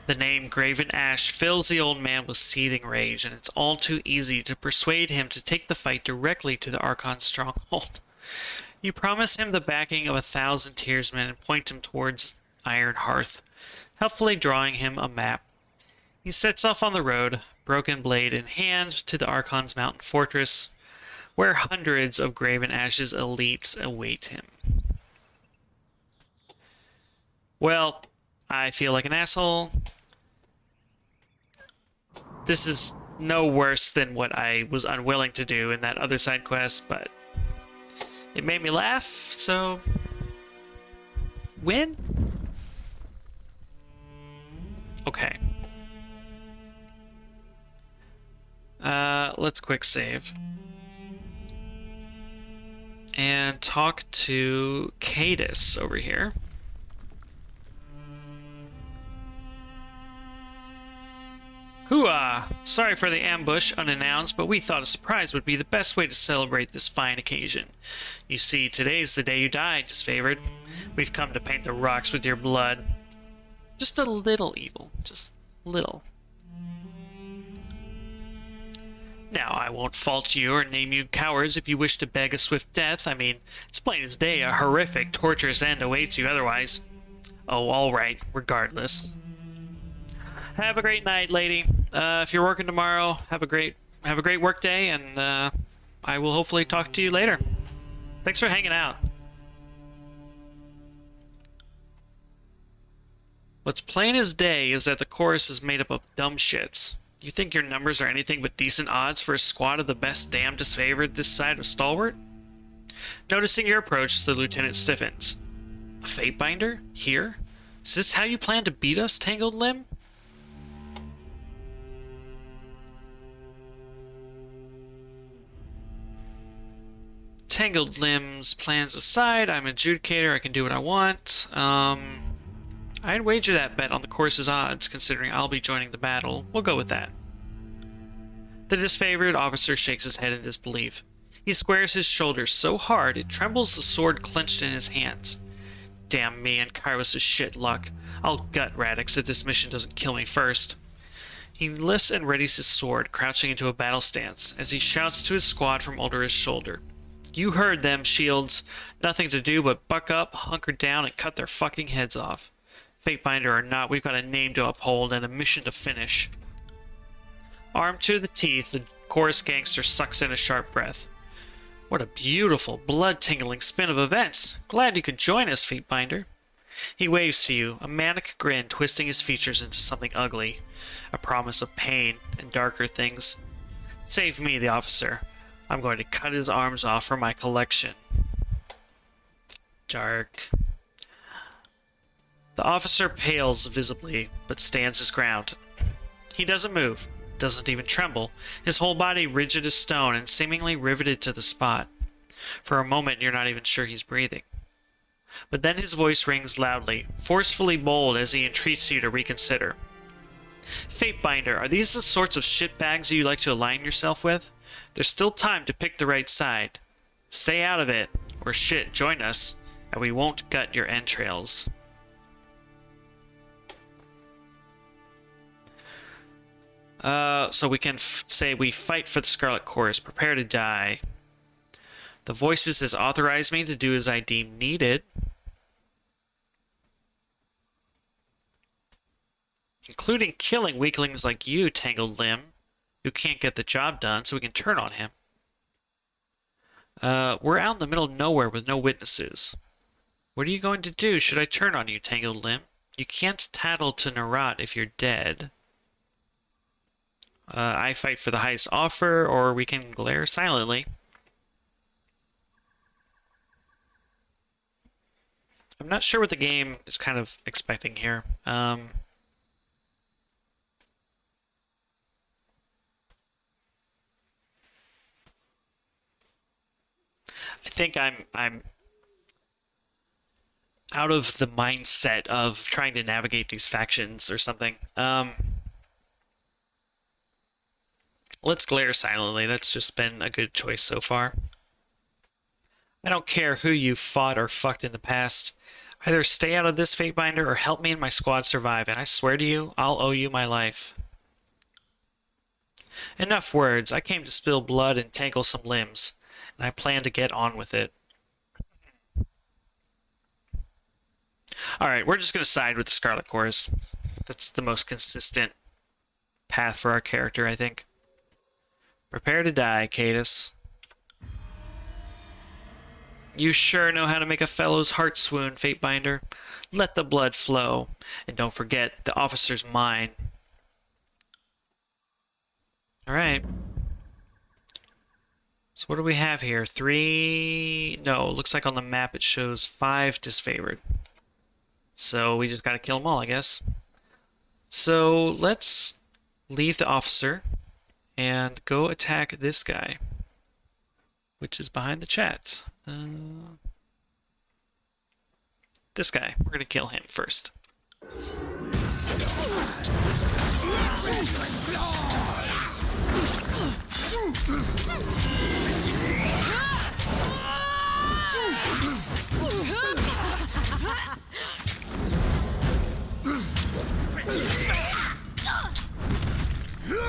The name Graven Ash fills the old man with seething rage, and it's all too easy to persuade him to take the fight directly to the Archon's stronghold. You promise him the backing of 1,000 Tearsmen and point him towards Iron Hearth, helpfully drawing him a map. He sets off on the road, broken blade in hand, to the Archon's mountain fortress, where hundreds of Graven Ash's elites await him. Well, I feel like an asshole. This is no worse than what I was unwilling to do in that other side quest, but it made me laugh, so win? Okay. Let's quick save. And talk to Cadus over here. Hooah! Sorry for the ambush unannounced, but we thought a surprise would be the best way to celebrate this fine occasion. You see, today's the day you died, disfavored. We've come to paint the rocks with your blood. Just a little evil. Just little. Now, I won't fault you or name you cowards if you wish to beg a swift death. I mean, it's plain as day a horrific, torturous end awaits you otherwise. Oh, all right, regardless. Have a great night, lady. If you're working tomorrow, have a great work day, and I will hopefully talk to you later. Thanks for hanging out. What's plain as day is that the chorus is made up of dumb shits. You think your numbers are anything but decent odds for a squad of the best damn disfavored this side of Stalwart? Noticing your approach, the lieutenant stiffens. A Fatebinder? Here? Is this how you plan to beat us, Tangled Limb? Tangled Limb's plans aside, I'm an adjudicator, I can do what I want. I'd wager that bet on the course's odds, considering I'll be joining the battle. We'll go with that. The disfavored officer shakes his head in disbelief. He squares his shoulders so hard it trembles the sword clenched in his hands. Damn me and Kairos' shit luck. I'll gut Radix if this mission doesn't kill me first. He lifts and readies his sword, crouching into a battle stance, as he shouts to his squad from over his shoulder. You heard them, Shields. Nothing to do but buck up, hunker down, and cut their fucking heads off. Fatebinder or not, we've got a name to uphold and a mission to finish. Armed to the teeth, the chorus gangster sucks in a sharp breath. What a beautiful, blood-tingling spin of events. Glad you could join us, Fatebinder. He waves to you, a manic grin twisting his features into something ugly. A promise of pain and darker things. Save me, the officer. I'm going to cut his arms off for my collection. Dark. The officer pales visibly, but stands his ground. He doesn't move, doesn't even tremble, his whole body rigid as stone and seemingly riveted to the spot. For a moment, you're not even sure he's breathing. But then his voice rings loudly, forcefully bold as he entreats you to reconsider. Fatebinder, are these the sorts of shitbags you like to align yourself with? There's still time to pick the right side. Stay out of it, or shit, join us, and we won't gut your entrails. So we can say we fight for the Scarlet Chorus, prepare to die. The Voices has authorized me to do as I deem needed. Including killing weaklings like you, Tangled Limb, who can't get the job done, so we can turn on him. We're out in the middle of nowhere with no witnesses. What are you going to do should I turn on you, Tangled Limb? You can't tattle to Narat if you're dead. I fight for the highest offer, or we can glare silently. I'm not sure what the game is kind of expecting here. I think I'm out of the mindset of trying to navigate these factions or something. Let's glare silently. That's just been a good choice so far. I don't care who you fought or fucked in the past. Either stay out of this Fatebinder or help me and my squad survive, and I swear to you, I'll owe you my life. Enough words. I came to spill blood and tangle some limbs, and I plan to get on with it. Alright, we're just going to side with the Scarlet Chorus. That's the most consistent path for our character, I think. Prepare to die, Cadus. You sure know how to make a fellow's heart swoon, Fatebinder. Let the blood flow. And don't forget, the officer's mine. Alright. So what do we have here? 3... No, looks like on the map it shows 5 disfavored. So we just gotta kill them all, I guess. So let's leave the officer and go attack this guy, which is behind the chat. This guy. We're gonna kill him first.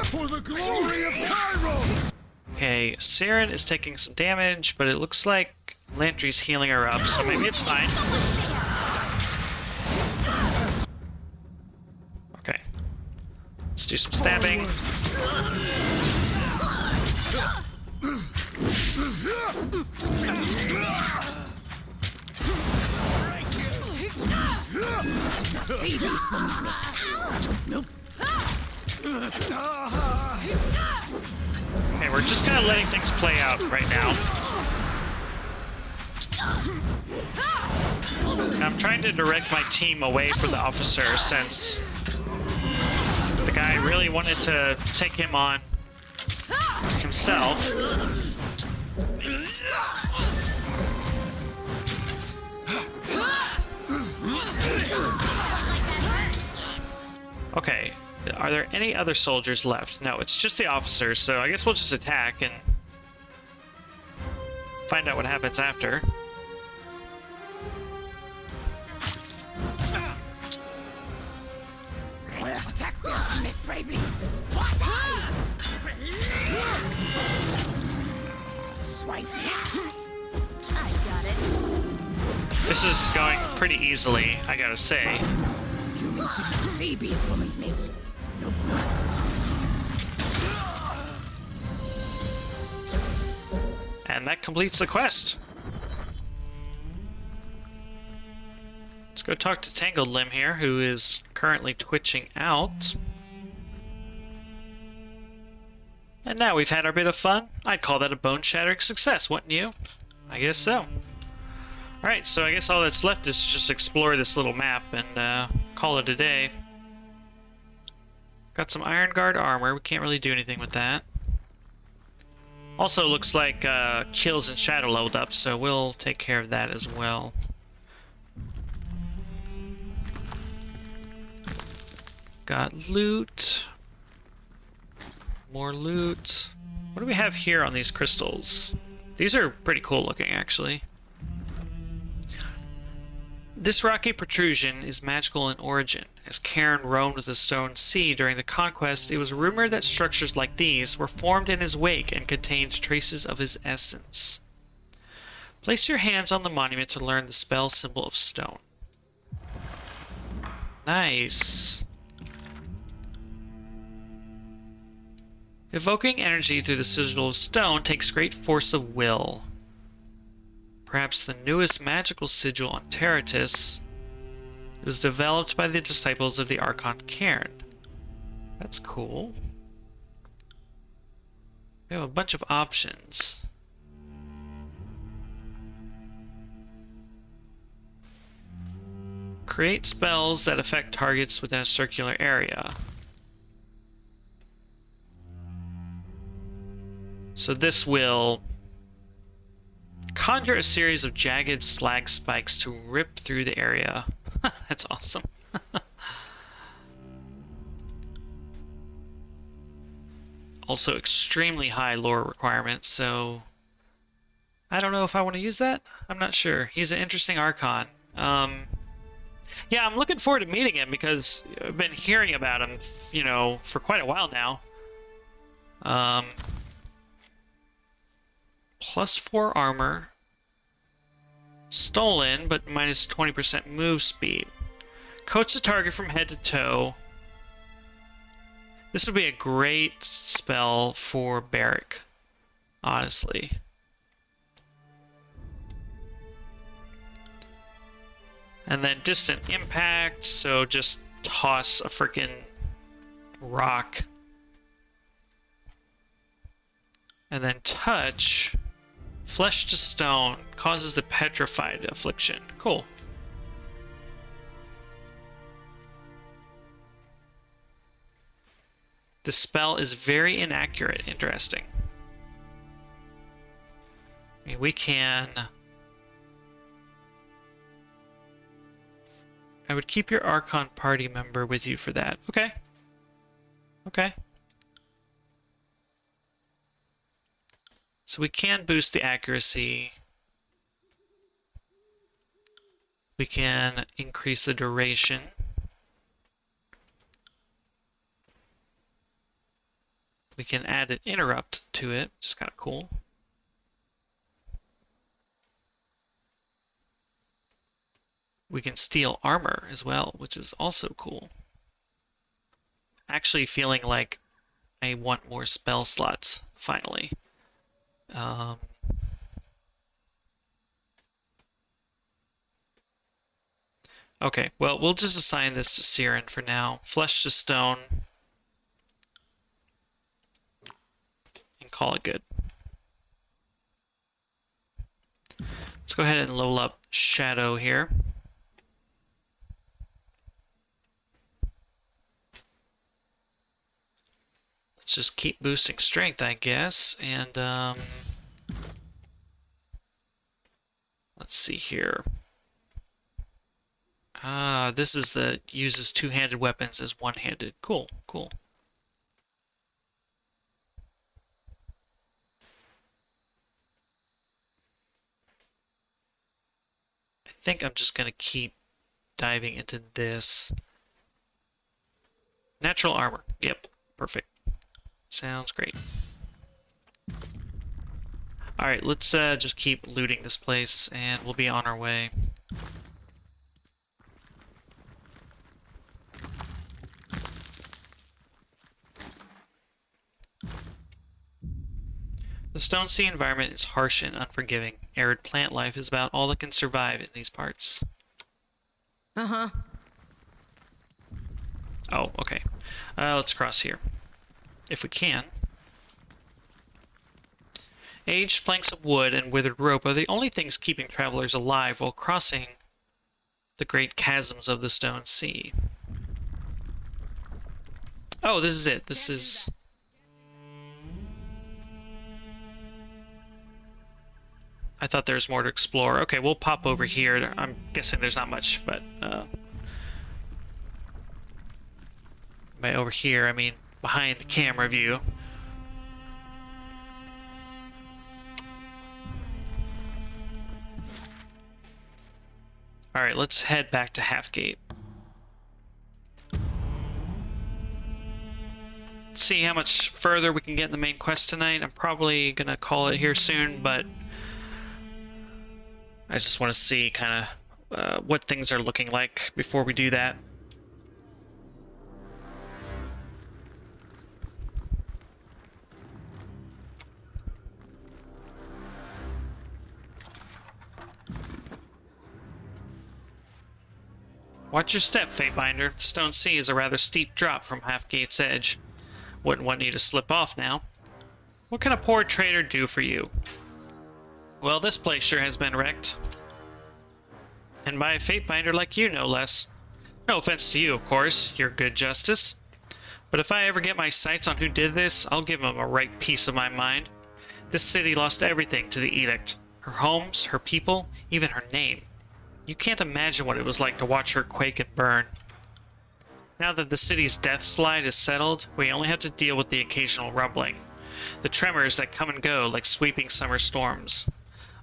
For the glory of Kairos! Okay, Saren is taking some damage, but it looks like Lantry's healing her up, so maybe it's fine. Okay. Let's do some stabbing. See these things, miss. Nope. Okay, we're just kind of letting things play out right now. I'm trying to direct my team away from the officer since the guy really wanted to take him on himself. Okay, are there any other soldiers left? No, it's just the officers, so I guess we'll just attack and find out what happens after. Attack the ultimate bravely. Swipe. I got it. This is going pretty easily, I gotta say. Humans did not see beast woman's miss. Nope, nope. And that completes the quest. Let's go talk to Tangled Limb here, who is currently twitching out. And now we've had our bit of fun. I'd call that a bone-shattering success, wouldn't you? I guess so. Alright, so I guess all that's left is just explore this little map and call it a day. Got some Iron Guard armor. We can't really do anything with that. Also looks like kills and shadow leveled up, so we'll take care of that as well. Got loot. More loot. What do we have here on these crystals? These are pretty cool looking, actually. This rocky protrusion is magical in origin. As Cairn roamed the Stone Sea during the conquest, it was rumored that structures like these were formed in his wake and contained traces of his essence. Place your hands on the monument to learn the spell symbol of stone. Nice. Evoking energy through the sigil of stone takes great force of will. Perhaps the newest magical sigil on Terratis. It was developed by the disciples of the Archon Cairn. That's cool. We have a bunch of options. Create spells that affect targets within a circular area. So this will conjure a series of jagged slag spikes to rip through the area. That's awesome. Also extremely high lore requirements, so I don't know if I want to use that. I'm not sure. He's an interesting Archon. Yeah, I'm looking forward to meeting him because I've been hearing about him, you know, for quite a while now. +4 armor. Stolen, but minus 20% move speed. Coats the target from head to toe. This would be a great spell for Barrack, honestly. And then distant impact, so just toss a freaking rock. And then touch, flesh to stone, causes the petrified affliction. Cool. The spell is very inaccurate. Interesting. I mean, we can... I would keep your Archon party member with you for that. Okay. Okay. So we can boost the accuracy. We can increase the duration. We can add an interrupt to it, which is kind of cool. We can steal armor as well, which is also cool. Actually feeling like I want more spell slots, finally. Okay, well, we'll just assign this to Siren for now. Flesh to stone. And call it good. Let's go ahead and level up Shadow here. Let's just keep boosting strength, I guess, and let's see here. This is the uses two-handed weapons as one-handed. Cool, cool. I think I'm just gonna keep diving into this. Natural armor. Yep, perfect. Sounds great. Alright, let's just keep looting this place and we'll be on our way. The Stone Sea environment is harsh and unforgiving. Arid plant life is about all that can survive in these parts. Uh-huh. Oh, okay. Let's cross here. If we can. Aged planks of wood and withered rope are the only things keeping travelers alive while crossing the great chasms of the Stone Sea. Oh, this is it. This is... I thought there was more to explore. Okay, we'll pop over here. I'm guessing there's not much, but... by over here, I mean behind the camera view. Alright, let's head back to Halfgate. Let's see how much further we can get in the main quest tonight. I'm probably gonna call it here soon, but I just want to see kind of what things are looking like before we do that. Watch your step, Fatebinder. The Stone Sea is a rather steep drop from Halfgate's edge. Wouldn't want you to slip off now. What can a poor trader do for you? Well, this place sure has been wrecked. And by a Fatebinder like you, no less. No offense to you, of course, your good justice. But if I ever get my sights on who did this, I'll give him a right piece of my mind. This city lost everything to the Edict. Her homes, her people, even her name. You can't imagine what it was like to watch her quake and burn. Now that the city's death slide is settled, we only have to deal with the occasional rumbling. The tremors that come and go like sweeping summer storms.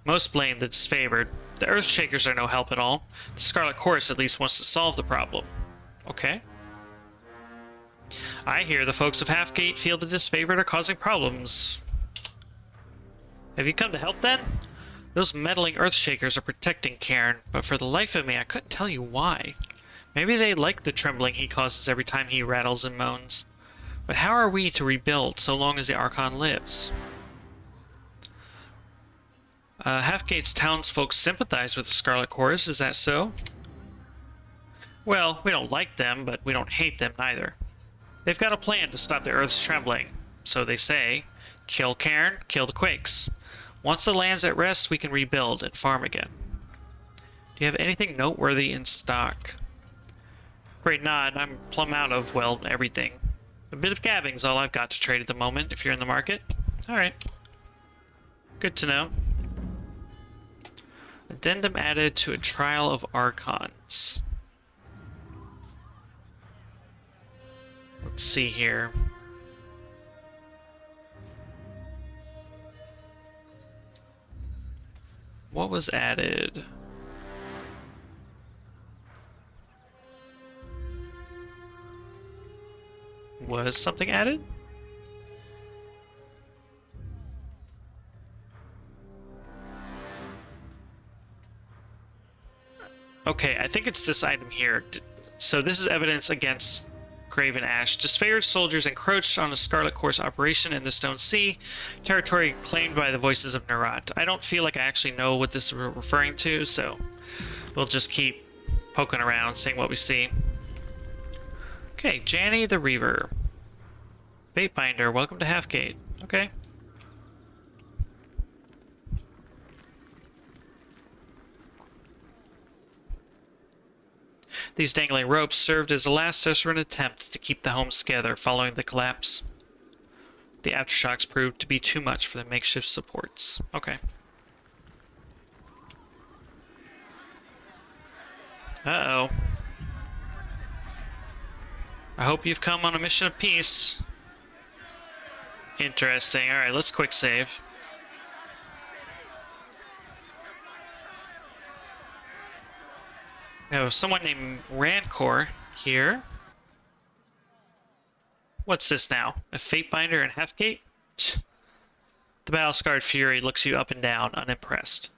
Most blame the disfavored. The Earthshakers are no help at all. The Scarlet Chorus at least wants to solve the problem. Okay. I hear the folks of Halfgate feel the disfavored are causing problems. Have you come to help then? Those meddling Earthshakers are protecting Cairn, but for the life of me I couldn't tell you why. Maybe they like the trembling he causes every time he rattles and moans. But how are we to rebuild so long as the Archon lives? Halfgate's townsfolk sympathize with the Scarlet Chorus, is that so? Well, we don't like them, but we don't hate them neither. They've got a plan to stop the Earth's trembling, so they say. Kill Cairn, kill the Quakes. Once the land's at rest, we can rebuild and farm again. Do you have anything noteworthy in stock? Great nod, I'm plumb out of, well, everything. A bit of gabbing's all I've got to trade at the moment, if you're in the market. Alright. Good to know. Addendum added to a trial of Archons. Let's see here. What was added? Was something added? Okay, I think it's this item here. So this is evidence against Graven Ash. Disfavored soldiers encroached on a Scarlet Chorus operation in the Stone Sea, territory claimed by the voices of Nerat. I don't feel like I actually know what this is referring to, so we'll just keep poking around, seeing what we see. Okay, Janny the Reaver. Fatebinder, welcome to Halfgate. Okay. These dangling ropes served as a last desperate attempt to keep the homes together following the collapse. The aftershocks proved to be too much for the makeshift supports. Okay. Uh-oh. I hope you've come on a mission of peace. Interesting. Alright, let's quick save. We have someone named Rancor here. What's this now? A Fatebinder and Halfgate? The battle-scarred Fury looks you up and down, unimpressed.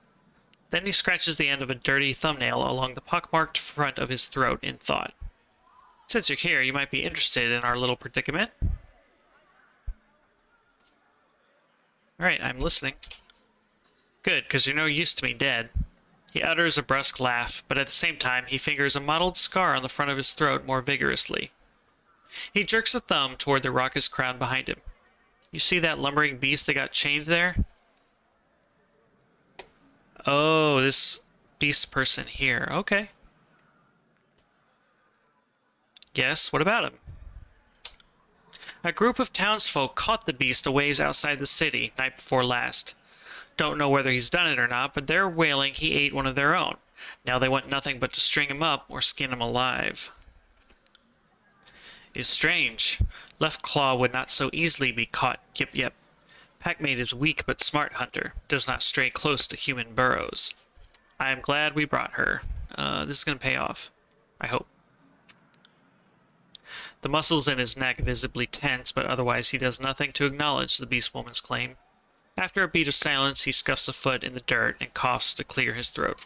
Then he scratches the end of a dirty thumbnail along the pockmarked front of his throat in thought. Since you're here, you might be interested in our little predicament. Alright, I'm listening. Good, because you're no use to me dead. He utters a brusque laugh, but at the same time he fingers a mottled scar on the front of his throat more vigorously. He jerks a thumb toward the raucous crowd behind him. You see that lumbering beast that got chained there? Oh, this beast person here. Okay. Yes, what about him? A group of townsfolk caught the beast a ways outside the city night before last. Don't know whether he's done it or not, but they're wailing he ate one of their own. Now they want nothing but to string him up or skin him alive. It's strange. Left Claw would not so easily be caught. Yip yip. Packmate is weak but smart hunter. Does not stray close to human burrows. I am glad we brought her. This is going to pay off. I hope. The muscles in his neck visibly tense, but otherwise he does nothing to acknowledge the beast woman's claim. After a beat of silence, he scuffs a foot in the dirt and coughs to clear his throat.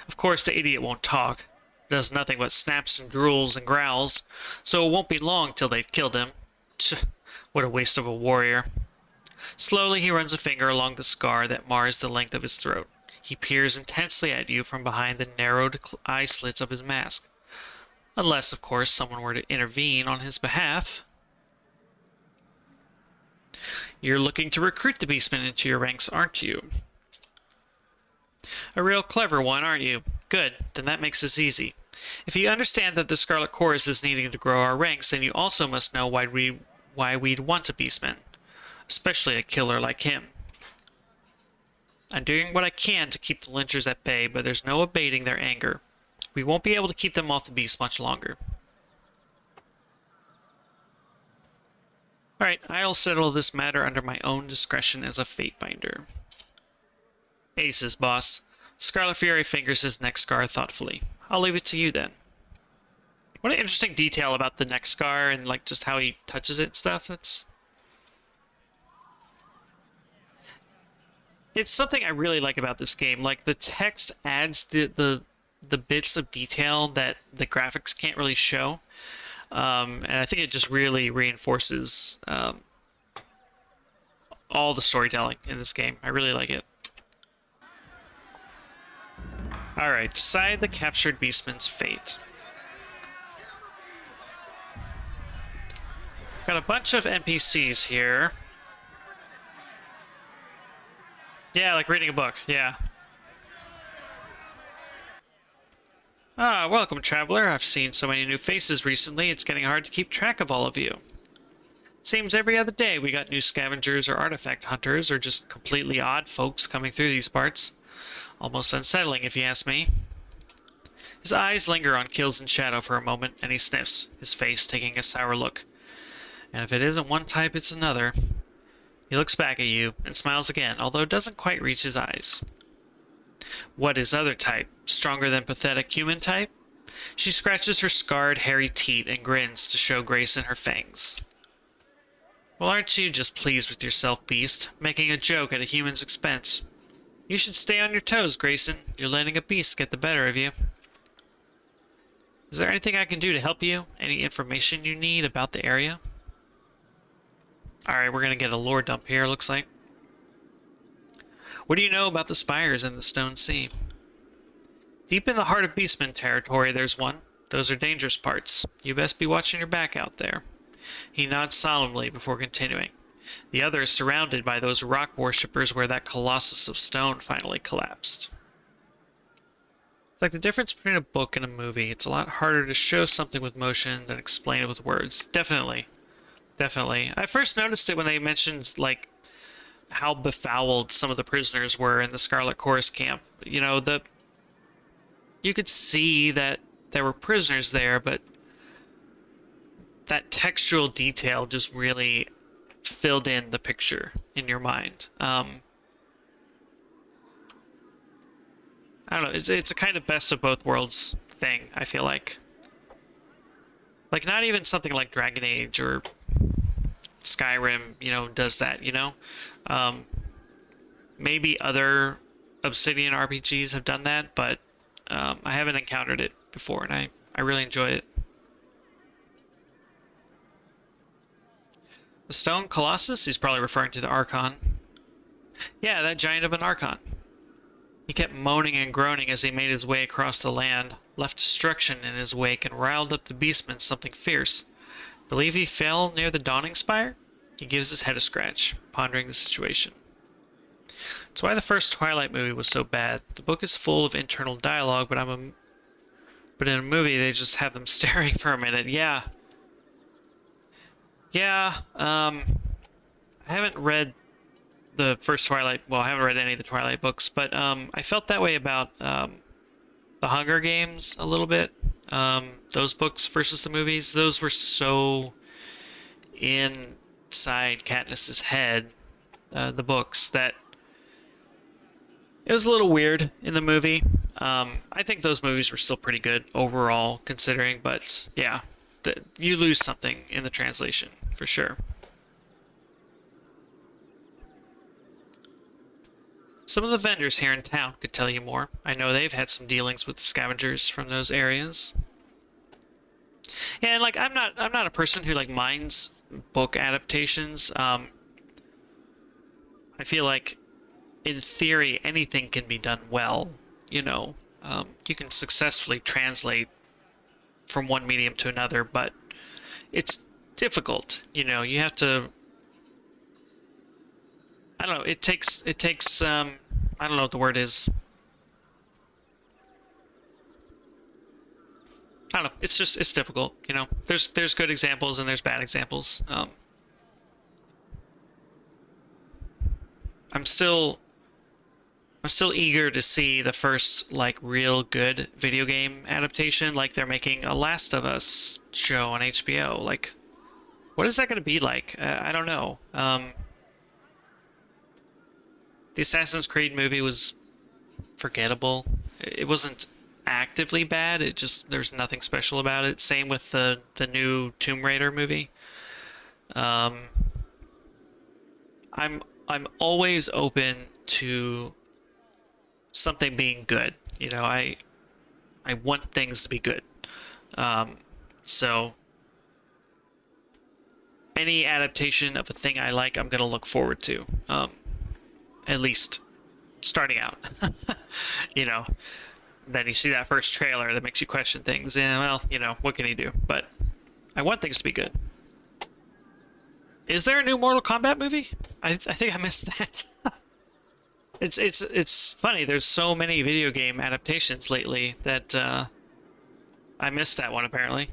Of course, the idiot won't talk. Does nothing but snaps and drools and growls, so it won't be long till they've killed him. Tch, what a waste of a warrior. Slowly he runs a finger along the scar that mars the length of his throat. He peers intensely at you from behind the narrowed eye slits of his mask. Unless, of course, someone were to intervene on his behalf. You're looking to recruit the beastmen into your ranks, aren't you? A real clever one, aren't you? Good, then that makes this easy. If you understand that the Scarlet Chorus is needing to grow our ranks, then you also must know why we'd want a beastman, especially a killer like him. I'm doing what I can to keep the lynchers at bay, but there's no abating their anger. We won't be able to keep them off the beast much longer. Alright, I'll settle this matter under my own discretion as a Fatebinder. Aces, boss. Scarlet Fury fingers his neck scar thoughtfully. I'll leave it to you then. What an interesting detail about the neck scar and like just how he touches it and stuff. It's something I really like about this game. Like the text adds the bits of detail that the graphics can't really show. And I think it just really reinforces all the storytelling in this game. I really like it. Alright, decide the captured beastman's fate. Got a bunch of NPCs here. Yeah, like reading a book, yeah. Ah, welcome, traveler. I've seen so many new faces recently, it's getting hard to keep track of all of you. Seems every other day we got new scavengers or artifact hunters or just completely odd folks coming through these parts. Almost unsettling, if you ask me. His eyes linger on Kills in Shadow for a moment, and he sniffs, his face taking a sour look. And if it isn't one type, it's another. He looks back at you, and smiles again, although doesn't quite reach his eyes. What is other type? Stronger than pathetic human type? She scratches her scarred, hairy teeth and grins to show grace in her fangs. Well, aren't you just pleased with yourself, beast, making a joke at a human's expense? You should stay on your toes, Grayson. You're letting a beast get the better of you. Is there anything I can do to help you? Any information you need about the area? Alright, we're gonna get a lore dump here, looks like. What do you know about the spires in the Stone Sea? Deep in the heart of Beastman territory, there's one. Those are dangerous parts. You best be watching your back out there. He nods solemnly before continuing. The other is surrounded by those rock worshippers where that colossus of stone finally collapsed. It's like the difference between a book and a movie. It's a lot harder to show something with motion than explain it with words. Definitely. Definitely. I first noticed it when they mentioned, like, how befouled some of the prisoners were in the Scarlet Chorus camp. You know, you could see that there were prisoners there, but that textual detail just really filled in the picture in your mind. I don't know, it's a kind of best of both worlds thing, I feel like. Like, not even something like Dragon Age or Skyrim, you know, does that, you know? Maybe other Obsidian RPGs have done that, but I haven't encountered it before, and I really enjoy it. The Stone Colossus? He's probably referring to the Archon. Yeah, that giant of an Archon. He kept moaning and groaning as he made his way across the land, left destruction in his wake, and riled up the beastmen something fierce. Believe he fell near the Dawning Spire? He gives his head a scratch, pondering the situation. That's why the first Twilight movie was so bad. The book is full of internal dialogue, but in a movie they just have them staring for a minute. Yeah. Yeah, I haven't read the first Twilight, well, I haven't read any of the Twilight books, but I felt that way about the Hunger Games a little bit. Those books versus the movies, those were so inside Katniss's head, the books, that it was a little weird in the movie. I think those movies were still pretty good overall, considering, but yeah, you lose something in the translation, for sure. Some of the vendors here in town could tell you more. I know they've had some dealings with the scavengers from those areas. Yeah, and like I'm not a person who like minds book adaptations. I feel like in theory anything can be done well, you know. You can successfully translate from one medium to another, but it's difficult, you know. You have to, I don't know, it takes I don't know what the word is. I don't know. It's difficult, you know. There's good examples and there's bad examples. I'm still eager to see the first like real good video game adaptation. Like they're making a Last of Us show on HBO. Like, what is that going to be like? I don't know. The Assassin's Creed movie was forgettable. It wasn't actively bad. It just there's nothing special about it. Same with the new Tomb Raider movie. Um, I'm always open to something being good. You know, I want things to be good. So any adaptation of a thing I like, I'm gonna look forward to. At least starting out. You know, then you see that first trailer that makes you question things. And well, you know, what can you do? But I want things to be good. Is there a new Mortal Kombat movie? I think I missed that. It's funny. There's so many video game adaptations lately that I missed that one apparently.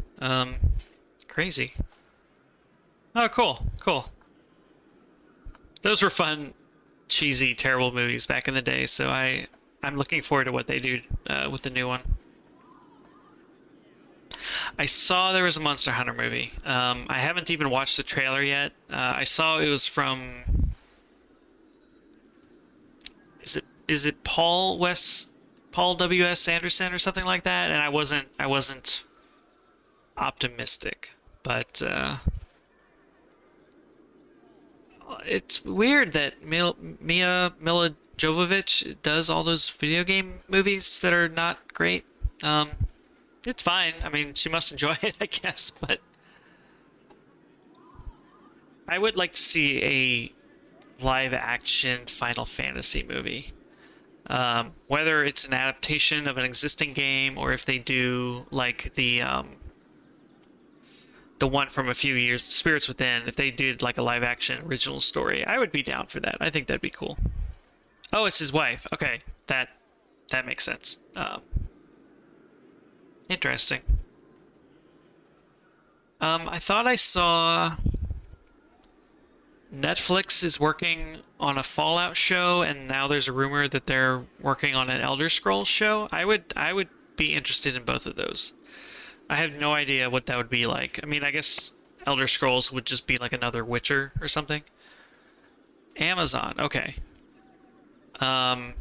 Crazy. Oh, cool. Those were fun, cheesy, terrible movies back in the day. So I'm looking forward to what they do with the new one. I saw there was a Monster Hunter movie. I haven't even watched the trailer yet. I saw it was from. Is it Paul W.S. Anderson or something like that? And I wasn't optimistic, but it's weird that Mila Jovovich does all those video game movies that are not great. It's fine. I mean, she must enjoy it, I guess, but I would like to see a live action Final Fantasy movie. Whether it's an adaptation of an existing game or if they do like the one from a few years, Spirits Within, if they did like a live action original story, I would be down for that. I think that'd be cool. Oh, it's his wife. Okay, that makes sense. Interesting. I thought I saw Netflix is working on a Fallout show, and now there's a rumor that they're working on an Elder Scrolls show. I would be interested in both of those. I have no idea what that would be like. I mean, I guess Elder Scrolls would just be like another Witcher or something. Amazon, okay. I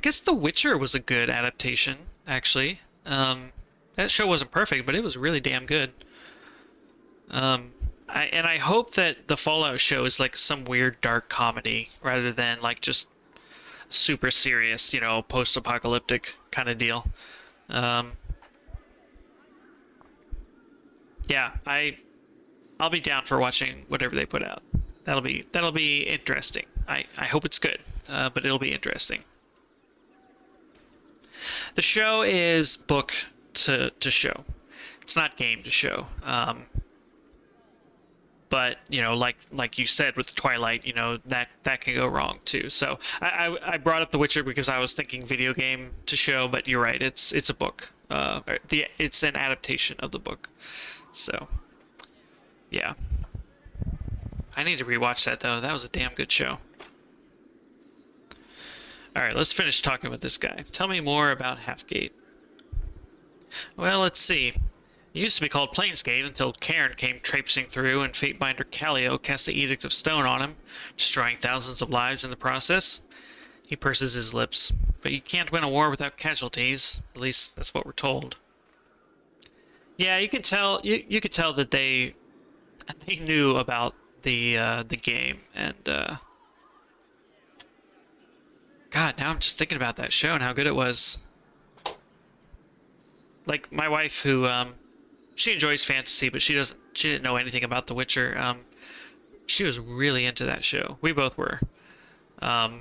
guess The Witcher was a good adaptation, actually. That show wasn't perfect, but it was really damn good. I hope that the Fallout show is like some weird dark comedy rather than like just super serious, you know, post-apocalyptic kind of deal. Yeah, I'll be down for watching whatever they put out. That'll be interesting. I hope it's good, but it'll be interesting. The show is book to show. It's not game to show. But like you said with Twilight, that can go wrong too. So I brought up The Witcher because I was thinking video game to show, but you're right, it's a book. It's an adaptation of the book. So yeah, I need to rewatch that though. That was a damn good show. All right, let's finish talking with this guy. Tell me more about Halfgate. Well, let's see. It used to be called Plainsgate until Cairn came traipsing through and Fatebinder Callio cast the Edict of Stone on him, destroying thousands of lives in the process. He purses his lips. But you can't win a war without casualties. At least that's what we're told. Yeah, you could tell. You could tell that they knew about the game, and God, now I'm just thinking about that show and how good it was. Like my wife, who she enjoys fantasy, but she didn't know anything about The Witcher. She was really into that show. We both were. That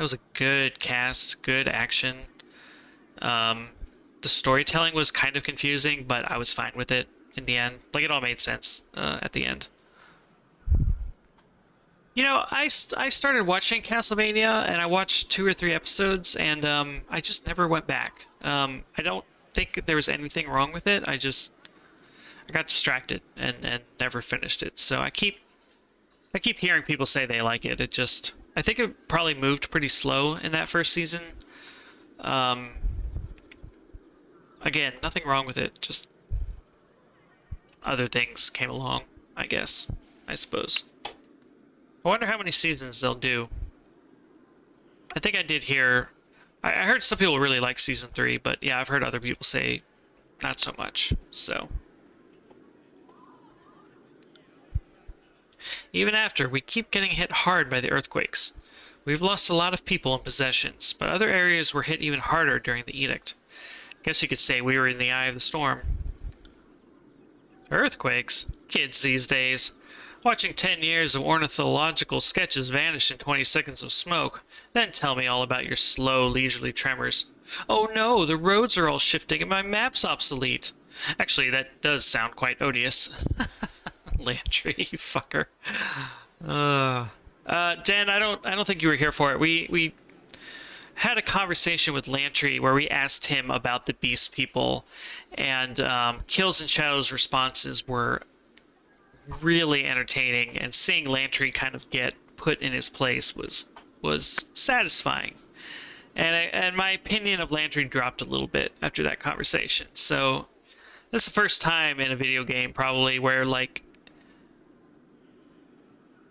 was a good cast, good action. The storytelling was kind of confusing, but I was fine with it in the end. Like, it all made sense at the end. I started watching Castlevania, and I watched 2 or 3 episodes, and I just never went back. I don't think there was anything wrong with it. I got distracted and never finished it. So I keep hearing people say they like it. I think it probably moved pretty slow in that first season. Again, nothing wrong with it. Just other things came along, I suppose. I wonder how many seasons they'll do. I think I did hear... I heard some people really like Season 3, but yeah, I've heard other people say not so much, so... Even after, we keep getting hit hard by the earthquakes. We've lost a lot of people and possessions, but other areas were hit even harder during the edict. Guess you could say we were in the eye of the storm. Earthquakes? Kids these days. Watching 10 years of ornithological sketches vanish in 20 seconds of smoke, then tell me all about your slow, leisurely tremors. Oh no, the roads are all shifting and my map's obsolete. Actually, that does sound quite odious. Lantry, you fucker. Dan, I don't think you were here for it. We had a conversation with Lantry where we asked him about the Beast People, and Kills and Shadow's responses were really entertaining, and seeing Lantry kind of get put in his place was satisfying. And my opinion of Lantry dropped a little bit after that conversation. So this is the first time in a video game probably where like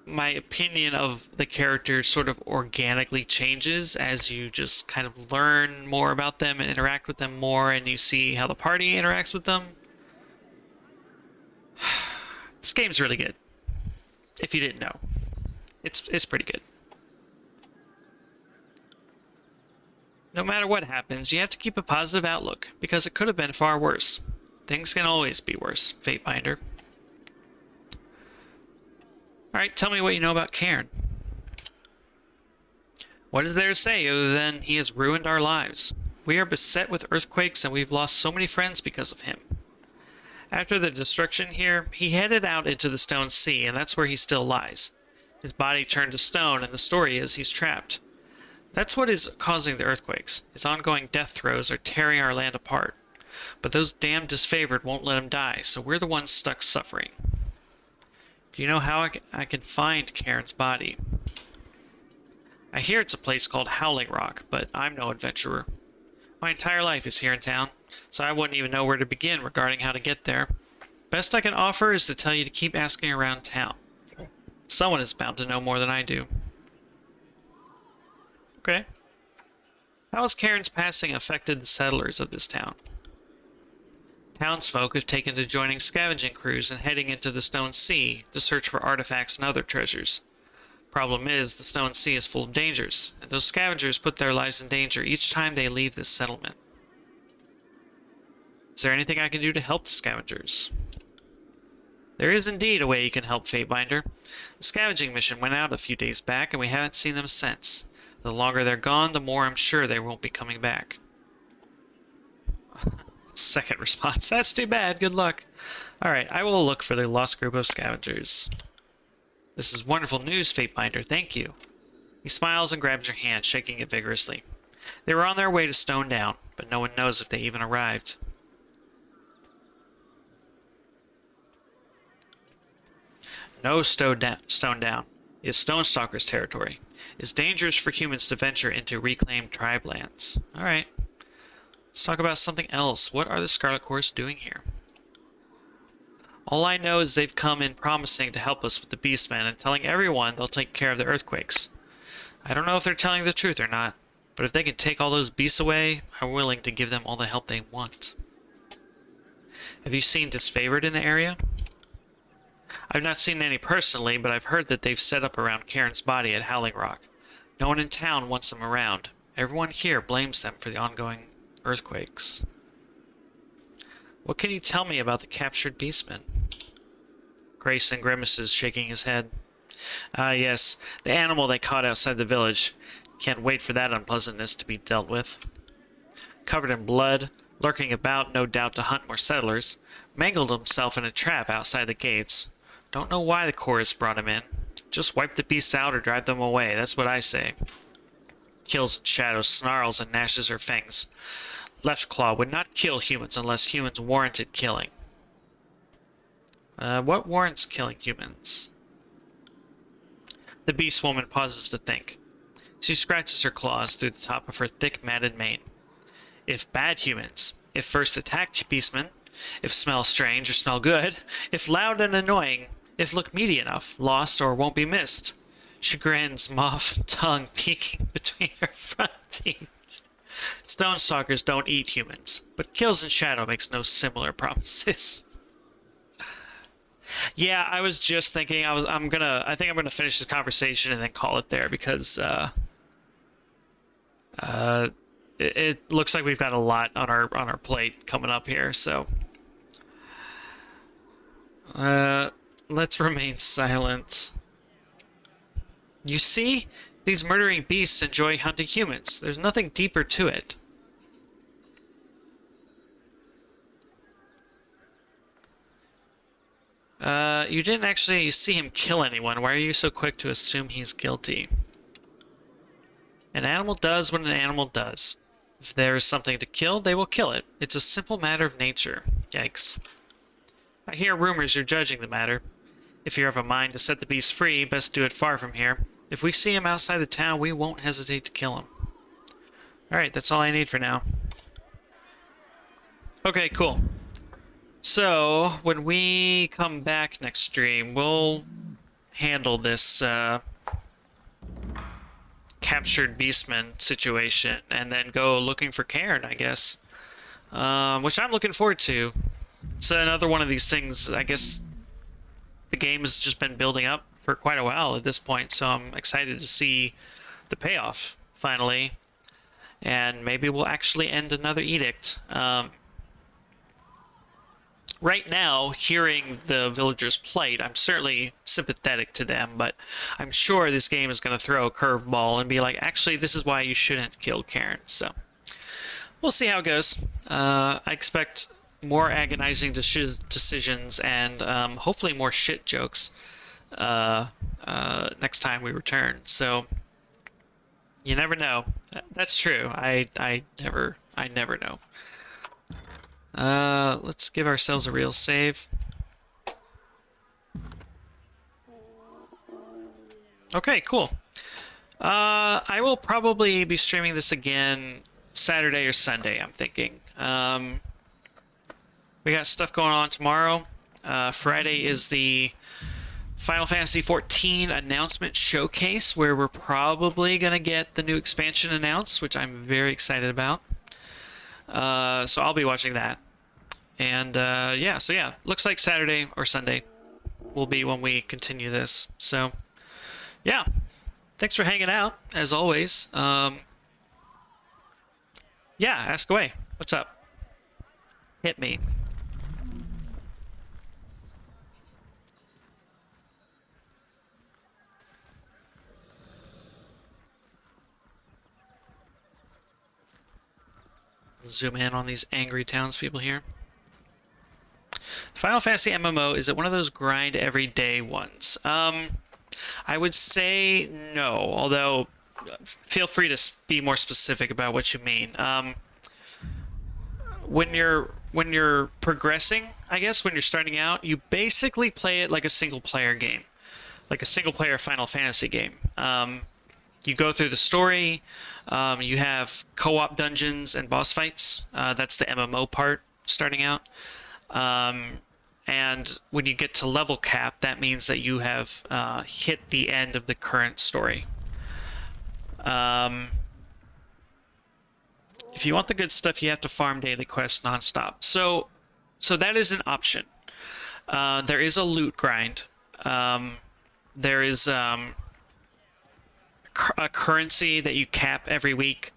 my opinion of the characters sort of organically changes as you just kind of learn more about them and interact with them more, and you see how the party interacts with them. This game's really good. If you didn't know, it's pretty good. No matter what happens, you have to keep a positive outlook, because it could have been far worse. Things can always be worse, Fatebinder. Alright, tell me what you know about Cairn. What is there to say other than he has ruined our lives? We are beset with earthquakes and we've lost so many friends because of him. After the destruction here, he headed out into the Stone Sea, and that's where he still lies. His body turned to stone, and the story is he's trapped. That's what is causing the earthquakes. His ongoing death throes are tearing our land apart. But those damned disfavored won't let him die, so we're the ones stuck suffering. Do you know how I can find Cairn's body? I hear it's a place called Howling Rock, but I'm no adventurer. My entire life is here in town, so I wouldn't even know where to begin regarding how to get there. Best I can offer is to tell you to keep asking around town. Someone is bound to know more than I do. Okay. How has Cairn's passing affected the settlers of this town? Townsfolk have taken to joining scavenging crews and heading into the Stone Sea to search for artifacts and other treasures. Problem is, the Stone Sea is full of dangers, and those scavengers put their lives in danger each time they leave this settlement. Is there anything I can do to help the scavengers? There is indeed a way you can help, Fatebinder. The scavenging mission went out a few days back, and we haven't seen them since. The longer they're gone, the more I'm sure they won't be coming back. Second response. That's too bad. Good luck. Alright, I will look for the lost group of scavengers. This is wonderful news, Fatebinder. Thank you. He smiles and grabs your hand, shaking it vigorously. They were on their way to Stone Down, but no one knows if they even arrived. No Stone Down is Stonestalker's territory. It's dangerous for humans to venture into reclaimed tribe lands. Alright. Let's talk about something else. What are the Scarlet Corps doing here? All I know is they've come in promising to help us with the Beastmen and telling everyone they'll take care of the earthquakes. I don't know if they're telling the truth or not, but if they can take all those beasts away, I'm willing to give them all the help they want. Have you seen Disfavored in the area? I've not seen any personally, but I've heard that they've set up around Karen's body at Howling Rock. No one in town wants them around. Everyone here blames them for the ongoing earthquakes. What can you tell me about the captured beastmen? Grayson grimaces, shaking his head. Ah, yes, the animal they caught outside the village. Can't wait for that unpleasantness to be dealt with. Covered in blood, lurking about, no doubt to hunt more settlers, mangled himself in a trap outside the gates. Don't know why the chorus brought him in. Just wipe the beasts out or drive them away, that's what I say. Kills in shadow, snarls and gnashes her fangs. Left Claw would not kill humans unless humans warranted killing. What warrants killing humans? The beast woman pauses to think. She scratches her claws through the top of her thick, matted mane. If bad humans, if first attacked beastmen, if smell strange or smell good, if loud and annoying, if look meaty enough, lost or won't be missed. She grins, mauve tongue peeking between her front teeth. Stonestalkers don't eat humans, but Kills in Shadow makes no similar promises. Yeah, I was just thinking I think I'm gonna finish this conversation and then call it there because it looks like we've got a lot on our plate coming up here, so let's remain silent. You see? These murdering beasts enjoy hunting humans. There's nothing deeper to it. You didn't actually see him kill anyone. Why are you so quick to assume he's guilty? An animal does what an animal does. If there is something to kill, they will kill it. It's a simple matter of nature. Yikes. I hear rumors you're judging the matter. If you're of a mind to set the beast free, best do it far from here. If we see him outside the town, we won't hesitate to kill him. Alright, that's all I need for now. Okay, cool. So, when we come back next stream, we'll handle this captured beastman situation and then go looking for Karen, I guess. Which I'm looking forward to. It's another one of these things, I guess the game has just been building up for quite a while at this point, so I'm excited to see the payoff, finally. And maybe we'll actually end another edict. Right now, hearing the villagers' plight, I'm certainly sympathetic to them, but I'm sure this game is going to throw a curveball and be like, actually, this is why you shouldn't kill Karen. So, we'll see how it goes. I expect more agonizing decisions and hopefully more shit jokes next time we return. So, you never know. That's true. I never know. Let's give ourselves a real save. Okay, cool. I will probably be streaming this again Saturday or Sunday, I'm thinking. We got stuff going on tomorrow. Friday is the Final Fantasy XIV announcement showcase, where we're probably going to get the new expansion announced, which I'm very excited about. So I'll be watching that. And yeah, looks like Saturday or Sunday will be when we continue this. So yeah, thanks for hanging out, as always. Yeah, ask away. What's up? Hit me. Zoom in on these angry townspeople here. Final Fantasy MMO, is it one of those grind every day ones? I would say no, although feel free to be more specific about what you mean. When you're progressing, I guess when you're starting out, you basically play it like a single player game, like a single player Final Fantasy game. You go through the story. You have co-op dungeons and boss fights. That's the MMO part starting out. Um, and when you get to level cap, that means that you have hit the end of the current story. Um, if you want the good stuff, you have to farm daily quests nonstop. So that is an option. There is a loot grind. There is a currency that you cap every week,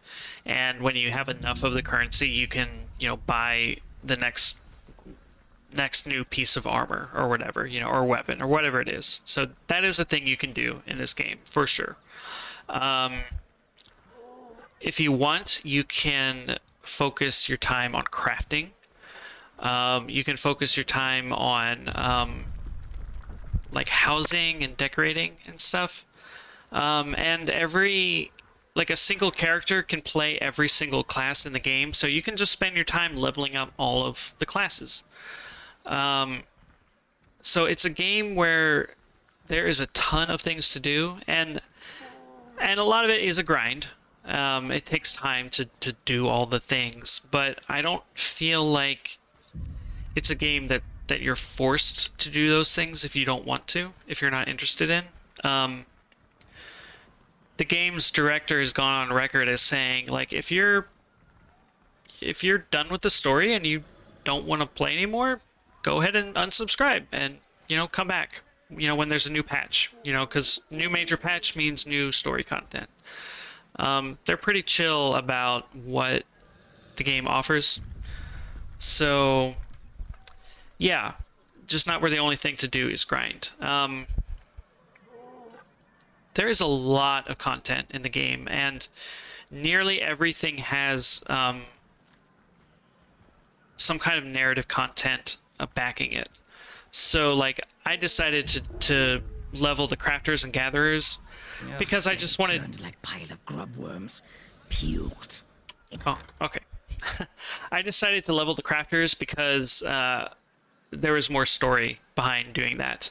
and when you have enough of the currency, you can buy the next new piece of armor or whatever, or weapon or whatever it is. So that is a thing you can do in this game for sure. Um, if you want, you can focus your time on crafting. You can focus your time on like housing and decorating and stuff. And like a single character can play every single class in the game, so you can just spend your time leveling up all of the classes. So it's a game where there is a ton of things to do, and a lot of it is a grind. It takes time to do all the things, but I don't feel like it's a game that you're forced to do those things if you don't want to, if you're not interested in. The game's director has gone on record as saying, like, if you're done with the story and you don't want to play anymore, go ahead and unsubscribe and come back when there's a new patch, because new major patch means new story content. They're pretty chill about what the game offers, so yeah, just not where the only thing to do is grind. There is a lot of content in the game, and nearly everything has some kind of narrative content backing it. So, like, I decided to level the crafters and gatherers because I just wanted. Turned like pile of grub worms, puked. Oh, okay. I decided to level the crafters because there was more story behind doing that.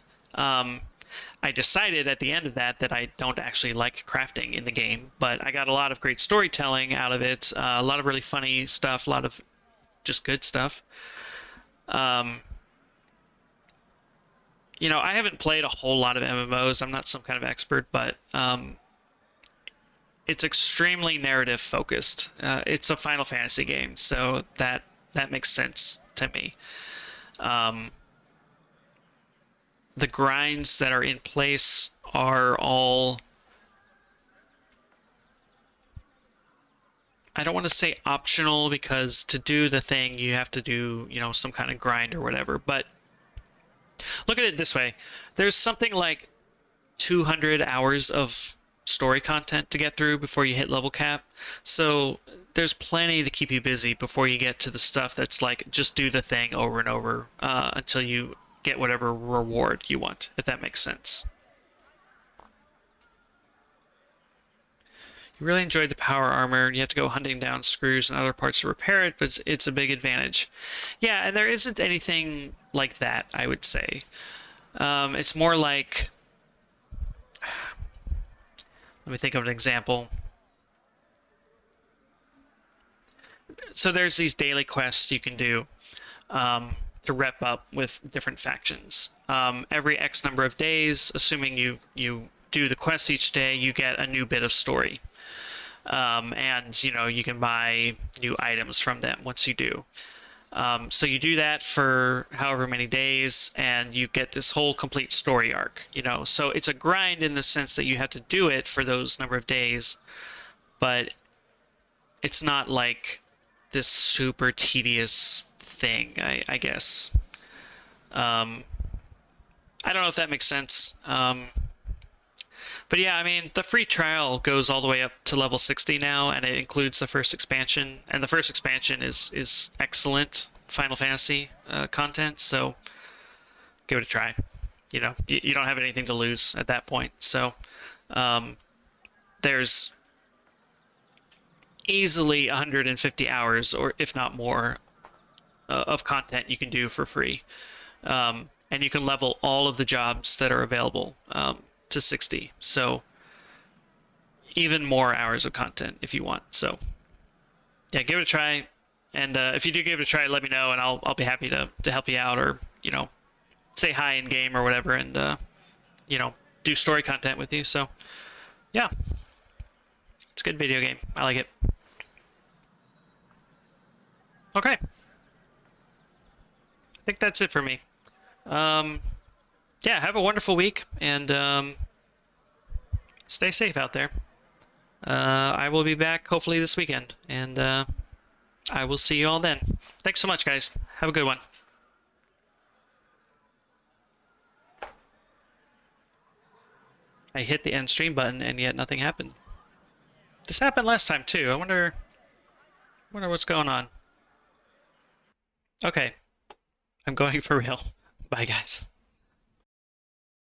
I decided at the end of that I don't actually like crafting in the game, but I got a lot of great storytelling out of it, a lot of really funny stuff, a lot of just good stuff. I haven't played a whole lot of MMOs. I'm not some kind of expert, but it's extremely narrative focused. It's a Final Fantasy game, so that makes sense to me. The grinds that are in place are all, I don't want to say optional, because to do the thing you have to do some kind of grind or whatever, but look at it this way. There's something like 200 hours of story content to get through before you hit level cap, so there's plenty to keep you busy before you get to the stuff that's like just do the thing over and over until you get whatever reward you want, if that makes sense. You really enjoyed the power armor. You have to go hunting down screws and other parts to repair it, but it's a big advantage. Yeah, and there isn't anything like that, I would say. It's more like... Let me think of an example. So there's these daily quests you can do. To rep up with different factions. Every X number of days, assuming you do the quests each day, you get a new bit of story. And you can buy new items from them once you do. So you do that for however many days, and you get this whole complete story arc. So it's a grind in the sense that you have to do it for those number of days, but it's not like this super tedious thing, I guess. I don't know if that makes sense. But yeah, I mean, the free trial goes all the way up to level 60 now, and it includes the first expansion. And the first expansion is excellent Final Fantasy content, so give it a try. you know, you don't have anything to lose at that point. So there's easily 150 hours, or if not more, of content you can do for free. And you can level all of the jobs that are available to 60. So even more hours of content if you want. So yeah, give it a try. And if you do give it a try, let me know, and I'll be happy to help you out, or you know, say hi in game or whatever, and you know, do story content with you. So yeah, it's a good video game. I like it. Okay, I think that's it for me. Yeah, have a wonderful week, and stay safe out there. I will be back hopefully this weekend, and I will see you all then. Thanks so much, guys. Have a good one. I hit the end stream button, and yet nothing happened. This happened last time too. I wonder what's going on. Okay, I'm going for real. Bye, guys.